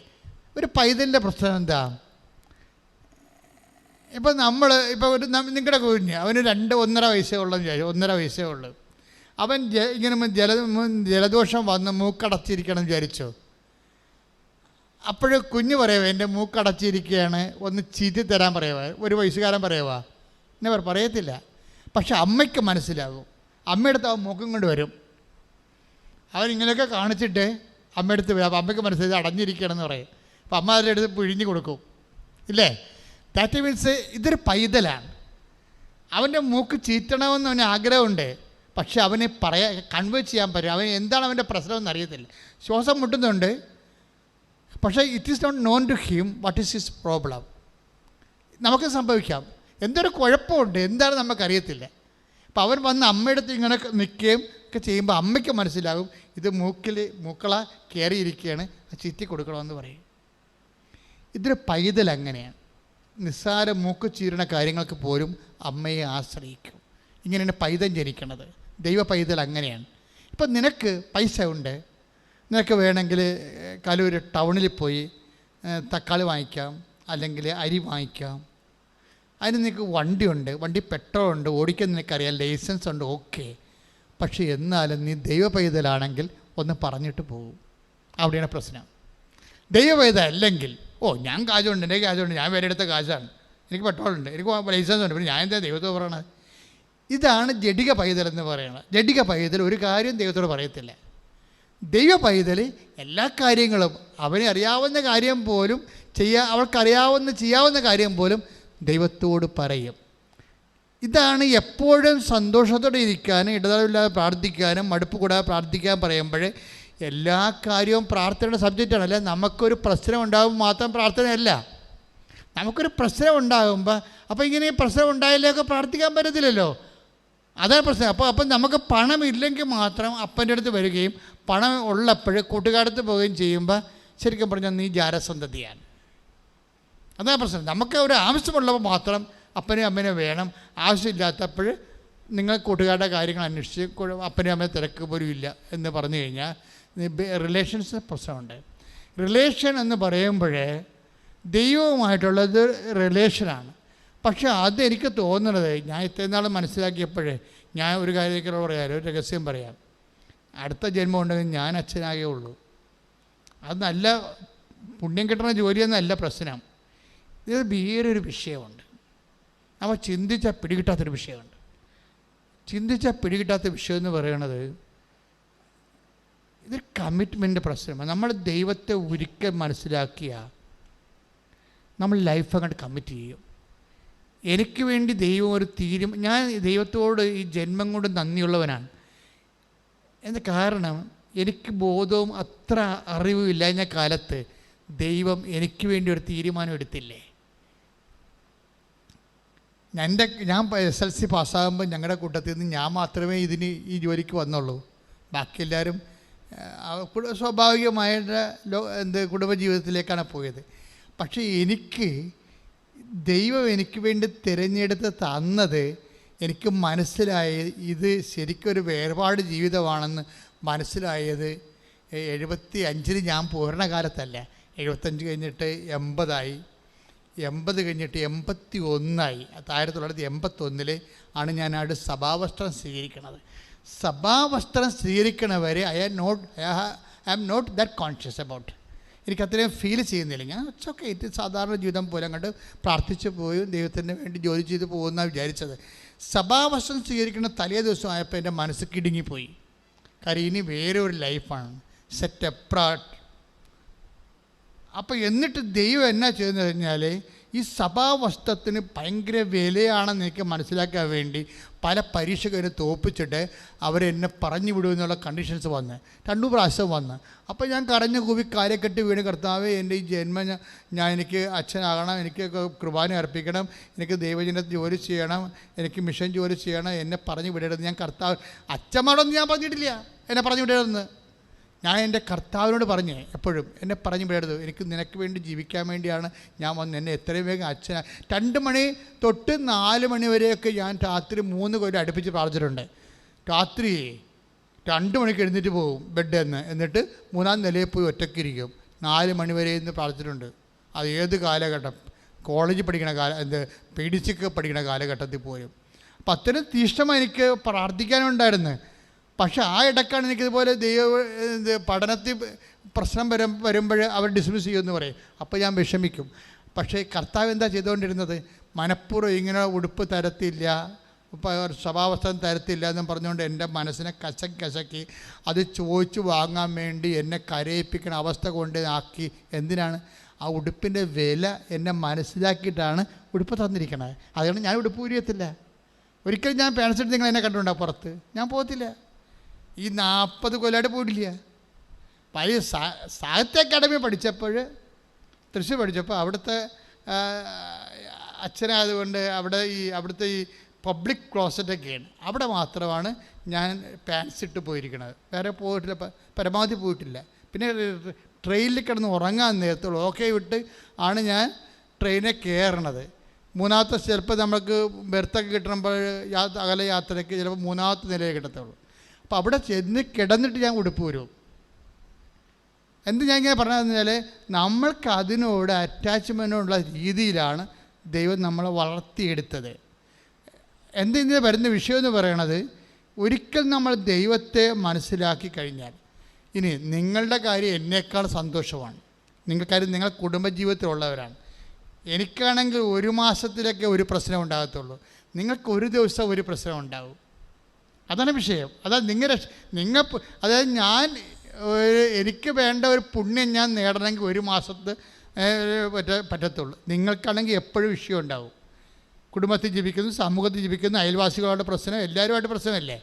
Speaker 1: ഒരു പൈതലിൻ്റെ പ്രശ്നം എന്താ? ഇപ്പം ഒരു നിങ്ങളുടെ കുഞ്ഞ് അവന് 1.5 വയസ്സേ ഉള്ളതെന്ന് വിചാരിച്ചു. 1.5 വയസ്സേ ഉള്ളൂ. അവൻ ഇങ്ങനെ ജലദോഷം വന്ന് മൂക്കടച്ചിരിക്കണം വിചാരിച്ചു. അപ്പോൾ കുഞ്ഞ് പറയുക എൻ്റെ മൂക്കടച്ചിരിക്കുകയാണ്, ഒന്ന് ചീറ്റി തരാൻ പറയുക. ഒരു വയസ്സുകാരൻ പറയുക എന്നെ പറയത്തില്ല. പക്ഷെ അമ്മയ്ക്ക് മനസ്സിലാകും. അമ്മയെടുത്ത് അവൻ മൂക്കും കൊണ്ട് വരും. അവൻ ഇങ്ങനെയൊക്കെ കാണിച്ചിട്ട് അമ്മയെടുത്ത് വരും. അപ്പോൾ അമ്മയ്ക്ക് മനസ്സിലായി അടഞ്ഞിരിക്കുകയാണെന്ന് പറയും. അപ്പോൾ അമ്മ അതിൻ്റെ അടുത്ത് പിഴിഞ്ഞ് കൊടുക്കും, ഇല്ലേ? ദാറ്റ് മീൻസ് ഇതൊരു പൈതലാണ്. അവൻ്റെ മൂക്ക് ചീറ്റണമെന്ന് അവന് ആഗ്രഹമുണ്ട്. പക്ഷെ അവനെ കൺവേ ചെയ്യാൻ പറ്റും. അവൻ എന്താണ് അവൻ്റെ പ്രശ്നമെന്ന് അറിയത്തില്ല. ശ്വാസം മുട്ടുന്നുണ്ട്, പക്ഷേ it is not known to him what is his problem. നമുക്ക് സംഭവിക്കാം, എന്തൊരു കുഴപ്പമുണ്ട്, എന്താണ് നമുക്കറിയത്തില്ല. അപ്പോൾ അവൻ വന്ന് അമ്മയുടെ ഇങ്ങനെ നിൽക്കുകയും ഒക്കെ ചെയ്യുമ്പോൾ അമ്മയ്ക്ക് മനസ്സിലാകും ഇത് മൂക്കള കയറിയിരിക്കുകയാണ്, ചീറ്റി കൊടുക്കണമെന്ന് പറയും. ഇതൊരു പൈതൽ അങ്ങനെയാണ്. നിസ്സാര മൂക്ക് ചീരണ കാര്യങ്ങൾക്ക് പോലും അമ്മയെ ആശ്രയിക്കും. ഇങ്ങനെയാണ് പൈതൽ ജനിക്കണത്. ദൈവ പൈതൽ അങ്ങനെയാണ്. ഇപ്പം നിനക്ക് പൈസ ഉണ്ട്, നിനക്ക് വേണമെങ്കിൽ കലൂർ ടൗണിൽ പോയി തക്കാളി വാങ്ങിക്കാം, അല്ലെങ്കിൽ അരി വാങ്ങിക്കാം. അതിന് നിനക്ക് വണ്ടിയുണ്ട്, വണ്ടി പെട്രോളുണ്ട്, ഓടിക്കാൻ നിനക്കറിയാം, ലൈസൻസ് ഉണ്ട്, ഓക്കെ. പക്ഷേ എന്നാലും നീ ദൈവ പൈതലാണെങ്കിൽ ഒന്ന് പറഞ്ഞിട്ട് പോകും. അവിടെയാണ് പ്രശ്നം. ദൈവ പൈതൽ അല്ലെങ്കിൽ ഞാൻ കാശുണ്ട്, എൻ്റെ കാശുണ്ട്, ഞാൻ വേറെ എടുത്ത കാശാണ്, എനിക്ക് പെട്രോളുണ്ട്, എനിക്ക് ലൈസൻസ് ഉണ്ട്, പിന്നെ ഞാൻ എന്താ ദൈവത്തോട് പറയണത്? ഇതാണ് ജഡിക പൈതൽ എന്ന് പറയുന്നത്. ജഡിക പൈതൽ ഒരു കാര്യം ദൈവത്തോട് പറയത്തില്ല. ദൈവ പൈതൽ എല്ലാ കാര്യങ്ങളും അവനെ അറിയാവുന്ന കാര്യം പോലും ചെയ്യാവുന്ന കാര്യം പോലും ദൈവത്തോട് പറയും. ഇതാണ് എപ്പോഴും സന്തോഷത്തോടെ ഇരിക്കാനും ഇടതടവില്ലാതെ പ്രാർത്ഥിക്കാനും മടുപ്പ് കൂടാതെ പ്രാർത്ഥിക്കാൻ പറയുമ്പോൾ എല്ലാ കാര്യവും പ്രാർത്ഥനയുടെ സബ്ജക്റ്റാണ്. അല്ല നമുക്കൊരു പ്രശ്നം ഉണ്ടാകുമ്പോൾ മാത്രം പ്രാർത്ഥനയല്ല. നമുക്കൊരു പ്രശ്നം ഉണ്ടാകുമ്പോൾ അപ്പോൾ ഇങ്ങനെ ഈ പ്രശ്നം ഉണ്ടായാലൊക്കെ പ്രാർത്ഥിക്കാൻ പറ്റത്തില്ലല്ലോ. അതാണ് പ്രശ്നം. അപ്പം നമുക്ക് പണമില്ലെങ്കിൽ മാത്രം അപ്പൻ്റെ അടുത്ത് വരികയും പണം ഉള്ളപ്പോൾ കൂട്ടുകാരത്ത് പോവുകയും ചെയ്യുമ്പോൾ ശരിക്കും പറഞ്ഞാൽ നീ ജാരസന്തതിയാണ്. അതാണ് പ്രശ്നം. നമുക്ക് ഒരു ആവശ്യമുള്ളപ്പോൾ മാത്രം അപ്പനെയും അമ്മേനെ വേണം. ആവശ്യമില്ലാത്തപ്പോൾ നിങ്ങൾ കൂട്ടുകാരുടെ കാര്യങ്ങൾ അന്വേഷിച്ച് അപ്പനെയും അമ്മയെ തിരക്ക് പോലും ഇല്ല എന്ന് പറഞ്ഞു കഴിഞ്ഞാൽ റിലേഷൻസ് പ്രശ്നമുണ്ട്. റിലേഷൻ എന്ന് പറയുമ്പോഴേ ദൈവവുമായിട്ടുള്ളത് റിലേഷനാണ്. പക്ഷേ അതെനിക്ക് തോന്നുന്നത്, ഞാൻ ഇത്രയും നാൾ മനസ്സിലാക്കിയപ്പോഴേ, ഞാൻ ഒരു കാര്യമൊക്കെ പറയാം, ഒരു രഹസ്യം പറയാം. അടുത്ത ജന്മം ഉണ്ടെങ്കിൽ ഞാൻ അച്ഛനാകേ ഉള്ളൂ. അത് നല്ല പുണ്യം കിട്ടുന്ന ജോലിയൊന്നല്ല പ്രശ്നം. ഇത് വേറൊരു വിഷയമുണ്ട്. അപ്പോൾ ചിന്തിച്ചാൽ പിടികിട്ടാത്തൊരു വിഷയമുണ്ട്. ചിന്തിച്ചാൽ പിടികിട്ടാത്ത വിഷയം എന്ന് പറയണത് ഇത് കമ്മിറ്റ്മെൻ്റ് പ്രശ്നമാണ്. നമ്മൾ ദൈവത്തെ ഒരിക്കൽ മനസ്സിലാക്കിയ നമ്മൾ ലൈഫ് അങ്ങോട്ട് കമ്മിറ്റ് ചെയ്യും. എനിക്ക് വേണ്ടി ദൈവം ഒരു ഞാൻ ദൈവത്തോട് ഈ ജന്മം കൊണ്ട് നന്ദിയുള്ളവനാണ്. എന്ന കാരണം എനിക്ക് ബോധവും അത്ര അറിവും ഇല്ലാഞ്ഞ കാലത്ത് ദൈവം എനിക്ക് വേണ്ടി ഒരു തീരുമാനം എടുത്തില്ലേ. ഞാൻ SLC പാസ്സാകുമ്പോൾ ഞങ്ങളുടെ കൂട്ടത്തിൽ നിന്ന് ഞാൻ മാത്രമേ ഈ ജോലിക്ക് വന്നുള്ളൂ. ബാക്കി എല്ലാവരും സ്വാഭാവികമായിട്ട് കുടുംബജീവിതത്തിലേക്കാണ് പോയത്. പക്ഷേ ദൈവം എനിക്ക് വേണ്ടി തിരഞ്ഞെടുത്ത് തന്നത്, എനിക്ക് മനസ്സിലായത് ഇത് ശരിക്കൊരു വേർപാട് ജീവിതമാണെന്ന് മനസ്സിലായത് 75 ഞാൻ പൂർണ്ണകാലത്തല്ല. 75 കഴിഞ്ഞിട്ട് 80 കഴിഞ്ഞിട്ട് 81 1981 ആണ് ഞാൻ അവിടെ സഭാവസ്ത്രം സ്വീകരിക്കുന്നത്. സഭാവസ്ത്രം സ്വീകരിക്കണവരെ I am not that conscious about. എനിക്കത്രയും ഫീൽ ചെയ്യുന്നില്ല. ഞാൻ ഒക്കെ ഇത് സാധാരണ ജീവിതം പോലെ അങ്ങോട്ട് പ്രാർത്ഥിച്ച് പോയി ദൈവത്തിന് വേണ്ടി ജോലി ചെയ്ത് പോകുമെന്നാണ് വിചാരിച്ചത്. സഭാവസ്ത്രം സ്വീകരിക്കുന്ന തലേ ദിവസമായപ്പോൾ എൻ്റെ മനസ്സ് കിടുങ്ങിപ്പോയി. കാര്യം ഇനി വേറെ ഒരു ലൈഫാണ്, സെറ്റ് അപ്രാട്ട്. അപ്പോൾ എന്നിട്ട് ദൈവം എന്നാ ചെയ്തെന്ന് കഴിഞ്ഞാൽ, ഈ സഭാവസ്ത്രത്തിന് ഭയങ്കര വിലയാണെന്ന് എനിക്ക് മനസ്സിലാക്കാൻ വേണ്ടി പല പരീക്ഷകരെ തോപ്പിച്ചിട്ട് അവരെന്നെ പറഞ്ഞു വിടുമെന്നുള്ള കണ്ടീഷൻസ് വന്ന് 2 പ്രാവശ്യം വന്ന്. അപ്പോൾ ഞാൻ കരഞ്ഞു കൂവി കാര്യക്കെട്ട് വീണ്, കർത്താവേ എൻ്റെ ഈ ജന്മം എനിക്ക് അച്ഛനാകണം, എനിക്ക് കുർബാന അർപ്പിക്കണം, എനിക്ക് ദൈവജനത്തിൽ ജോലി ചെയ്യണം, എനിക്ക് മിഷൻ ജോലി ചെയ്യണം, എന്നെ പറഞ്ഞു വിടരുത്. ഞാൻ കർത്താവ് അച്ഛന്മാരൊന്നും ഞാൻ പറഞ്ഞിട്ടില്ല എന്നെ പറഞ്ഞു വിടരുതെന്ന്. ഞാൻ എൻ്റെ കർത്താവിനോട് പറഞ്ഞേ എപ്പോഴും എന്നെ പറഞ്ഞു വിടരുത്, എനിക്ക് നിനക്ക് വേണ്ടി ജീവിക്കാൻ വേണ്ടിയാണ് ഞാൻ വന്ന്, എന്നെ എത്രയും വേഗം അച്ഛന 2 മണി തൊട്ട് 4 മണി വരെയൊക്കെ ഞാൻ രാത്രി 3 കൊല്ലം അടുപ്പിച്ച് പ്രാർത്ഥിച്ചിട്ടുണ്ട്. രാത്രി 2 മണിക്ക് എഴുന്നേറ്റ് പോകും ബെഡ് എന്നിട്ട് 3-ാം നിലയിൽ പോയി ഒറ്റയ്ക്കിരിക്കും. 4 മണി വരെ ഇന്ന് പ്രാർത്ഥിച്ചിട്ടുണ്ട്. അത് ഏത് കാലഘട്ടം, കോളേജിൽ പഠിക്കണ PDC പഠിക്കുന്ന കാലഘട്ടത്തിൽ പോലും. അപ്പം അത്രയും തീഷ്ണമായി എനിക്ക് പ്രാർത്ഥിക്കാനുണ്ടായിരുന്നു. പക്ഷേ ആ ഇടക്കാണ് എനിക്കിതുപോലെ പഠനത്തിൽ പ്രശ്നം വരുമ്പോൾ അവർ ഡിസ്മിസ് ചെയ്യുമെന്ന് പറയും. അപ്പോൾ ഞാൻ വിഷമിക്കും. പക്ഷേ കർത്താവ് എന്താ ചെയ്തുകൊണ്ടിരുന്നത്? മനഃപൂർവ്വം ഇങ്ങനെ ഉടുപ്പ് തരത്തില്ല, സ്വഭാവസ്ഥം തരത്തില്ല എന്നും പറഞ്ഞുകൊണ്ട് എൻ്റെ മനസ്സിനെ കശക്കി അത് ചോദിച്ചു വാങ്ങാൻ വേണ്ടി എന്നെ കരയിപ്പിക്കുന്ന അവസ്ഥ കൊണ്ട് ആക്കി. എന്തിനാണ്? ആ ഉടുപ്പിൻ്റെ വില എന്നെ മനസ്സിലാക്കിയിട്ടാണ് ഉടുപ്പ് തന്നിരിക്കണത്. അതുകൊണ്ട് ഞാൻ ഉടുപ്പ് ഊരിയത്തില്ല. ഒരിക്കലും ഞാൻ പാൻസിട്ട് നിങ്ങൾ എന്നെ കണ്ടിട്ടുണ്ടോ പുറത്ത്? ഞാൻ പോകത്തില്ല. ഈ 40 കൊല്ലമായിട്ട് പോയിട്ടില്ല. പഴയ സാഹിത്യ അക്കാദമി പഠിച്ചപ്പോൾ, തൃശ്ശൂർ പഠിച്ചപ്പോൾ അവിടുത്തെ അച്ഛനായതുകൊണ്ട് അവിടുത്തെ ഈ പബ്ലിക് ക്ലോസറ്റൊക്കെയാണ്, അവിടെ മാത്രമാണ് ഞാൻ പാൻസ് ഇട്ട് പോയിരിക്കുന്നത്. വേറെ പോയിട്ടില്ല, പരമാവധി പോയിട്ടില്ല. പിന്നെ ട്രെയിനിൽ കിടന്ന് ഉറങ്ങാൻ നേരത്തുള്ളൂ ഓക്കെ വിട്ട് ആണ് ഞാൻ ട്രെയിനിൽ കയറണത്. 3-ാമത്തെ ചിലപ്പോൾ നമുക്ക് ബെർത്തൊക്കെ കിട്ടുമ്പോൾ അകലെ യാത്രയ്ക്ക് ചിലപ്പോൾ 3-ാമത്തെ നിലയെ കിട്ടത്തുള്ളൂ. അപ്പോൾ അവിടെ ചെന്ന് കിടന്നിട്ട് ഞാൻ ഉടുപ്പ് വരും. ഞാൻ ഇങ്ങനെ പറഞ്ഞതെന്ന് വെച്ചാൽ, നമ്മൾക്ക് അതിനോട് അറ്റാച്ച്മെൻറ്റുള്ള രീതിയിലാണ് ദൈവം നമ്മളെ വളർത്തിയെടുത്തത്. ഇതിന് വരുന്ന വിഷയം എന്ന് പറയണത്, ഒരിക്കൽ നമ്മൾ ദൈവത്തെ മനസ്സിലാക്കി കഴിഞ്ഞാൽ, ഇനി നിങ്ങളുടെ കാര്യം എന്നേക്കാൾ സന്തോഷമാണ്. കാര്യം നിങ്ങൾ കുടുംബജീവിതത്തിലുള്ളവരാണ്. എനിക്കാണെങ്കിൽ 1 മാസത്തിലൊക്കെ ഒരു പ്രശ്നം ഉണ്ടാകത്തുള്ളൂ. നിങ്ങൾക്ക് 1 ദിവസം ഒരു പ്രശ്നം ഉണ്ടാവും. അതാണ് വിഷയം. അതായത് എനിക്ക് വേണ്ട ഒരു പുണ്യം ഞാൻ നേടണമെങ്കിൽ 1 മാസത്തെ പറ്റത്തുള്ളൂ. നിങ്ങൾക്കാണെങ്കിൽ എപ്പോഴും വിഷയം ഉണ്ടാവും. കുടുംബത്തിൽ ജീവിക്കുന്നു, സമൂഹത്തിൽ ജീവിക്കുന്നു, അയൽവാസികളുടെ പ്രശ്നം, എല്ലാവരുമായിട്ട് പ്രശ്നമല്ലേ.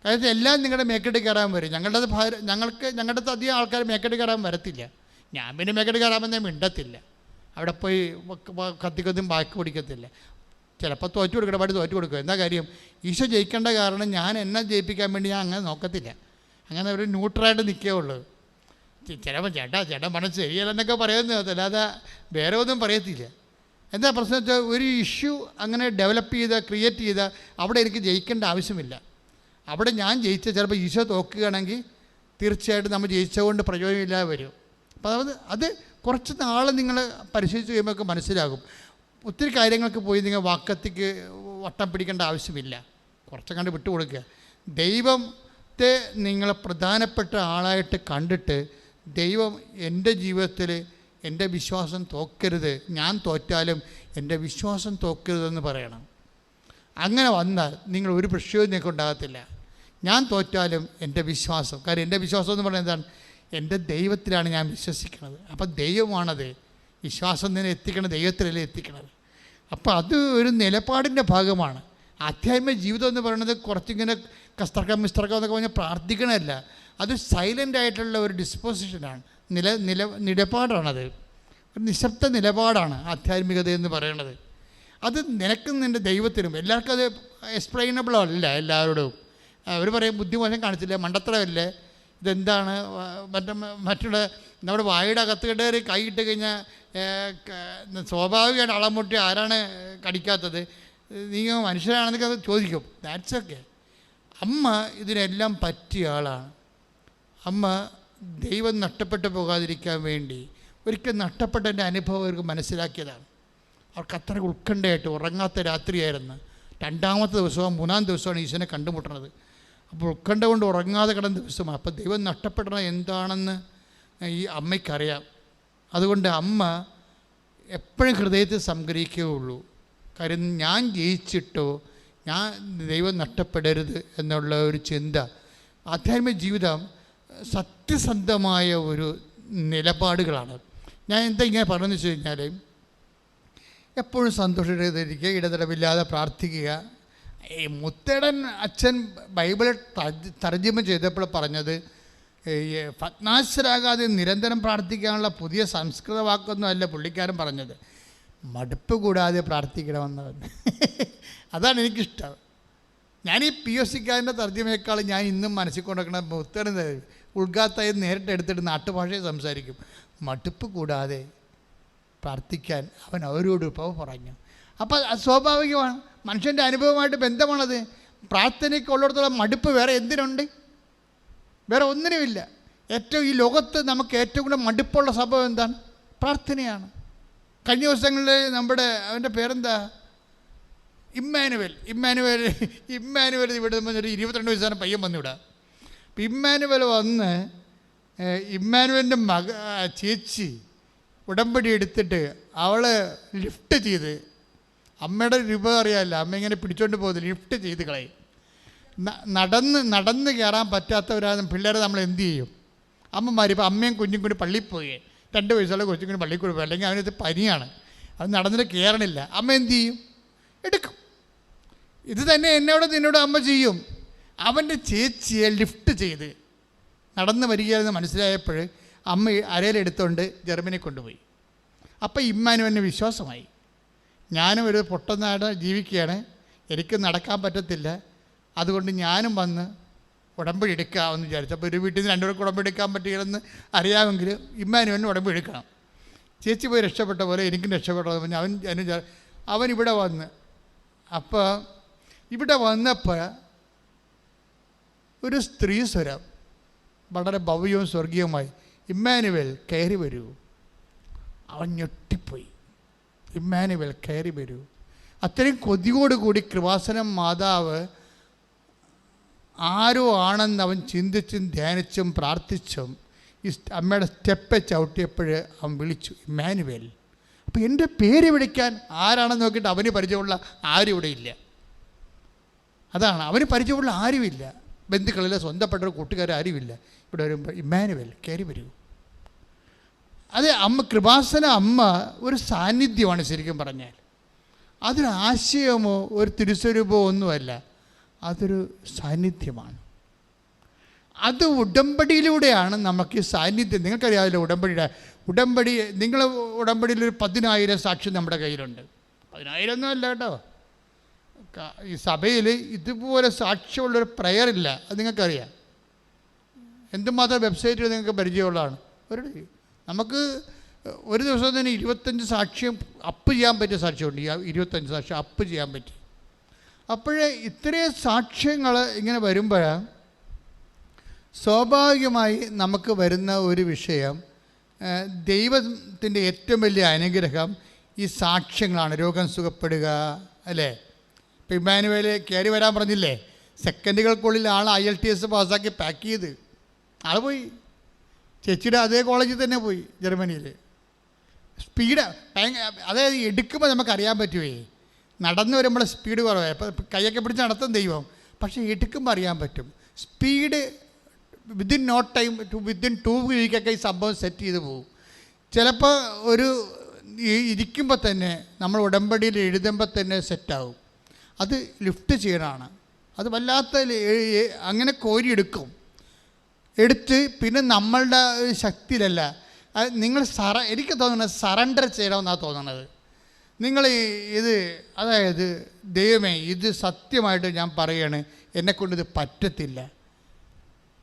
Speaker 1: കാരണം എല്ലാം നിങ്ങളുടെ മേക്കെട്ട് കയറാൻ വരും. ഞങ്ങളുടെ അധികം ആൾക്കാർ മേക്കെട്ട് കയറാൻ വരത്തില്ല. ഞാൻ പിന്നെ മേക്കെട്ട് കയറാമെന്നേ മിണ്ടത്തില്ല. അവിടെ പോയി കത്തിക്കൊന്നും ബാക്കി പിടിക്കത്തില്ല. ചിലപ്പോൾ തോറ്റു കൊടുക്കണം, പാടി തോറ്റു കൊടുക്കും. എന്താ കാര്യം? ഈശോ ജയിക്കേണ്ട കാരണം ഞാൻ എന്നെ ജയിപ്പിക്കാൻ വേണ്ടി ഞാൻ അങ്ങനെ നോക്കത്തില്ല. അങ്ങനെ ഒരു ന്യൂട്രലായിട്ട് നിൽക്കുകയുള്ളൂ. ചിലപ്പോൾ ചേട്ടാ മനസ്സ് ശരിയല്ലെന്നൊക്കെ പറയുന്നത്, അല്ലാതെ വേറെ ഒന്നും പറയത്തില്ല. എന്താ പ്രശ്നം വെച്ചാൽ ഒരു ഇഷ്യൂ അങ്ങനെ ഡെവലപ്പ് ക്രിയേറ്റ് ചെയ്ത അവിടെ എനിക്ക് ജയിക്കേണ്ട ആവശ്യമില്ല. അവിടെ ഞാൻ ജയിച്ച ചിലപ്പോൾ ഈശോ തോക്കുകയാണെങ്കിൽ തീർച്ചയായിട്ടും നമ്മൾ ജയിച്ചതുകൊണ്ട് പ്രയോജനമില്ലാതെ വരും. അപ്പോൾ അത് കുറച്ച് നാൾ നിങ്ങൾ പരിശോധിച്ച് കഴിയുമ്പോൾ മനസ്സിലാകും. ഒത്തിരി കാര്യങ്ങൾക്ക് പോയി നിങ്ങൾ വാക്കത്തിക്ക് വട്ടം പിടിക്കേണ്ട ആവശ്യമില്ല. കുറച്ചും കണ്ട് വിട്ടുകൊടുക്കുക. ദൈവത്തെ നിങ്ങൾ പ്രധാനപ്പെട്ട ആളായിട്ട് കണ്ടിട്ട് ദൈവം എൻ്റെ ജീവിതത്തിൽ എൻ്റെ വിശ്വാസം തോക്കരുത്, ഞാൻ തോറ്റാലും എൻ്റെ വിശ്വാസം തോക്കരുതെന്ന് പറയണം. അങ്ങനെ വന്നാൽ നിങ്ങൾ ഒരു പ്രശ്നവും നിങ്ങൾക്ക് ഉണ്ടാകത്തില്ല. ഞാൻ തോറ്റാലും എൻ്റെ വിശ്വാസം, കാര്യം എൻ്റെ വിശ്വാസം എന്ന് പറയുന്നത് എന്താണ്? എൻ്റെ ദൈവത്തിലാണ് ഞാൻ വിശ്വസിക്കുന്നത്. അപ്പം ദൈവമാണത്. വിശ്വാസം തന്നെ എത്തിക്കണം, ദൈവത്തിലല്ലേ എത്തിക്കണത്. അപ്പോൾ അത് ഒരു നിലപാടിൻ്റെ ഭാഗമാണ്. ആധ്യാത്മിക ജീവിതം എന്ന് പറയുന്നത് കുറച്ചിങ്ങനെ കസ്തർക്കം മിസ്തർക്കം എന്നൊക്കെ പറഞ്ഞാൽ പ്രാർത്ഥിക്കണമല്ല. അത് സൈലൻ്റ് ആയിട്ടുള്ള ഒരു ഡിസ്പോസിഷനാണ്, നിലപാടാണത്. ഒരു നിശബ്ദ നിലപാടാണ് ആധ്യാത്മികത എന്ന് പറയുന്നത്. അത് നിനക്കും നിൻ്റെ ദൈവത്തിനും എല്ലാവർക്കും അത് എക്സ്പ്ലെയിനബിൾ അല്ല. എല്ലാവരോടും അവർ പറയും ബുദ്ധിമോശം കാണിച്ചില്ലേ, മണ്ടത്തരമല്ലേ, ഇതെന്താണ് മറ്റുള്ള നമ്മുടെ വായുടെ അകത്ത് കയറി കൈ ഇട്ട് കഴിഞ്ഞാൽ സ്വാഭാവികമായിട്ട് അളം മുട്ടി ആരാണ് കടിക്കാത്തത്, നീ മനുഷ്യരാണെന്നൊക്കെ അത് ചോദിക്കും. That's okay. അമ്മ ഇതിനെല്ലാം പറ്റിയ ആളാണ്. അമ്മ ദൈവം നഷ്ടപ്പെട്ടു പോകാതിരിക്കാൻ വേണ്ടി ഒരിക്കൽ നഷ്ടപ്പെട്ടതിൻ്റെ അനുഭവം അവർക്ക് മനസ്സിലാക്കിയതാണ്. അവർക്ക് അത്ര ഉത്കണ്ഠയായിട്ട് ഉറങ്ങാത്ത രാത്രിയായിരുന്നു. 2ാമത്തെ ദിവസവും 3ാം ദിവസമാണ് ഈശോനെ കണ്ടുമുട്ടുന്നത്. അപ്പോൾ ഉത്കണ്ഠ കൊണ്ട് ഉറങ്ങാതെ കിടന്ന ദിവസമാണ്. അപ്പോൾ ദൈവം നഷ്ടപ്പെടുന്നത് എന്താണെന്ന് ഈ അമ്മയ്ക്കറിയാം. അതുകൊണ്ട് അമ്മ എപ്പോഴും ഹൃദയത്തിൽ സംഗ്രഹിക്കുകയുള്ളൂ. കാര്യം ഞാൻ ജയിച്ചിട്ടോ ഞാൻ ദൈവം നഷ്ടപ്പെടരുത് എന്നുള്ള ഒരു ചിന്ത. ആധ്യാത്മിക ജീവിതം സത്യസന്ധമായ ഒരു നിലപാടുകളാണ്. ഞാൻ എന്താ ഇങ്ങനെ പറഞ്ഞതെന്ന് വെച്ച് കഴിഞ്ഞാൽ, എപ്പോഴും സന്തോഷമായിരിക്കുക, ഇടതടവില്ലാതെ പ്രാർത്ഥിക്കുക. ഈ മുത്തേടൻ അച്ഛൻ ബൈബിൾ തർജ്ജിമ ചെയ്തപ്പോൾ പറഞ്ഞത് ഭഗ്നാശരാകാതെ നിരന്തരം പ്രാർത്ഥിക്കാനുള്ള പുതിയ സംസ്കൃത വാക്കൊന്നും അല്ല പുള്ളിക്കാരൻ പറഞ്ഞത്, മടുപ്പ് കൂടാതെ പ്രാർത്ഥിക്കണമെന്ന്. അതാണ് എനിക്കിഷ്ടം. ഞാൻ ഈ POC-ക്കാരൻ്റെ തർജ്ജിമയേക്കാളും ഞാൻ ഇന്നും മനസ്സിൽ കൊണ്ടുവയ്ക്കണ മുത്തേടൻ ഉൾഗാത്തായി നേരിട്ട് എടുത്തിട്ട് നാട്ടുഭാഷയെ സംസാരിക്കും. മടുപ്പ് കൂടാതെ പ്രാർത്ഥിക്കാൻ അവൻ അവരോട് ഇപ്പോൾ പറഞ്ഞു. അപ്പോൾ സ്വാഭാവികമാണ്, മനുഷ്യൻ്റെ അനുഭവമായിട്ട് ബന്ധമാണത്. പ്രാർത്ഥനയ്ക്ക് ഉള്ളിടത്തോളം മടുപ്പ് വേറെ എന്തിനുണ്ട്? വേറെ ഒന്നിനുമില്ല. ഈ ലോകത്ത് നമുക്ക് ഏറ്റവും കൂടുതൽ മടുപ്പുള്ള സംഭവം എന്താണ്? പ്രാർത്ഥനയാണ്. കഴിഞ്ഞ ദിവസങ്ങളിൽ അവൻ്റെ പേരെന്താ, ഇമ്മാനുവൽ ഇവിടെ ഒരു 22 വയസ്സാണ് പയ്യൻ വന്നിവിടെ. അപ്പം ഇമ്മാനുവൽ വന്ന് ഇമ്മാനുവലിൻ്റെ ചേച്ചി ഉടമ്പടി എടുത്തിട്ട് അവളെ ലിഫ്റ്റ് ചെയ്ത്, അമ്മയുടെ രൂപ അറിയാമല്ലോ, അമ്മ ഇങ്ങനെ പിടിച്ചോണ്ട് പോകുന്നത് ലിഫ്റ്റ് ചെയ്ത് കളയും. നടന്ന് കയറാൻ പറ്റാത്തവരാണ് പിള്ളേരെ നമ്മൾ എന്ത് ചെയ്യും? അമ്മമാർ ഇപ്പോൾ അമ്മയും കുഞ്ഞും കൂടി പള്ളിയിൽ പോയി, 2 വയസ്സുള്ള കൊച്ചും കൂടി പള്ളിയിൽ കൂടി പോയി, അല്ലെങ്കിൽ അവനത് പനിയാണ്, അത് നടന്നിട്ട് കയറണില്ല, അമ്മ എന്ത് ചെയ്യും? എടുക്കും. ഇത് തന്നെ നിന്നോട് അമ്മ ചെയ്യും. അവൻ്റെ ചേച്ചിയെ ലിഫ്റ്റ് ചെയ്ത് നടന്ന് വരികയെന്ന് മനസ്സിലായപ്പോൾ അമ്മ അരയിലെടുത്തുകൊണ്ട് ജർമ്മനി കൊണ്ടുപോയി. അപ്പോൾ ഇമ്മാനുവലിന് വിശ്വാസമായി, ഞാനും ഒരു പൊട്ടനാട് ജീവിക്കുകയാണ്, എനിക്ക് നടക്കാൻ പറ്റത്തില്ല, അതുകൊണ്ട് ഞാനും വന്ന് ഉടമ്പടി എടുക്കാമെന്ന് വിചാരിച്ചു. അപ്പോൾ ഒരു വീട്ടിൽ നിന്ന് 2 പേർക്ക് ഉടമ്പടി എടുക്കാൻ പറ്റുകയെന്ന് അറിയാമെങ്കിൽ ഇമ്മാനുവലിന് ഉടമ്പടി എടുക്കണം. ചേച്ചി പോയി രക്ഷപ്പെട്ട പോലെ എനിക്കും രക്ഷപ്പെട്ടത് പറഞ്ഞ് അവൻ ഇവിടെ വന്ന്. അപ്പോൾ ഇവിടെ വന്നപ്പോൾ ഒരു സ്ത്രീ സ്വരം വളരെ ഭവ്യവും സ്വർഗീയവുമായി, ഇമ്മാനുവൽ കയറി വരൂ. അവൻ ഞെട്ടിപ്പോയി. ഇമ്മാനുവൽ കയറി വരൂ. അത്രയും കൊതിയോടുകൂടി കൃപാസനം മാതാവ് ആരോ ആണെന്ന് അവൻ ചിന്തിച്ചും ധ്യാനിച്ചും പ്രാർത്ഥിച്ചും ഈ അമ്മയുടെ സ്റ്റെപ്പ് ചവിട്ടിയപ്പോൾ അവൻ വിളിച്ചു, ഇമ്മാനുവൽ. അപ്പോൾ എൻ്റെ പേര് വിളിക്കാൻ ആരാണെന്ന് നോക്കിയിട്ട് അവന് പരിചയമുള്ള ആരും ഇവിടെ ഇല്ല. അതാണ്, അവന് പരിചയമുള്ള ആരുമില്ല, ബന്ധുക്കളിലെ സ്വന്തപ്പെട്ട കൂട്ടുകാർ ആരുമില്ല. ഇവിടെ വരുമ്പോൾ ഇമ്മാനുവൽ കയറി വരൂ. അത് കൃപാസന അമ്മ ഒരു സാന്നിധ്യമാണ് ശരിക്കും പറഞ്ഞാൽ. അതൊരു ആശയമോ ഒരു തിരുസ്വരൂപമോ ഒന്നുമല്ല, അതൊരു സാന്നിധ്യമാണ്. അത് ഉടമ്പടിയിലൂടെയാണ് നമുക്ക് ഈ സാന്നിധ്യം. നിങ്ങൾക്കറിയാമല്ലോ ഉടമ്പടി നിങ്ങൾ ഉടമ്പടിയിലൊരു 10,000 സാക്ഷ്യം നമ്മുടെ കയ്യിലുണ്ട്. 10,000 ഒന്നും അല്ല കേട്ടോ. ഈ സഭയിൽ ഇതുപോലെ സാക്ഷ്യമുള്ളൊരു പ്രയറില്ല, അത് നിങ്ങൾക്കറിയാം. എന്തുമാത്രം വെബ്സൈറ്റിൽ നിങ്ങൾക്ക് പരിചയമുള്ളതാണ്. നമുക്ക് ഒരു ദിവസം തന്നെ 25 സാക്ഷ്യം അപ്പ് ചെയ്യാൻ പറ്റിയ സാക്ഷ്യമുണ്ട്. ഈ 25 സാക്ഷ്യം അപ്പ് ചെയ്യാൻ പറ്റി. അപ്പോഴേ ഇത്രയും സാക്ഷ്യങ്ങൾ ഇങ്ങനെ വരുമ്പോഴാണ് സ്വാഭാവികമായി നമുക്ക് വരുന്ന ഒരു വിഷയം, ദൈവത്തിൻ്റെ ഏറ്റവും വലിയ അനുഗ്രഹം ഈ സാക്ഷ്യങ്ങളാണ്. രോഗം സുഖപ്പെടുക, അല്ലേ? ഇപ്പം ഇമ്മാനുവേൽ കയറി വരാൻ പറഞ്ഞില്ലേ, സെക്കൻഡുകൾക്കുള്ളിൽ ആൾ IELTS പാസ്സാക്കി പാക്ക് ചെയ്ത് ആൾ പോയി. ചേച്ചിയുടെ അതേ കോളേജിൽ തന്നെ പോയി, ജർമ്മനിയിൽ. സ്പീഡ് അതായത് എടുക്കുമ്പോൾ നമുക്കറിയാൻ പറ്റുമേ, നടന്നു വരുമ്പോൾ സ്പീഡ് കുറവായി. അപ്പോൾ കൈയൊക്കെ പിടിച്ച് നടത്തും ദൈവം, പക്ഷേ എടുക്കുമ്പോൾ അറിയാൻ പറ്റും. Speed within no time within 2 വീക്കൊക്കെ ഈ സംഭവം സെറ്റ് ചെയ്ത് പോകും. ചിലപ്പോൾ ഒരു ഇരിക്കുമ്പോൾ തന്നെ നമ്മൾ ഉടമ്പടിയിൽ എഴുതുമ്പോൾ തന്നെ സെറ്റാവും. അത് ലിഫ്റ്റ് ചെയ്യണമാണ്. അത് വല്ലാത്ത അങ്ങനെ കോരിയെടുക്കും. എടുത്ത് പിന്നെ നമ്മളുടെ ശക്തിയിലല്ല, നിങ്ങൾ എനിക്ക് തോന്നുന്നത് സറണ്ടർ ചെയ്യണമെന്നാണ് തോന്നുന്നത്. നിങ്ങൾ ഇത് അതായത് ദൈവമേ ഇത് സത്യമായിട്ട് ഞാൻ പറയുകയാണ്, എന്നെക്കൊണ്ടിത് പറ്റത്തില്ല,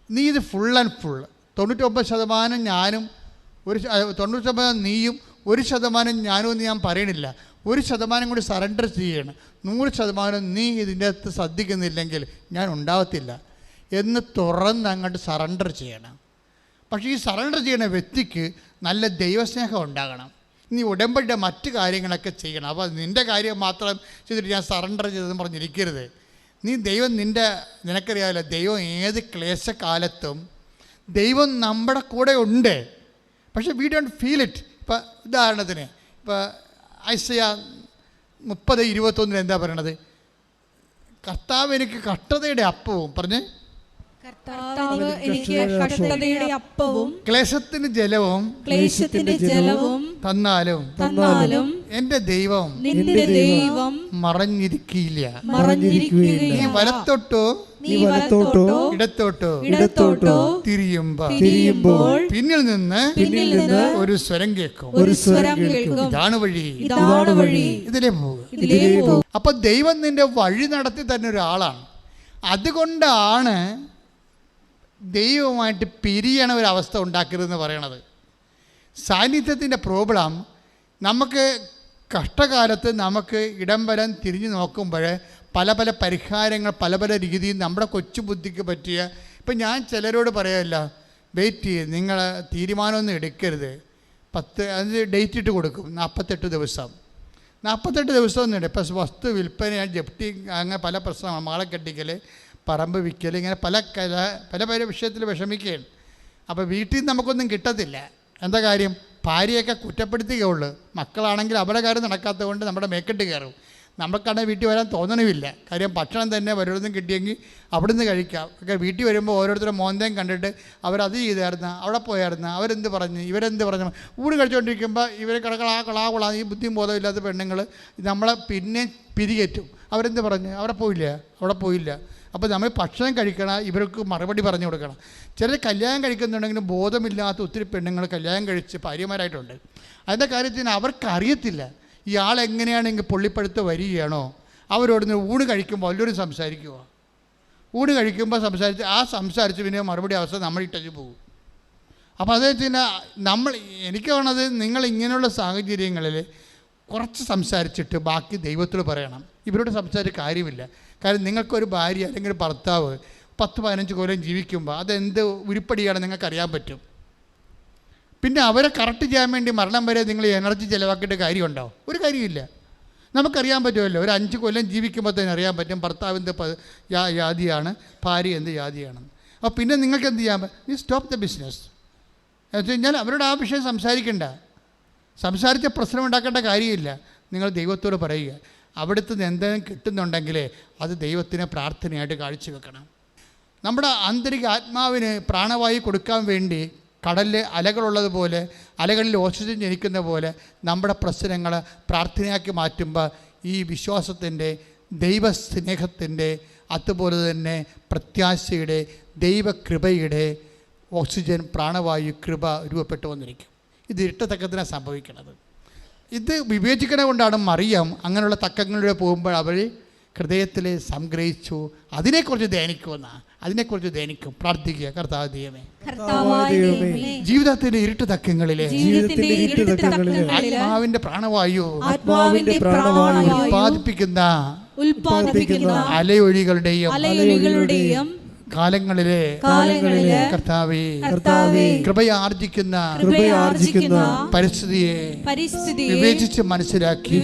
Speaker 1: നീ ഇത് ഫുൾ ആൻഡ് ഫുൾ 99% ഞാനും 99% നീയും 1% ഞാനും എന്ന് ഞാൻ പറയണില്ല. 1% കൂടി സറണ്ടർ ചെയ്യണം. 100% നീ ഇതിൻ്റെ അകത്ത് ശ്രദ്ധിക്കുന്നില്ലെങ്കിൽ ഞാൻ ഉണ്ടാവത്തില്ല എന്ന് തുറന്ന് അങ്ങോട്ട് സറണ്ടർ ചെയ്യണം. പക്ഷേ ഈ സറണ്ടർ ചെയ്യുന്ന വ്യക്തിക്ക് നല്ല ദൈവസ്നേഹം ഉണ്ടാകണം. നീ ഉടമ്പടിയുടെ മറ്റ് കാര്യങ്ങളൊക്കെ ചെയ്യണം. അപ്പോൾ നിൻ്റെ കാര്യം മാത്രം ചെയ്തിട്ട് ഞാൻ സറണ്ടർ ചെയ്തെന്ന് പറഞ്ഞിരിക്കരുത്. നീ ദൈവം നിനക്കറിയാമല്ലോ, ദൈവം ഏത് ക്ലേശകാലത്തും ദൈവം നമ്മുടെ കൂടെ ഉണ്ട്. പക്ഷേ വി ഡോണ്ട് ഫീൽ ഇറ്റ്. ഇപ്പോൾ ഉദാഹരണത്തിന് ഇപ്പോൾ ഐസയ 30:21 എന്താ പറയണത്? കർത്താവ് എനിക്ക് കഷ്ടതയുടെ അപ്പവും പറഞ്ഞ്
Speaker 3: കർത്താവ് എനിക്ക് കഷ്ടതയുടെ അപ്പവും
Speaker 1: ക്ലേശത്തിന് ജലവും തന്നാലും എൻ്റെ ദൈവം
Speaker 3: നിന്റെ ദൈവം
Speaker 1: മറഞ്ഞിരിക്കില്ല.
Speaker 3: മറഞ്ഞിരിക്കുകയില്ല.
Speaker 1: നീ വലത്തോട്ടോ ഇടത്തോട്ടോ തിരിയുമ്പോൾ പിന്നിൽ നിന്ന് ഒരു സ്വരം കേൾക്കും. ഇതാണ് വഴി, ഇതിലേ പോകും. അപ്പൊ ദൈവം നിന്റെ വഴി നടത്തി തന്നെ ഒരാളാണ്. അതുകൊണ്ടാണ് ദൈവമായിട്ട് പിരിയണ ഒരവസ്ഥ ഉണ്ടാക്കരുതെന്ന് പറയണത്. സാന്നിധ്യത്തിൻ്റെ പ്രോബ്ലം നമുക്ക് കഷ്ടകാലത്ത് നമുക്ക് ഇടം വരം തിരിഞ്ഞു നോക്കുമ്പോൾ പല പല പരിഹാരങ്ങൾ പല പല രീതിയിൽ നമ്മുടെ കൊച്ചു ബുദ്ധിക്ക് പറ്റിയ. ഇപ്പം ഞാൻ ചിലരോട് പറയല്ല, വെയിറ്റ് ചെയ്ത് നിങ്ങൾ തീരുമാനമൊന്നും എടുക്കരുത്. 5 ഡേറ്റ് ഇട്ട് കൊടുക്കും, 48 ദിവസം. 48 ദിവസമൊന്നും ഇപ്പം വസ്തു വിൽപ്പന, ജപ്തി, അങ്ങനെ പല പ്രശ്നമാണ്. മാളെ കെട്ടിക്കൽ, പറമ്പ് വിൽക്കൽ, ഇങ്ങനെ പല വിഷയത്തിൽ വിഷമിക്കുകയാണ്. അപ്പോൾ വീട്ടിൽ നിന്ന് നമുക്കൊന്നും കിട്ടത്തില്ല. എന്താ കാര്യം? ഭാര്യയൊക്കെ കുറ്റപ്പെടുത്തുകയുള്ളൂ. മക്കളാണെങ്കിൽ അവരുടെ കാര്യം നടക്കാത്തത് കൊണ്ട് നമ്മുടെ മേക്കെട്ട് കയറും. നമുക്കാണെങ്കിൽ വീട്ടിൽ വരാൻ തോന്നണമില്ല. കാര്യം ഭക്ഷണം തന്നെ വല്ലയിടത്തും കിട്ടിയെങ്കിൽ അവിടെ നിന്ന് കഴിക്കാം. ഒക്കെ വീട്ടിൽ വരുമ്പോൾ ഓരോരുത്തരും മോന്തയും കണ്ടിട്ട് അവരത് ചെയ്തായിരുന്നു, അവിടെ പോയായിരുന്നു, അവരെന്ത് പറഞ്ഞ് ഇവരെന്ത് പറഞ്ഞു. ഊട് കഴിച്ചുകൊണ്ടിരിക്കുമ്പോൾ ഇവർ കളാ ഈ ബുദ്ധിയും ബോധമില്ലാത്ത പെണ്ണുങ്ങൾ നമ്മളെ പിന്നെ പിരികേറ്റും. അവരെന്ത് പറഞ്ഞ് അവിടെ പോയില്ല. അപ്പോൾ നമ്മൾ ഭക്ഷണം കഴിക്കണം, ഇവർക്ക് മറുപടി പറഞ്ഞു കൊടുക്കണം. ചിലർ കല്യാണം കഴിക്കുന്നുണ്ടെങ്കിലും ബോധമില്ലാത്ത ഒത്തിരി പെണ്ണുങ്ങൾ കല്യാണം കഴിച്ച് ഭാര്യമാരായിട്ടുണ്ട്. അതിൻ്റെ കാര്യത്തിന് അവർക്കറിയത്തില്ല ഇയാൾ എങ്ങനെയാണെങ്കിൽ പൊള്ളിപ്പഴുത്ത് വരികയാണോ. അവരോട് ഊണ് കഴിക്കുമ്പോൾ വല്ലവരും സംസാരിക്കുക. ഊണ് കഴിക്കുമ്പോൾ സംസാരിച്ച് പിന്നെ മറുപടി അവസ്ഥ നമ്മൾ ഇട്ടു പോകും. അപ്പോൾ അദ്ദേഹത്തിന് എനിക്ക് വേണത് നിങ്ങൾ ഇങ്ങനെയുള്ള സാഹചര്യങ്ങളിൽ കുറച്ച് സംസാരിച്ചിട്ട് ബാക്കി ദൈവത്തോട് പറയണം. ഇവരോട് സംസാരിച്ച കാര്യമില്ല. കാരണം നിങ്ങൾക്കൊരു ഭാര്യ അല്ലെങ്കിൽ ഭർത്താവ് 10-15 കൊല്ലം ജീവിക്കുമ്പോൾ അതെന്ത് ഉരുപ്പടിയാണ് നിങ്ങൾക്കറിയാൻ പറ്റും. പിന്നെ അവരെ കറക്റ്റ് ചെയ്യാൻ വേണ്ടി മരണം വരെ നിങ്ങൾ എനർജി ചിലവാക്കിയിട്ട് കാര്യമുണ്ടോ? ഒരു കാര്യമില്ല. നമുക്കറിയാൻ പറ്റുമല്ലോ, ഒരു 5 കൊല്ലം ജീവിക്കുമ്പോൾ തന്നെ അറിയാൻ പറ്റും ഭർത്താവ് എന്ത് ജാതിയാണ്, ഭാര്യ എന്ത് ജാതിയാണ്. അപ്പോൾ പിന്നെ നിങ്ങൾക്ക് എന്ത് ചെയ്യാൻ പറ്റും? നീ സ്റ്റോപ്പ് ദ ബിസിനസ് എന്ന് വെച്ച് കഴിഞ്ഞാൽ അവരോട് ആ വിഷയം സംസാരിച്ച പ്രശ്നം ഉണ്ടാക്കേണ്ട കാര്യമില്ല. നിങ്ങൾ ദൈവത്തോട് പറയുക. അവിടുത്തെ എന്തെങ്കിലും കിട്ടുന്നുണ്ടെങ്കിൽ അത് ദൈവത്തിന് പ്രാർത്ഥനയായിട്ട് കാഴ്ചവെക്കണം. നമ്മുടെ ആന്തരിക ആത്മാവിന് പ്രാണവായു കൊടുക്കാൻ വേണ്ടി കടലിൽ അലകളുള്ളതുപോലെ, അലകളിൽ ഓക്സിജൻ ജനിക്കുന്ന പോലെ നമ്മുടെ പ്രശ്നങ്ങൾ പ്രാർത്ഥനയാക്കി മാറ്റുമ്പോൾ ഈ വിശ്വാസത്തിൻ്റെ, ദൈവസ്നേഹത്തിൻ്റെ, അതുപോലെ തന്നെ പ്രത്യാശയുടെ, ദൈവകൃപയുടെ ഓക്സിജൻ, പ്രാണവായു, കൃപ രൂപപ്പെട്ടു വന്നിരിക്കും. ഇത് ഇരട്ടത്തക്കത്തിനാണ് സംഭവിക്കുന്നത്. ഇത് വിവേചിക്കണ കൊണ്ടാണ് മറിയം അങ്ങനെയുള്ള തക്കങ്ങളിലൂടെ പോകുമ്പോൾ അവർ ഹൃദയത്തിൽ സംഗ്രഹിച്ചു അതിനെക്കുറിച്ച് ധ്യാനിക്കും. പ്രാർത്ഥിക്കുക. കർത്താവ് ദൈവമേ, ജീവിതത്തിന്റെ ഇരുട്ട് തക്കങ്ങളിലെ ആത്മാവിന്റെ പ്രാണവായു ഉൽപ്പാദിപ്പിക്കുന്ന അലയൊലികളുടെയും കാലങ്ങളിലെ കർത്താവേ കൃപയാർജിക്കുന്ന പരിസ്ഥിതിയെ വിവേചിച്ച് മനസ്സിലാക്കി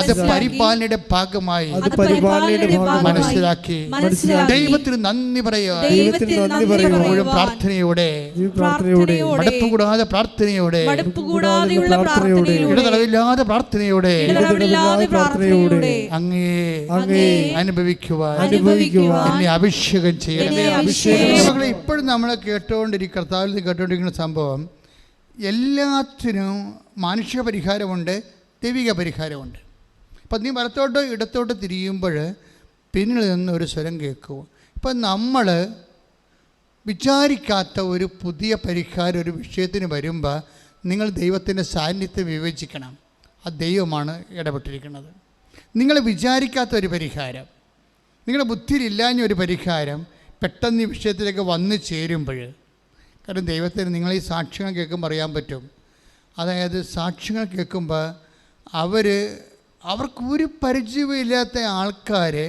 Speaker 1: അത് പരിപാലനയുടെ ഭാഗമായി മനസ്സിലാക്കി ദൈവത്തിന് നന്ദി പറയുക. പ്രാർത്ഥനയോടെ മടുപ്പുകൂടാതെ പ്രാർത്ഥനയോടെ ഇടതടവില്ലാതെ പ്രാർത്ഥനയോടെ അങ്ങേ അനുഭവിക്കുവാൻ എന്നെ അഭിഷേകം ചെയ്യണം. ഇപ്പോഴും നമ്മൾ കർത്താവിൽ നിന്ന് കേട്ടുകൊണ്ടിരിക്കുന്ന സംഭവം, എല്ലാത്തിനും മാനുഷിക പരിഹാരമുണ്ട്, ദൈവിക പരിഹാരമുണ്ട്. അപ്പം നീ വലത്തോട്ടോ ഇടത്തോട്ടോ തിരിയുമ്പോൾ പിന്നിൽ നിന്ന് ഒരു സ്വരം കേൾക്കുക. ഇപ്പം നമ്മൾ വിചാരിക്കാത്ത ഒരു പുതിയ പരിഹാരം ഒരു വിഷയത്തിന് വരുമ്പോൾ നിങ്ങൾ ദൈവത്തിൻ്റെ സാന്നിധ്യം വിവേചിക്കണം. ആ ദൈവമാണ് ഇടപെട്ടിരിക്കുന്നത്. നിങ്ങൾ വിചാരിക്കാത്ത ഒരു പരിഹാരം, നിങ്ങളുടെ ബുദ്ധിയിലില്ലാഞ്ഞ ഒരു പരിഹാരം പെട്ടെന്ന് ഈ വിഷയത്തിലേക്ക് വന്നു ചേരുമ്പോൾ, കാരണം ദൈവത്തിന് നിങ്ങൾ ഈ സാക്ഷ്യങ്ങൾ കേൾക്കുമ്പോൾ അറിയാൻ പറ്റും. അതായത് സാക്ഷ്യങ്ങൾ കേൾക്കുമ്പോൾ അവർക്കൊരു പരിചയമില്ലാത്ത ആൾക്കാരെ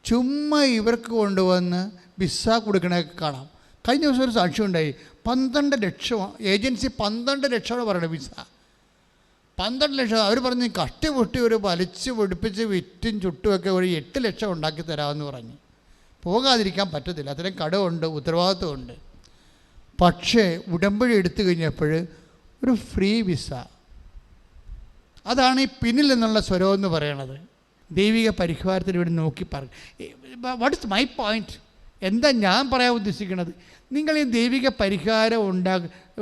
Speaker 1: ചുമ്മാ ഇവർക്ക് കൊണ്ടുവന്ന് വിസ കൊടുക്കണതൊക്കെ കാണാം. കഴിഞ്ഞ ദിവസം ഒരു സാക്ഷ്യം ഉണ്ടായി. 12 ലക്ഷം ഏജൻസി 12 ലക്ഷമാണ് പറയുന്നത് വിസ. 12 ലക്ഷം അവർ പറഞ്ഞ് കഷ്ടിപൊട്ടി ഒരു വലിച്ച് പൊടിപ്പിച്ച് വിറ്റും ചുട്ടുമൊക്കെ ഒരു 8 ലക്ഷം ഉണ്ടാക്കി തരാമെന്ന് പറഞ്ഞു. പോകാതിരിക്കാൻ പറ്റത്തില്ല, അത്രയും കടമുണ്ട്, ഉത്തരവാദിത്വമുണ്ട്. പക്ഷേ ഉടമ്പടി എടുത്തു കഴിഞ്ഞപ്പോൾ ഒരു ഫ്രീ വിസ. അതാണ് ഈ പിന്നിൽ നിന്നുള്ള സ്വരം എന്ന് പറയണത്. ദൈവിക പരിഹാരത്തിന് ഇവിടെ നോക്കി പറയും. What is my point? എന്താ ഞാൻ പറയാൻ ഉദ്ദേശിക്കുന്നത്? നിങ്ങൾ ഈ ദൈവിക പരിഹാരം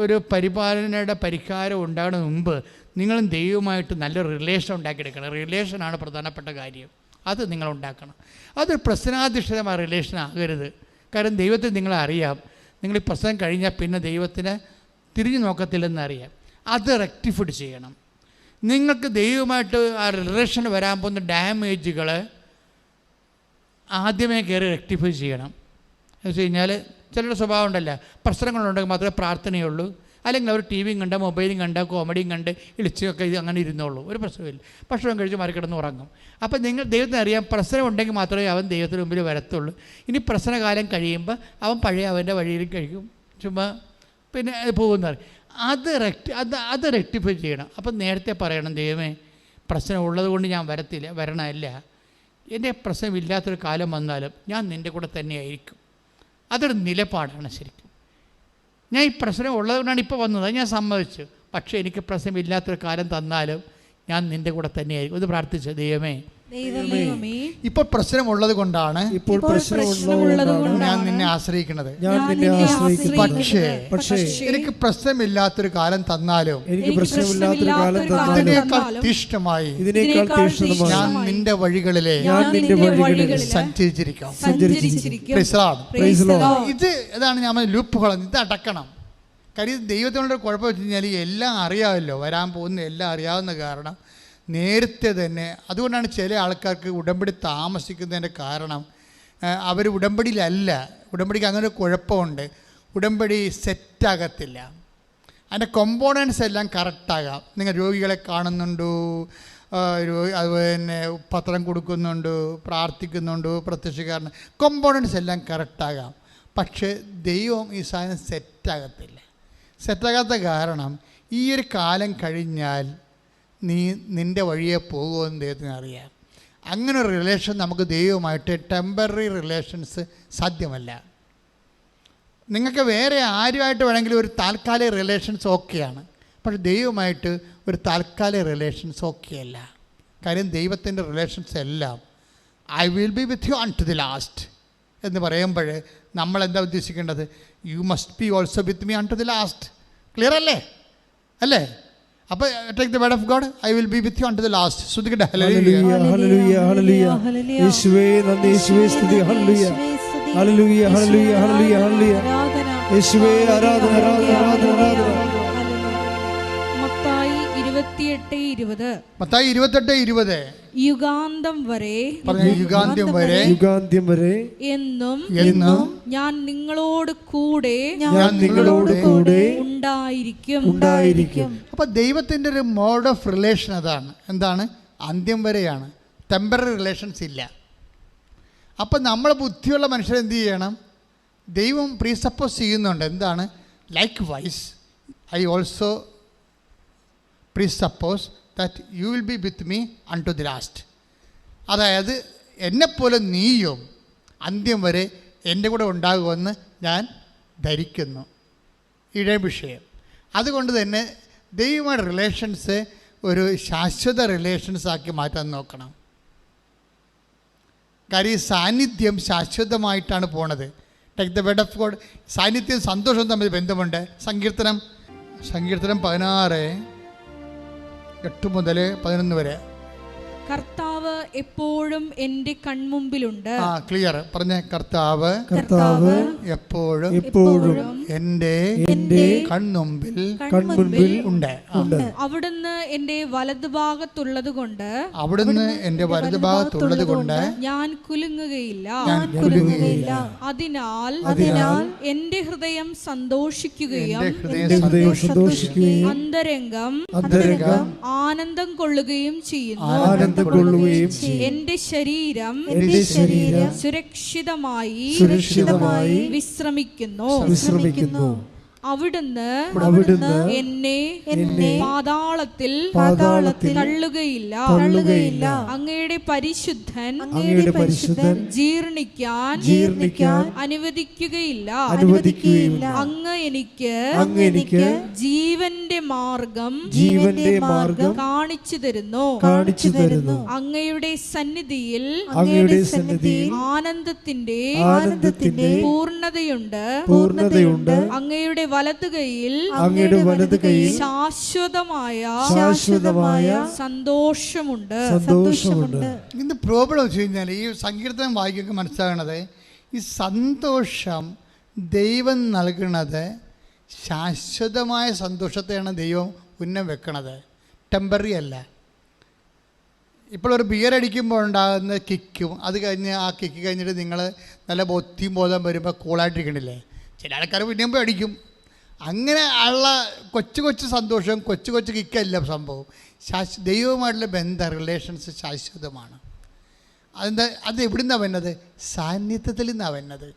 Speaker 1: ഒരു പരിപാലനയുടെ പരിഹാരം ഉണ്ടാകുന്ന മുമ്പ് നിങ്ങളും ദൈവമായിട്ട് നല്ല റിലേഷൻ ഉണ്ടാക്കിയെടുക്കണം. റിലേഷനാണ് പ്രധാനപ്പെട്ട കാര്യം. അത് നിങ്ങൾ ഉണ്ടാക്കണം. അതൊരു പ്രശ്നാധിഷ്ഠിതമായ റിലേഷൻ ആകരുത്. കാരണം ദൈവത്തെ നിങ്ങളെ അറിയാം. നിങ്ങൾ ഈ പ്രശ്നം കഴിഞ്ഞാൽ പിന്നെ ദൈവത്തിന് തിരിഞ്ഞു നോക്കത്തില്ലെന്നറിയാം. അത് റെക്ടിഫൈഡ് ചെയ്യണം. നിങ്ങൾക്ക് ദൈവമായിട്ട് ആ റിലേഷൻ വരാൻ പോകുന്ന ഡാമേജുകൾ ആദ്യമേ കയറി റെക്ടിഫൈ ചെയ്യണം. എന്ന് വെച്ച് കഴിഞ്ഞാൽ ചിലരുടെ സ്വഭാവം ഉണ്ടല്ല, പ്രശ്നങ്ങളുണ്ടെങ്കിൽ മാത്രമേ പ്രാർത്ഥനയുള്ളൂ, അല്ലെങ്കിൽ അവർ ടി വിയും കണ്ട മൊബൈലും കണ്ട കോമഡിയും കണ്ട് ഇളിച്ചൊക്കെ ഇത് അങ്ങനെ ഇരുന്നുള്ളൂ, ഒരു പ്രശ്നമില്ല. ഭക്ഷണം കഴിച്ച് മറിക്കിടന്ന് ഉറങ്ങും. അപ്പം നിങ്ങൾ ദൈവത്തിന് അറിയാം, പ്രശ്നം ഉണ്ടെങ്കിൽ മാത്രമേ അവൻ ദൈവത്തിന് മുമ്പിൽ വരത്തുള്ളൂ. ഇനി പ്രശ്നകാലം കഴിയുമ്പോൾ അവൻ പഴയ അവൻ്റെ വഴിയിൽ കഴിക്കും, ചുമ്മാ പിന്നെ പോകുന്നത്. അത് റെക്ടിഫൈ ചെയ്യണം. അപ്പം നേരത്തെ പറയണം, ദൈവമേ പ്രശ്നം ഉള്ളത് കൊണ്ട് ഞാൻ വരണമല്ല, എൻ്റെ പ്രശ്നമില്ലാത്തൊരു കാലം വന്നാലും ഞാൻ നിൻ്റെ കൂടെ തന്നെയായിരിക്കും. അതൊരു നിലപാടാണ് ശരിക്കും. ഞാൻ ഈ പ്രശ്നം ഉള്ളതുകൊണ്ടാണ് ഇപ്പോൾ വന്നത്, ഞാൻ സമ്മതിച്ചു. പക്ഷേ എനിക്ക് പ്രശ്നമില്ലാത്തൊരു കാലം തന്നാലും ഞാൻ നിൻ്റെ കൂടെ തന്നെയായിരിക്കും. ഇത് പ്രാർത്ഥിച്ചു, ദൈവമേ ഇപ്പോൾ പ്രശ്നമുള്ളത് കൊണ്ടാണ് ഞാൻ നിന്നെ ആശ്രയിക്കുന്നത്. പക്ഷേ എനിക്ക് പ്രശ്നമില്ലാത്തൊരു കാലം തന്നാലും ഇതിനേക്കാൾ തീഷ്ണമായി ഞാൻ നിന്റെ വഴികളിലെ സഞ്ചരിച്ചിരിക്കാം. ഇത് ഇതാണ് ഞാൻ ലൂപ്പുകൾ, ഇത് അടക്കണം. കാര്യം ദൈവത്തിനോട് കുഴപ്പം വെച്ച് കഴിഞ്ഞാൽ എല്ലാം അറിയാമല്ലോ, വരാൻ പോകുന്ന എല്ലാം അറിയാവുന്ന കാരണം നേരത്തെ തന്നെ. അതുകൊണ്ടാണ് ചില ആൾക്കാർക്ക് ഉടമ്പടി താമസിക്കുന്നതിൻ്റെ കാരണം അവർ ഉടമ്പടിയിലല്ല. ഉടമ്പടിക്ക് അങ്ങനെ ഒരു കുഴപ്പമുണ്ട്, ഉടമ്പടി സെറ്റാകത്തില്ല. അതിൻ്റെ കോമ്പോണൻസ് എല്ലാം കറക്റ്റാകാം. നിങ്ങൾ രോഗികളെ കാണുന്നുണ്ടോ, അതുപോലെ തന്നെ പത്രം കൊടുക്കുന്നുണ്ട്, പ്രാർത്ഥിക്കുന്നുണ്ട്, പ്രത്യക്ഷീകരണം, കോമ്പോണൻസ് എല്ലാം കറക്റ്റാകാം. പക്ഷേ ദൈവം ഈ സാധനം സെറ്റാകത്തില്ല. സെറ്റാകാത്ത കാരണം ഈ ഒരു കാലം കഴിഞ്ഞാൽ നിൻ്റെ വഴിയെ പോകുമെന്ന് ദൈവത്തിന് അറിയാം. അങ്ങനെ ഒരു റിലേഷൻ നമുക്ക് ദൈവമായിട്ട് ടെമ്പററി റിലേഷൻസ് സാധ്യമല്ല. നിങ്ങൾക്ക് വേറെ ആരുമായിട്ട് വേണമെങ്കിലും ഒരു താൽക്കാലിക റിലേഷൻസ് ഓക്കെയാണ്, പക്ഷെ ദൈവമായിട്ട് ഒരു താൽക്കാലിക റിലേഷൻസ് ഓക്കെയല്ല. കാര്യം ദൈവത്തിൻ്റെ റിലേഷൻസ് എല്ലാം I will be with you unto the last എന്ന് പറയുമ്പോൾ നമ്മളെന്താ ഉദ്ദേശിക്കേണ്ടത്? You must be also with me unto the last. Clear അല്ലേ? അല്ലേ? അപ്പോൾ take the word of God, I will be with you unto the last. സ്തുതിക്കട്ടെ. ഹല്ലേലൂയ
Speaker 2: ഹല്ലേലൂയ ഹല്ലേലൂയ. യേശുവേ നന്ദി, യേശുവേ സ്തുതി. ഹല്ലേലൂയ ഹല്ലേലൂയ ഹല്ലേലൂയ ഹല്ലേലൂയ ഹല്ലേലൂയ. യേശുവേ ആരാധന ആരാധന ആരാധന ആരാധന.
Speaker 3: മത്തായി 28:20.
Speaker 1: മത്തായി 28:20.
Speaker 3: യുഗാന്തം വരെ
Speaker 1: പറഞ്ഞ യുഗാന്ത്യം വരെ
Speaker 2: യുഗാന്ത്യം വരെ
Speaker 3: എന്നും
Speaker 1: എന്നും
Speaker 3: ഞാൻ നിങ്ങളോട് കൂടെ
Speaker 2: ഞാൻ നിങ്ങളോട് കൂടെ
Speaker 3: ഉണ്ടായിരിക്കും.
Speaker 1: അപ്പൊ ദൈവത്തിൻ്റെ ഒരു മോഡ് ഓഫ് റിലേഷൻ അതാണ്. എന്താണ്? അന്ത്യം വരെയാണ്. ടെമ്പററി റിലേഷൻസ് ഇല്ല. അപ്പം നമ്മളെ ബുദ്ധിയുള്ള മനുഷ്യർ എന്ത് ചെയ്യണം? ദൈവം പ്രീസപ്പോസ് ചെയ്യുന്നുണ്ട്. എന്താണ്? Likewise I also presuppose that you will be with me unto the last. അതായത് എന്നെപ്പോലെ നീയും അന്ത്യം വരെ എൻ്റെ കൂടെ ഉണ്ടാകുമെന്ന് ഞാൻ ധരിക്കുന്നു. ഇടേ വിഷയം. അതുകൊണ്ട് തന്നെ ദൈവമായ റിലേഷൻസ് ഒരു ശാശ്വത റിലേഷൻസ് ആക്കി മാറ്റാൻ നോക്കണം. കാര്യം ഈ സാന്നിധ്യം ശാശ്വതമായിട്ടാണ് പോണത്. Take the word of God. സാന്നിധ്യം സന്തോഷവും തമ്മിൽ ബന്ധമുണ്ട്. സങ്കീർത്തനം 16:8-11 വരെ.
Speaker 3: കർത്താവ് എപ്പോഴും എൻ്റെ കൺമുമ്പിലുണ്ട്.
Speaker 1: ക്ലിയർ പറഞ്ഞേ. കർത്താവ് എപ്പോഴും എൻ്റെ കൺമുമ്പിൽ ഉണ്ട്.
Speaker 3: അവിടുന്ന് എൻ്റെ വലതുഭാഗത്തുള്ളത് കൊണ്ട് ഞാൻ കുലുങ്ങുകയില്ല. അതിനാൽ എൻ്റെ ഹൃദയം സന്തോഷിക്കുകയും അന്തരംഗം ആനന്ദം കൊള്ളുകയും ചെയ്യുന്നു. എന്റെ ശരീരം സുരക്ഷിതമായി വിശ്രമിക്കുന്നു. അവിടുന്ന് എന്നെ പാതാളത്തിൽ തള്ളുകയില്ല. അങ്ങയുടെ പരിശുദ്ധൻ ജീർണിക്കാൻ അനുവദിക്കുകയില്ല. അങ്ങ് എനിക്ക് ജീവന്റെ മാർഗം കാണിച്ചു തരുന്നു. അങ്ങയുടെ സന്നിധിയിൽ ആനന്ദത്തിന്റെ പൂർണ്ണതയുണ്ട്. അങ്ങയുടെ വലതു കൈയിൽ ശാശ്വതമായ സന്തോഷമുണ്ട്.
Speaker 1: ഇന്ന് പ്രോബ്ലം വെച്ച് കഴിഞ്ഞാൽ ഈ സങ്കീർത്തനം വായിക്കൊക്കെ മനസ്സിലാകണത് ഈ സന്തോഷം ദൈവം നൽകുന്നത് ശാശ്വതമായ സന്തോഷത്തെയാണ് ദൈവം ഉന്നം വെക്കണത്. ടെമ്പററി അല്ല. ഇപ്പോൾ ഒരു ബിയർ അടിക്കുമ്പോൾ ഉണ്ടാകുന്ന കിക്കും അത് കഴിഞ്ഞ് ആ കിക്ക് കഴിഞ്ഞിട്ട് നിങ്ങൾ നല്ല ബൊത്തിയും ബോധം വരുമ്പോൾ കൂളായിട്ടിരിക്കണില്ലേ? ചില ആൾക്കാർ പിന്നെയും പോയി അടിക്കും. അങ്ങനെ ഉള്ള കൊച്ചു സന്തോഷം, കൊച്ചു കിക്കല്ല സംഭവം. ദൈവവുമായിട്ടുള്ള റിലേഷൻസ് ശാശ്വതമാണ്. അത് എവിടെ നിന്നാണ് വരുന്നത്? സാന്നിധ്യത്തിൽ നിന്നാണ് വരുന്നത്.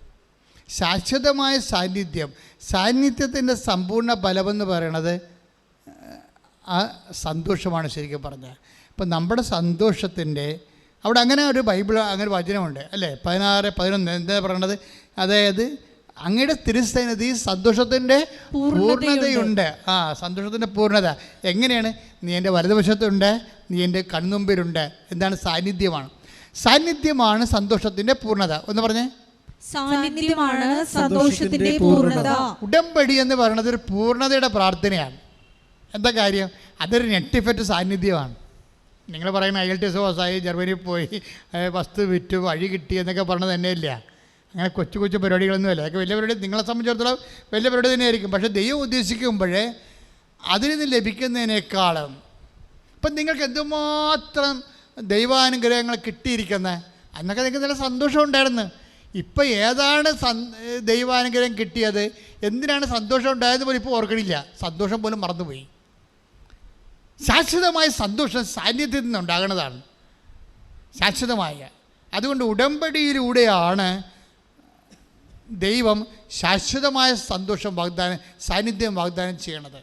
Speaker 1: ശാശ്വതമായ സാന്നിധ്യത്തിൻ്റെ സമ്പൂർണ്ണ ബലമെന്ന് പറയണത് ആ സന്തോഷമാണ്. ശരിക്കും പറഞ്ഞാൽ ഇപ്പം നമ്മുടെ സന്തോഷത്തിൻ്റെ അവിടെ അങ്ങനെ ഒരു ബൈബിൾ അങ്ങനെ വചനമുണ്ട് അല്ലേ? 16:11 എന്താ പറയണത്? അതായത് അങ്ങയുടെ തിരുസന്നിധി സന്തോഷത്തിൻ്റെ പൂർണ്ണതയുണ്ട്. സന്തോഷത്തിൻ്റെ പൂർണ്ണത എങ്ങനെയാണ്? നീ എൻ്റെ വലതുവശത്തുണ്ട്, നീ എൻ്റെ കൺമുമ്പിലുണ്ട്. എന്താണ്? സാന്നിധ്യമാണ് സന്തോഷത്തിൻ്റെ പൂർണ്ണത. ഒന്ന് പറഞ്ഞേ.
Speaker 3: സാന്നിധ്യമാണ് സന്തോഷത്തിന്റെ പൂർണ്ണത.
Speaker 1: ഉടമ്പടി എന്ന് പറയുന്നത് ഒരു പൂർണ്ണതയുടെ പ്രാർത്ഥനയാണ്. എന്താ കാര്യം? അതൊരു നെറ്റിഫെറ്റ് സാന്നിധ്യമാണ്. നിങ്ങൾ പറയുന്ന IELTS പാസ്സായി, ജർമ്മനിയിൽ പോയി, വസ്തു വിറ്റു, വഴി കിട്ടി എന്നൊക്കെ പറഞ്ഞത് തന്നെയില്ല. അങ്ങനെ കൊച്ചു പരിപാടികളൊന്നുമില്ല. അതൊക്കെ വലിയ പരിപാടി, നിങ്ങളെ സംബന്ധിച്ചിടത്തോളം വലിയ പരിപാടി തന്നെയായിരിക്കും. പക്ഷേ ദൈവം ഉദ്ദേശിക്കുമ്പോഴേ അതിൽ നിന്ന് ലഭിക്കുന്നതിനേക്കാളും ഇപ്പം നിങ്ങൾക്ക് എന്തുമാത്രം ദൈവാനുഗ്രഹങ്ങൾ കിട്ടിയിരിക്കുന്നത്. അന്നൊക്കെ നിങ്ങൾക്ക് നല്ല സന്തോഷം ഉണ്ടായിരുന്നു. ഇപ്പം ഏതാണ് ദൈവാനുഗ്രഹം കിട്ടിയത്, എന്തിനാണ് സന്തോഷം ഉണ്ടായത് പോലും ഇപ്പോൾ ഓർക്കണില്ല. സന്തോഷം പോലും മറന്നുപോയി. ശാശ്വതമായ സന്തോഷം സാന്നിധ്യത്തിൽ നിന്നുണ്ടാകുന്നതാണ്. ശാശ്വതമായ. അതുകൊണ്ട് ഉടമ്പടിയിലൂടെയാണ് ദൈവം ശാശ്വതമായ സന്തോഷം സാന്നിധ്യം വാഗ്ദാനം ചെയ്യണത്.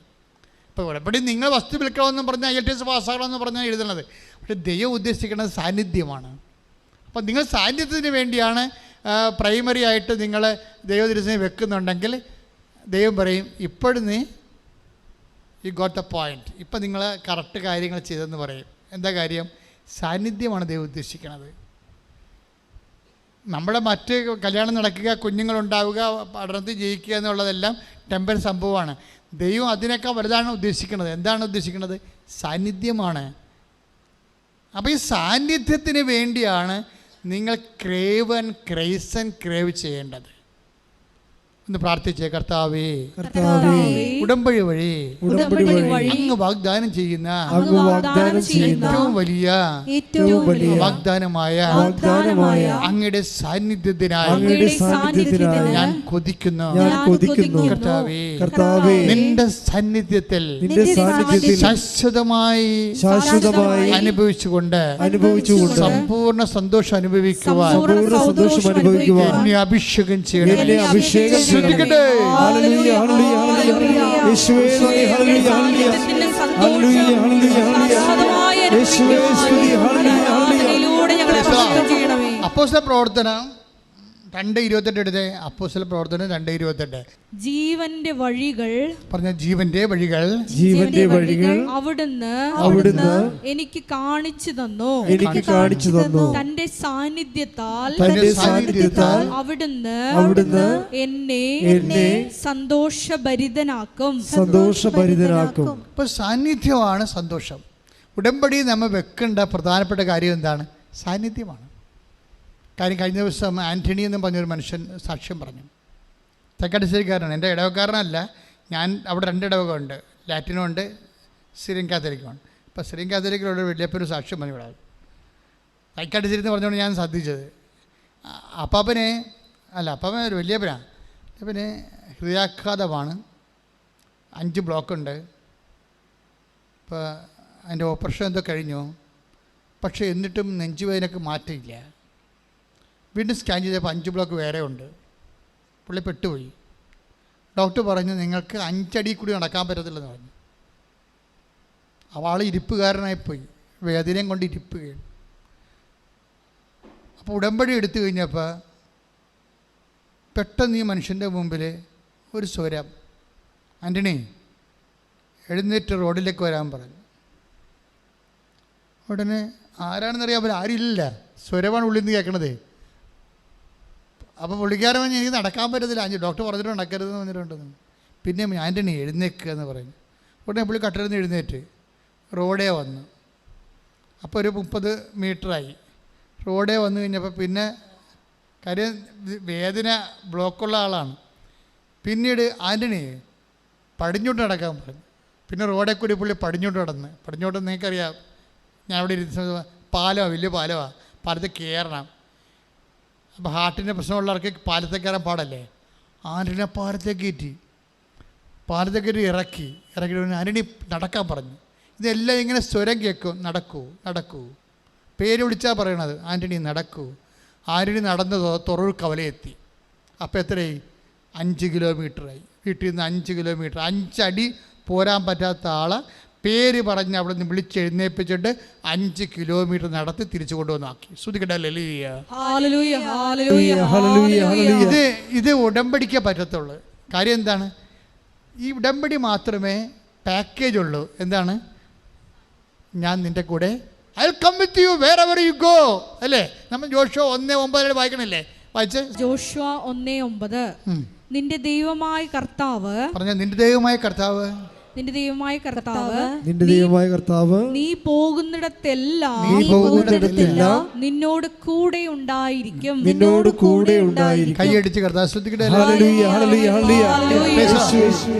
Speaker 1: ഇപ്പോൾ ഉടമ്പടി നിങ്ങൾ വസ്തു വിൽക്കണമെന്നും പറഞ്ഞാൽ IELTS പാസ്സാകണമെന്ന് പറഞ്ഞാൽ എഴുതണത്. പക്ഷേ ദൈവം ഉദ്ദേശിക്കുന്നത് സാന്നിധ്യമാണ്. അപ്പോൾ നിങ്ങൾ സാന്നിധ്യത്തിന് വേണ്ടിയാണ് പ്രൈമറി ആയിട്ട് നിങ്ങൾ ദൈവതിരുസനെ വെക്കുന്നുണ്ടെങ്കിൽ ദൈവം പറയും, ഇപ്പോഴും നീ ഗോട്ട് ദ പോയിന്റ്, ഇപ്പം നിങ്ങൾ കറക്റ്റ് കാര്യങ്ങൾ ചെയ്തെന്ന് പറയും. എന്താ കാര്യം? സാന്നിധ്യമാണ് ദൈവം ഉദ്ദേശിക്കുന്നത്. നമ്മുടെ മറ്റ് കല്യാണം നടക്കുക, കുഞ്ഞുങ്ങളുണ്ടാവുക, പഠനത്തിൽ ജയിക്കുക എന്നുള്ളതെല്ലാം ടെമ്പററി സംഭവമാണ്. ദൈവം അതിനേക്കാൾ വലുതാണ് ഉദ്ദേശിക്കുന്നത്. എന്താണ് ഉദ്ദേശിക്കുന്നത്? സാന്നിധ്യമാണ്. അപ്പോൾ ഈ സാന്നിധ്യത്തിന് വേണ്ടിയാണ് നിങ്ങൾ ക്രേവ് ചെയ്യേണ്ടത്. ഒന്ന് പ്രാർത്ഥിച്ചേ. കർത്താവേ,
Speaker 2: കർത്താവേ,
Speaker 1: ഉടമ്പടി വഴി
Speaker 2: ഉടമ്പടി വഴി
Speaker 1: അങ്ങ് വാഗ്ദാനം ചെയ്യുന്ന
Speaker 2: അങ്ങ് വാഗ്ദാനം ചെയ്യുന്ന
Speaker 1: ഏറ്റവും വലിയ
Speaker 2: വാഗ്ദാനമായ
Speaker 1: അങ്ങയുടെ സാന്നിധ്യത്തിനായി
Speaker 2: അങ്ങയുടെ സാന്നിധ്യത്തിനായി
Speaker 1: ഞാൻ കൊതിക്കുന്നു.
Speaker 2: കർത്താവേ,
Speaker 1: നിന്റെ സാന്നിധ്യത്തിൽ ശാശ്വതമായി അനുഭവിച്ചുകൊണ്ട് സമ്പൂർണ്ണ സന്തോഷം അനുഭവിക്കുവാൻ എന്നെ അഭിഷേകം ചെയ്യണം. ശ്രദ്ധിക്കട്ടെ. അപ്പോസ്തല പ്രവർത്തനം 2:28 എടുത്തേ. അപ്പോസ്തല പ്രവർത്തനം 2:28.
Speaker 3: ജീവന്റെ വഴികൾ
Speaker 1: പറഞ്ഞ ജീവന്റെ വഴികൾ
Speaker 3: അവിടുന്ന് എനിക്ക് കാണിച്ചു തന്നു. തന്റെ സാന്നിധ്യത്താൽ അവിടുന്ന് എന്നെ സന്തോഷഭരിതനാക്കും.
Speaker 1: ഇപ്പൊ സാന്നിധ്യമാണ് സന്തോഷം. ഉടമ്പടി നമ്മൾ വെക്കേണ്ട പ്രധാനപ്പെട്ട കാര്യം എന്താണ്? സാന്നിധ്യമാണ്. കാര്യം കഴിഞ്ഞ ദിവസം ആൻ്റണി എന്ന് പറഞ്ഞൊരു മനുഷ്യൻ സാക്ഷ്യം പറഞ്ഞു. തെക്കടിശ്ശേരിക്കാരനാണ്, എൻ്റെ ഇടവക്കാരനല്ല. ഞാൻ അവിടെ 2 ഇടവക ഉണ്ട്, ലാറ്റിനും ഉണ്ട്, സിറിയൻ കാത്തലിക്കുമാണ്. ഇപ്പോൾ സിറിയൻ കാത്തലിക്കിലുള്ള വലിയപ്പൊരു സാക്ഷ്യം പറഞ്ഞു ഇവിടെ തെക്കടിശ്ശേരി എന്ന് പറഞ്ഞുകൊണ്ട് ഞാൻ ശ്രദ്ധിച്ചത്. അപ്പാപ്പൻ ഒരു വലിയപ്പനാണ്. പിന്നെ ഹൃദയാഘാതമാണ്, 5 ബ്ലോക്കുണ്ട്. ഇപ്പോൾ അതിൻ്റെ ഓപ്പറേഷൻ എന്തോ കഴിഞ്ഞു. പക്ഷേ എന്നിട്ടും നെഞ്ചുവേദനക്ക് മാറ്റമില്ല. വീണ്ടും സ്കാൻ ചെയ്തപ്പോൾ 5 ബ്ലോക്ക് വേറെ ഉണ്ട്. പുള്ളി പെട്ടുപോയി. ഡോക്ടർ പറഞ്ഞു നിങ്ങൾക്ക് 5 അടി കൂടി നടക്കാൻ പറ്റത്തില്ലെന്ന് പറഞ്ഞു. അവൾ ഇരിപ്പുകാരനായിപ്പോയി, വേദനയും കൊണ്ട് ഇരിപ്പുകയാണ്. അപ്പോൾ ഉടമ്പടി എടുത്തു കഴിഞ്ഞപ്പോൾ പെട്ടെന്ന് ഈ മനുഷ്യൻ്റെ മുമ്പിൽ ഒരു സ്വരം, ആൻ്റണി എഴുന്നേറ്റ് റോഡിലേക്ക് വരാൻ പറഞ്ഞു. ഉടനെ ആരാണെന്നറിയാൻ പറ്റില്ല, ആരില്ല, സ്വരമാണ് ഉള്ളിൽ നിന്ന് കേൾക്കണത്. അപ്പോൾ പുള്ളിക്കാരൻ പറഞ്ഞു എനിക്ക് നടക്കാൻ പറ്റത്തില്ല, ഡോക്ടർ പറഞ്ഞിട്ട് നടക്കരുതെന്ന് പറഞ്ഞിട്ടുണ്ടെന്ന്. പിന്നെ ആൻ്റണി എഴുന്നേക്കുക എന്ന് പറഞ്ഞു. ഉടനെ പുള്ളി കട്ടിലിരുന്ന് എഴുന്നേറ്റ് റോഡേ വന്നു. അപ്പോൾ ഒരു 30 മീറ്ററായി. റോഡേ വന്നു കഴിഞ്ഞപ്പോൾ പിന്നെ കാര്യം വേദന ബ്ലോക്കുള്ള ആളാണ്. പിന്നീട് ആൻ്റണി പടിഞ്ഞോട്ട് നടക്കാൻ പറഞ്ഞു. പിന്നെ റോഡേ കൂടി പുള്ളി പടിഞ്ഞോട്ട് നിങ്ങൾക്കറിയാം, ഞാൻ അവിടെ ഇരുന്ന പാലമാണ്, വലിയ പാലമാണ്, പാലത്തിൽ കയറണം. അപ്പോൾ ഹാർട്ടിൻ്റെ പ്രശ്നമുള്ളവർക്ക് പാലത്തിൽ കയറാൻ പാടല്ലേ. ആൻ്റണി പാലത്തേക്ക് കയറ്റി ഇറക്കിയിട്ട് ആൻ്റണി നടക്കാൻ പറഞ്ഞു. ഇതെല്ലാം ഇങ്ങനെ സ്വരം കേൾക്കും, നടക്കൂ പേര് വിളിച്ചാൽ പറയണത്, ആൻ്റണി നടക്കൂ. ആൻ്റണി നടന്ന് തുറവൂർ കവലയെത്തി. അപ്പോൾ എത്രയായി? 5 കിലോമീറ്ററായി. വീട്ടിൽ നിന്ന് 5 കിലോമീറ്റർ, 5 അടി പോരാൻ പറ്റാത്ത ആളെ പേര് പറഞ്ഞ് അവിടെ നിന്ന് വിളിച്ചെഴുന്നേൽപ്പിച്ചിട്ട് 5 കിലോമീറ്റർ നടത്തി തിരിച്ചു കൊണ്ടുവന്നാക്കി. ഇത് ഉടമ്പടിക്കേ പറ്റത്തുള്ളൂ. കാര്യം എന്താണ്? ഈ ഉടമ്പടി മാത്രമേ പാക്കേജ് ഉള്ളൂ. എന്താണ്? ഞാൻ നിൻ്റെ കൂടെ, I will come with you wherever you go, അല്ലേ? നമ്മൾ ജോഷുവ 1:9 വായിക്കണില്ലേ? വായിച്ച്
Speaker 3: ജോഷുവ 1:9. നിന്റെ ദൈവമായ കർത്താവ്
Speaker 1: പറഞ്ഞ നിന്റെ ദൈവമായ കർത്താവ്
Speaker 3: നീ പോകുന്നിടത്തെല്ലാം നിന്നോട് കൂടെ ഉണ്ടായിരിക്കും.
Speaker 1: കൈയടിച്ച് കർത്താവ് ശ്രദ്ധിക്കട്ടെ.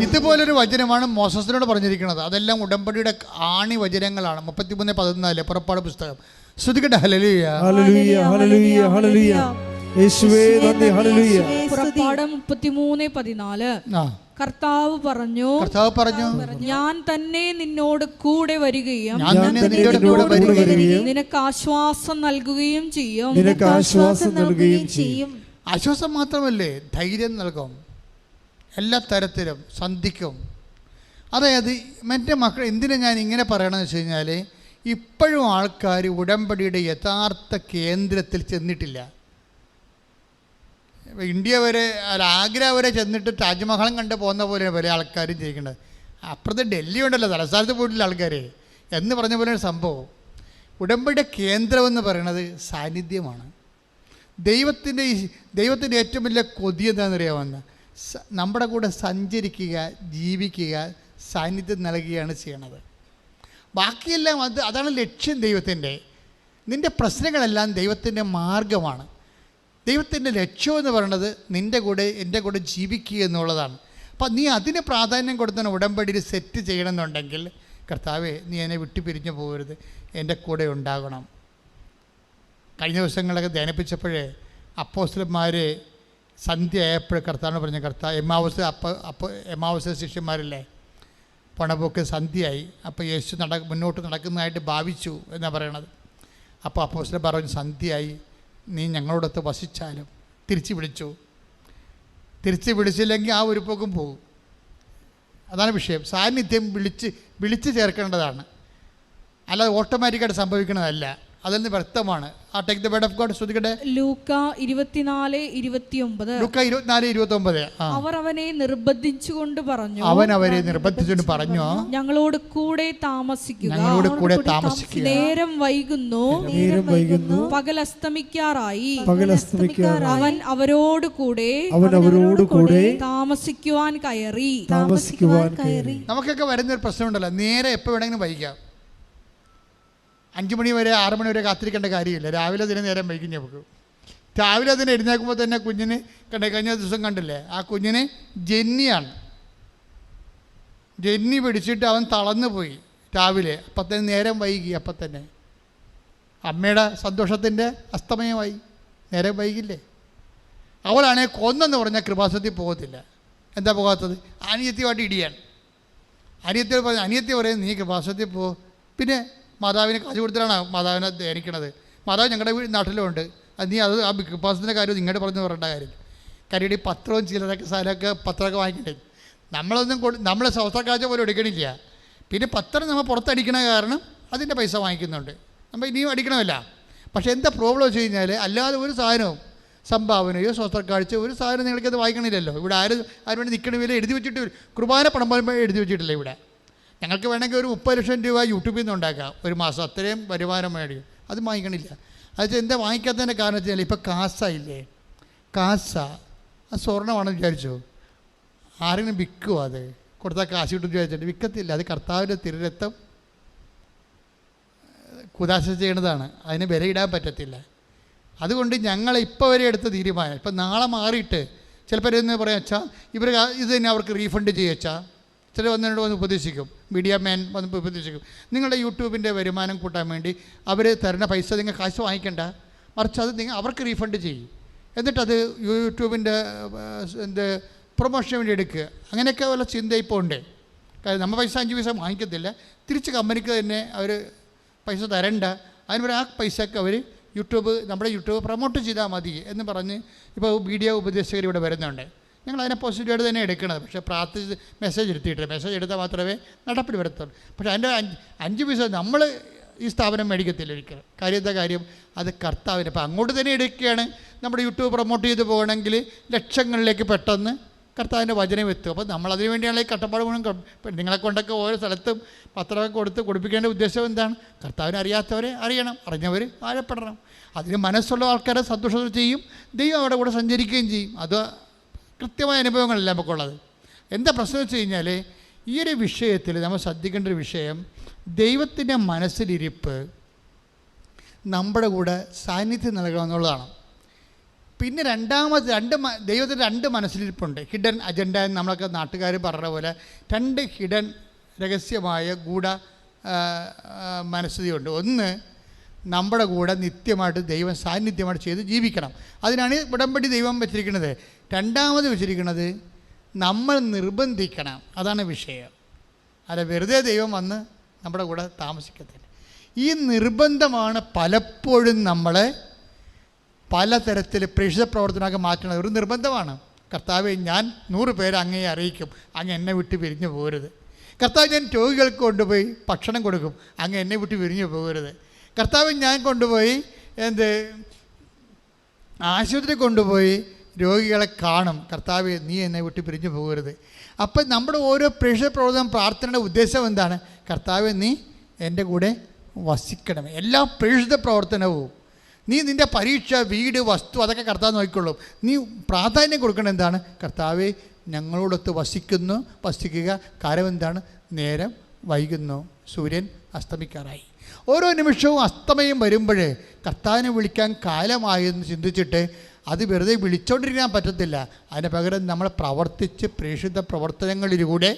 Speaker 1: ഇതുപോലൊരു വചനമാണ് മോസസിനോട് പറഞ്ഞിരിക്കുന്നത്. അതെല്ലാം ഉടമ്പടിയുടെ ആണി വചനങ്ങളാണ്. 33:14 പുറപ്പാട് പുസ്തകം. ശ്രദ്ധിക്കട്ടെ. ഹല്ലേലൂയ.
Speaker 3: പുറപ്പാട് 33:14. കർത്താവ് പറഞ്ഞു ഞാൻ തന്നെ നിന്നോട് കൂടെ വരികയും നിനക്ക് ആശ്വാസം നൽകുകയും ചെയ്യും.
Speaker 1: ആശ്വാസം മാത്രമല്ലേ, ധൈര്യം നൽകും, എല്ലാ തരത്തിലും സന്ധിക്കും. അതായത് എൻ്റെ മക്കൾ എന്തിനാണ് ഞാൻ ഇങ്ങനെ പറയണമെന്ന് വെച്ച് കഴിഞ്ഞാൽ, ഇപ്പോഴും ആൾക്കാർ ഉടമ്പടിയുടെ യഥാർത്ഥ കേന്ദ്രത്തിൽ ചെന്നിട്ടില്ല. ഇന്ത്യ വരെ, ആഗ്ര വരെ ചെന്നിട്ട് താജ്മഹലും കണ്ട് പോകുന്ന പോലെയാണ് പല ആൾക്കാരും ചെയ്യേണ്ടത്. അപ്പുറത്ത് ഡൽഹി ഉണ്ടല്ലോ, തലസ്ഥാനത്ത് പോയിട്ടില്ല ആൾക്കാർ എന്ന് പറഞ്ഞ പോലെയാണ് സംഭവം. ഉടമ്പടിയുടെ കേന്ദ്രമെന്ന് പറയുന്നത് സാന്നിധ്യമാണ്. ദൈവത്തിൻ്റെ ഏറ്റവും വലിയ കൊതി എന്താണെന്നറിയാമെന്ന്, നമ്മുടെ കൂടെ സഞ്ചരിക്കുക, ജീവിക്കുക, സാന്നിധ്യം നൽകുകയാണ് ചെയ്യണത്. ബാക്കിയെല്ലാം അതാണ് ലക്ഷ്യം ദൈവത്തിൻ്റെ. നിൻ്റെ പ്രശ്നങ്ങളെല്ലാം ദൈവത്തിൻ്റെ മാർഗമാണ്. ദൈവത്തിൻ്റെ ലക്ഷ്യമെന്ന് പറയുന്നത് നിൻ്റെ കൂടെ എൻ്റെ കൂടെ ജീവിക്കുക എന്നുള്ളതാണ്. അപ്പം നീ അതിന് പ്രാധാന്യം കൊടുത്തന്നെ ഉടമ്പടിയിൽ സെറ്റ് ചെയ്യണമെന്നുണ്ടെങ്കിൽ, കർത്താവേ നീ എന്നെ വിട്ടു പിരിഞ്ഞു പോകരുത്, എൻ്റെ കൂടെ ഉണ്ടാകണം. കഴിഞ്ഞ ദിവസങ്ങളൊക്കെ ധ്യാനിപ്പിച്ചപ്പോഴേ അപ്പോസ്തലന്മാർ സന്ധ്യ ആയപ്പോൾ കർത്താവിന് പറഞ്ഞു, എമ്മാവൂസ് ശിഷ്യന്മാരില്ലേ, പണപോക്ക് സന്ധ്യയായി. അപ്പോൾ യേശു മുന്നോട്ട് നടക്കുന്നതായിട്ട് ഭാവിച്ചു എന്നാണ് പറയണത്. അപ്പോൾ അപ്പോസ്തലൻ പറഞ്ഞു, സന്ധ്യയായി, നീ ഞങ്ങളോടൊത്ത് വസിച്ചാലും. തിരിച്ച് വിളിച്ചില്ലെങ്കിൽ ആ ഒരു പോക്കും പോകും. അതാണ് വിഷയം. സാന്നിധ്യം വിളിച്ച് ചേർക്കേണ്ടതാണ്, അല്ലാതെ ഓട്ടോമാറ്റിക്കായിട്ട് സംഭവിക്കുന്നതല്ല. അതിൽ നിന്ന് വ്യക്തമാണ്. ആ take the word of God ശ്രദ്ധിക്കട്ടെ.
Speaker 3: ലൂക്ക 24:29. അവർ അവനെ നിർബന്ധിച്ചുകൊണ്ട് പറഞ്ഞു, ഞങ്ങളോട് കൂടെ താമസിക്കുക, നേരം വൈകുന്നു, പകൽ അസ്തമിക്കാറായി. അവൻ അവരോട് കൂടെ താമസിക്കുവാൻ കയറി.
Speaker 1: നമുക്കൊക്കെ വരുന്നൊരു പ്രശ്നമുണ്ടല്ലോ, നേരെ എപ്പോൾ വേണമെങ്കിലും വൈകാം. 5 മണി വരെ 6 മണി വരെ കാത്തിരിക്കേണ്ട കാര്യമില്ല. രാവിലെ അതിന് നേരം വൈകും. നമുക്ക് രാവിലെ അതിന് എഴുന്നേൽക്കുമ്പോൾ തന്നെ കുഞ്ഞിന് കഴിഞ്ഞ ദിവസം കണ്ടില്ലേ, ആ കുഞ്ഞിന് ജന്നി പിടിച്ചിട്ട് അവൻ തളർന്നു പോയി രാവിലെ. അപ്പം തന്നെ നേരം വൈകി. അപ്പം തന്നെ അമ്മയുടെ സന്തോഷത്തിൻ്റെ അസ്തമയമായി. നേരം വൈകില്ലേ. അവളാണെങ്കിൽ കൊന്നെന്ന് പറഞ്ഞാൽ കൃപാസനത്തിൽ പോകത്തില്ല. എന്താ പോകാത്തത്? അനിയത്തിയുമായിട്ട് ഇടിയാണ്. അനിയത്തി പറയും, നീ കൃപാസനത്തിൽ പോ. പിന്നെ മാതാവിന് കാശ് കൊടുത്തിട്ടാണ് മാതാവിനെ ധ്യാനിക്കണത്. മാതാവ് ഞങ്ങളുടെ നാട്ടിലുണ്ട്. അത് നീ ആ കൃപാസനത്തിൻ്റെ കാര്യം നിങ്ങളുടെ പറഞ്ഞു പറയേണ്ട കാര്യം. കാര്യം ഈ പത്രവും ചിലരൊക്കെ സ്ഥലമൊക്കെ പത്രമൊക്കെ വാങ്ങിക്കണ്ടേ. നമ്മളെ സ്വസ്ഥക്കാഴ്ച പോലും എടുക്കണില്ല. പിന്നെ പത്രം നമ്മൾ പുറത്തടിക്കണ കാരണം അതിൻ്റെ പൈസ വാങ്ങിക്കുന്നുണ്ട്. നമ്മൾ ഇനിയും അടിക്കണമല്ല. പക്ഷേ എന്താ പ്രോബ്ലം വെച്ച് കഴിഞ്ഞാൽ, അല്ലാതെ ഒരു സാധനവും സംഭാവനയോ സ്വസ്ഥക്കാഴ്ച ഒരു സാധനം നിങ്ങൾക്കത് വായിക്കണില്ലല്ലോ. ഇവിടെ ആരും വേണ്ടി നിൽക്കണ വില എഴുതി വെച്ചിട്ട് കുർബാന പണം എഴുതി വെച്ചിട്ടില്ല. ഇവിടെ ഞങ്ങൾക്ക് വേണമെങ്കിൽ ഒരു 30 ലക്ഷം രൂപ യൂട്യൂബിൽ നിന്ന് ഉണ്ടാക്കാം ഒരു മാസം. അത്രയും വരുമാനം മേടിക്കും. അത് വാങ്ങിക്കണില്ല. അത് എന്താ വാങ്ങിക്കാത്തതിൻ്റെ കാരണം വെച്ചാൽ ഇപ്പോൾ കാസായില്ലേ. കാസ അത് സ്വർണ്ണമാണെന്ന് വിചാരിച്ചോ? ആരെങ്കിലും വിൽക്കുമോ? അത് കൊടുത്താൽ കാശ് കിട്ടും വിചാരിച്ചിട്ട് വിൽക്കത്തില്ല. അത് കർത്താവിൻ്റെ തിരുരക്തം കുദാശ ചെയ്യണതാണ്. അതിന് വിലയിടാൻ പറ്റത്തില്ല. അതുകൊണ്ട് ഞങ്ങൾ ഇപ്പോൾ വരെ എടുത്ത തീരുമാനം, ഇപ്പം നാളെ മാറിയിട്ട് ചിലപ്പോൾ എന്ന് പറയാം, അച്ഛാ ഇവർ ഇത് തന്നെ അവർക്ക് റീഫണ്ട് ചെയ്യച്ചാ. ചില വന്നതിനോട് വന്ന് ഉപദേശിക്കും, മീഡിയ മാൻ വന്ന് ഉപദേശിക്കും, നിങ്ങളുടെ യൂട്യൂബിൻ്റെ വരുമാനം കൂട്ടാൻ വേണ്ടി അവർ തരുന്ന പൈസ നിങ്ങൾ കാശ് വാങ്ങിക്കണ്ട, മറിച്ച് അത് അവർക്ക് റീഫണ്ട് ചെയ്യും. എന്നിട്ടത് യൂട്യൂബിൻ്റെ പ്രൊമോഷന് വേണ്ടി എടുക്കുക. അങ്ങനെയൊക്കെ ഉള്ള ചിന്ത ഇപ്പോൾ ഉണ്ട്. കാര്യം നമ്മൾ പൈസ 5 പൈസ വാങ്ങിക്കത്തില്ല, തിരിച്ച് കമ്പനിക്ക് തന്നെ അവർ പൈസ തരണ്ട. അതിന് ആ പൈസക്ക് അവർ നമ്മുടെ യൂട്യൂബ് പ്രൊമോട്ട് ചെയ്താൽ മതി എന്ന് പറഞ്ഞ് ഇപ്പോൾ മീഡിയ ഉപദേശകർ ഇവിടെ വരുന്നുണ്ട്. ഞങ്ങൾ അതിനെ പോസിറ്റീവായിട്ട് തന്നെ എടുക്കണത്. പക്ഷേ പ്രാർത്ഥിച്ച് മെസ്സേജ് എടുത്താൽ മാത്രമേ നടപ്പിൽ വരത്തുള്ളൂ. പക്ഷേ അതിൻ്റെ 5 പൈസ നമ്മൾ ഈ സ്ഥാപനം മേടിക്കത്തില്ല ഒരിക്കലും. കാര്യം അത് കർത്താവിന്. അപ്പോൾ അങ്ങോട്ട് തന്നെ എടുക്കുകയാണ്. നമ്മുടെ യൂട്യൂബ് പ്രൊമോട്ട് ചെയ്ത് പോകണമെങ്കിൽ ലക്ഷങ്ങളിലേക്ക് പെട്ടെന്ന് കർത്താവിൻ്റെ വചനം എത്തും. അപ്പോൾ നമ്മളതിനു വേണ്ടിയാണ് ഈ കട്ടപ്പാട് മുഴുവൻ. നിങ്ങളെ കൊണ്ടൊക്കെ ഓരോ സ്ഥലത്തും പത്രമൊക്കെ കൊടുപ്പിക്കേണ്ട ഉദ്ദേശം എന്താണ്? കർത്താവിനെ അറിയാത്തവരെ അറിയണം, അറിഞ്ഞവർ ആഴപ്പെടണം. അതിന് മനസ്സുള്ള ആൾക്കാരെ സന്തോഷത്തോടെ ചെയ്യും, ദൈവം അവിടെ കൂടെ സഞ്ചരിക്കുകയും ചെയ്യും. അത് കൃത്യമായ അനുഭവങ്ങളല്ല നമുക്കുള്ളത്. എന്താ പ്രശ്നം വെച്ച് കഴിഞ്ഞാൽ, ഈ ഒരു വിഷയത്തിൽ നമ്മൾ ശ്രദ്ധിക്കേണ്ട ഒരു വിഷയം, ദൈവത്തിൻ്റെ മനസ്സിലിരിപ്പ് നമ്മുടെ കൂടെ സാന്നിധ്യം നൽകണമെന്നുള്ളതാണ്. പിന്നെ ദൈവത്തിൻ്റെ 2 മനസ്സിലിരിപ്പുണ്ട്. ഹിഡൻ അജണ്ട എന്ന് നമ്മളൊക്കെ നാട്ടുകാർ പറഞ്ഞ പോലെ 2 ഹിഡൻ രഹസ്യമായ ഗൂഢ മനസ്ഥിതിയുണ്ട്. ഒന്ന്, നമ്മുടെ കൂടെ നിത്യമായിട്ട് ദൈവം സാന്നിധ്യമായിട്ട് ചെയ്ത് ജീവിക്കണം. അതിനാണ് ഉടമ്പടി ദൈവം വെച്ചിരിക്കുന്നത്. 2ാമത് വെച്ചിരിക്കുന്നത് നമ്മൾ നിർബന്ധിക്കണം. അതാണ് വിഷയം. അല്ല വെറുതെ ദൈവം വന്ന് നമ്മുടെ കൂടെ താമസിക്കത്തില്ല. ഈ നിർബന്ധമാണ് പലപ്പോഴും നമ്മളെ പലതരത്തിൽ പ്രേക്ഷിത പ്രവർത്തനമൊക്കെ മാറ്റുന്നത്. ഒരു നിർബന്ധമാണ്. കർത്താവെ, ഞാൻ 100 പേരെ അങ്ങയെ അറിയിക്കും, അങ്ങ് എന്നെ വിട്ട് പിരിഞ്ഞു പോകരുത്. കർത്താവ്, ഞാൻ രോഗികൾക്ക് കൊണ്ടുപോയി ഭക്ഷണം കൊടുക്കും, അങ്ങ് എന്നെ വിട്ട് പിരിഞ്ഞു പോകരുത്. കർത്താവ്, ഞാൻ കൊണ്ടുപോയി ആശുപത്രി കൊണ്ടുപോയി രോഗികളെ കാണും, കർത്താവ് നീ എന്നെ വിട്ട് പിരിഞ്ഞു പോകരുത്. അപ്പം നമ്മുടെ ഓരോ പ്രേക്ഷിത പ്രവർത്തനം പ്രാർത്ഥനയുടെ ഉദ്ദേശം എന്താണ്? കർത്താവ് നീ എൻ്റെ കൂടെ വസിക്കണമേ. എല്ലാ പ്രേക്ഷിത പ്രവർത്തനവും നീ നിൻ്റെ പരീക്ഷ, വീട്, വസ്തു അതൊക്കെ കർത്താവ് നോക്കിക്കൊള്ളും. നീ പ്രാധാന്യം കൊടുക്കണം എന്താണ്? കർത്താവെ ഞങ്ങളോടൊത്ത് വസിക്കുക. കാരണം എന്താണ്? നേരം വൈകുന്നു, സൂര്യൻ അസ്തമിക്കാറായി. ഓരോ നിമിഷവും അസ്തമയം വരുമ്പോഴേ കർത്താവിനെ വിളിക്കാൻ കാലമായെന്ന് ചിന്തിച്ചിട്ട് അത് വെറുതെ വിളിച്ചോണ്ടിരിക്കാൻ പറ്റത്തില്ല. അതിന് പകരം നമ്മൾ പ്രവർത്തിച്ച് പ്രേക്ഷിത പ്രവർത്തനങ്ങളിലൂടെ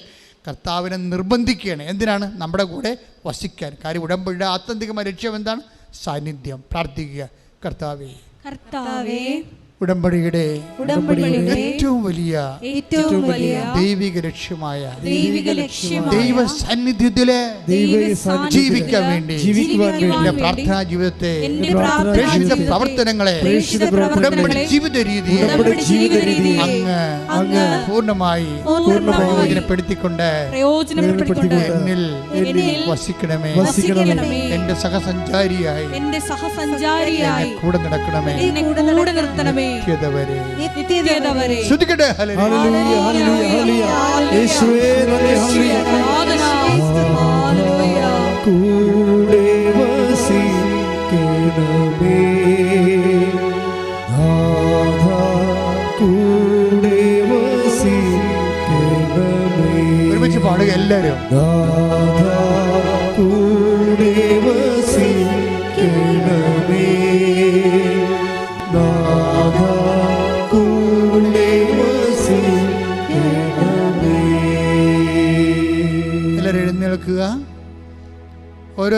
Speaker 1: കർത്താവിനെ നിർബന്ധിക്കുകയാണ്. എന്തിനാണ്? നമ്മുടെ കൂടെ വസിക്കാൻ. കാര്യം ഉടമ്പടിയുടെ ആത്യന്തികമായ ലക്ഷ്യം എന്താണ്? സാന്നിധ്യം. പ്രാർത്ഥിക്കുക, കർത്താവേ ഉടമ്പടിയുടെ ഏറ്റവും വലിയ ദൈവിക ലക്ഷ്യമായ ദൈവ സാന്നിധ്യത്തിലെ ജീവിക്കാൻ വേണ്ടി എന്റെ പ്രാർത്ഥനാ ജീവിതത്തെ, പ്രേക്ഷിത പ്രവർത്തനങ്ങളെ, ഉടമ്പടി ജീവിത രീതി അങ്ങ് പൂർണ്ണമായി പ്രയോജനപ്പെടുത്തിക്കൊണ്ട് എന്നിൽ വസിക്കണമേ. എന്റെ സഹസഞ്ചാരിയായി കൂടെ നടക്കണമേ. നിത്യത വരെ. ശ്രുതിക്കട്ടെ.
Speaker 2: ഹല്ലേലൂയ ഹല്ലേലൂയ ഹല്ലേലൂയ. യേശുവേ നന്ദി. ഹല്ലേലൂയ. കൂടെ വസിക്കണമേ നാഥാ, കൂടെ വസിക്കണമേ.
Speaker 1: ഒരുമിച്ച് പാടുക എല്ലാവരും.
Speaker 2: നാഥാ, കൂടെ വസിക്കണമേ നാഥാ, കൂടെ വസിക്കണമേ.
Speaker 1: എല്ലാവരും എഴുന്നേൽക്കുക. ഓരോ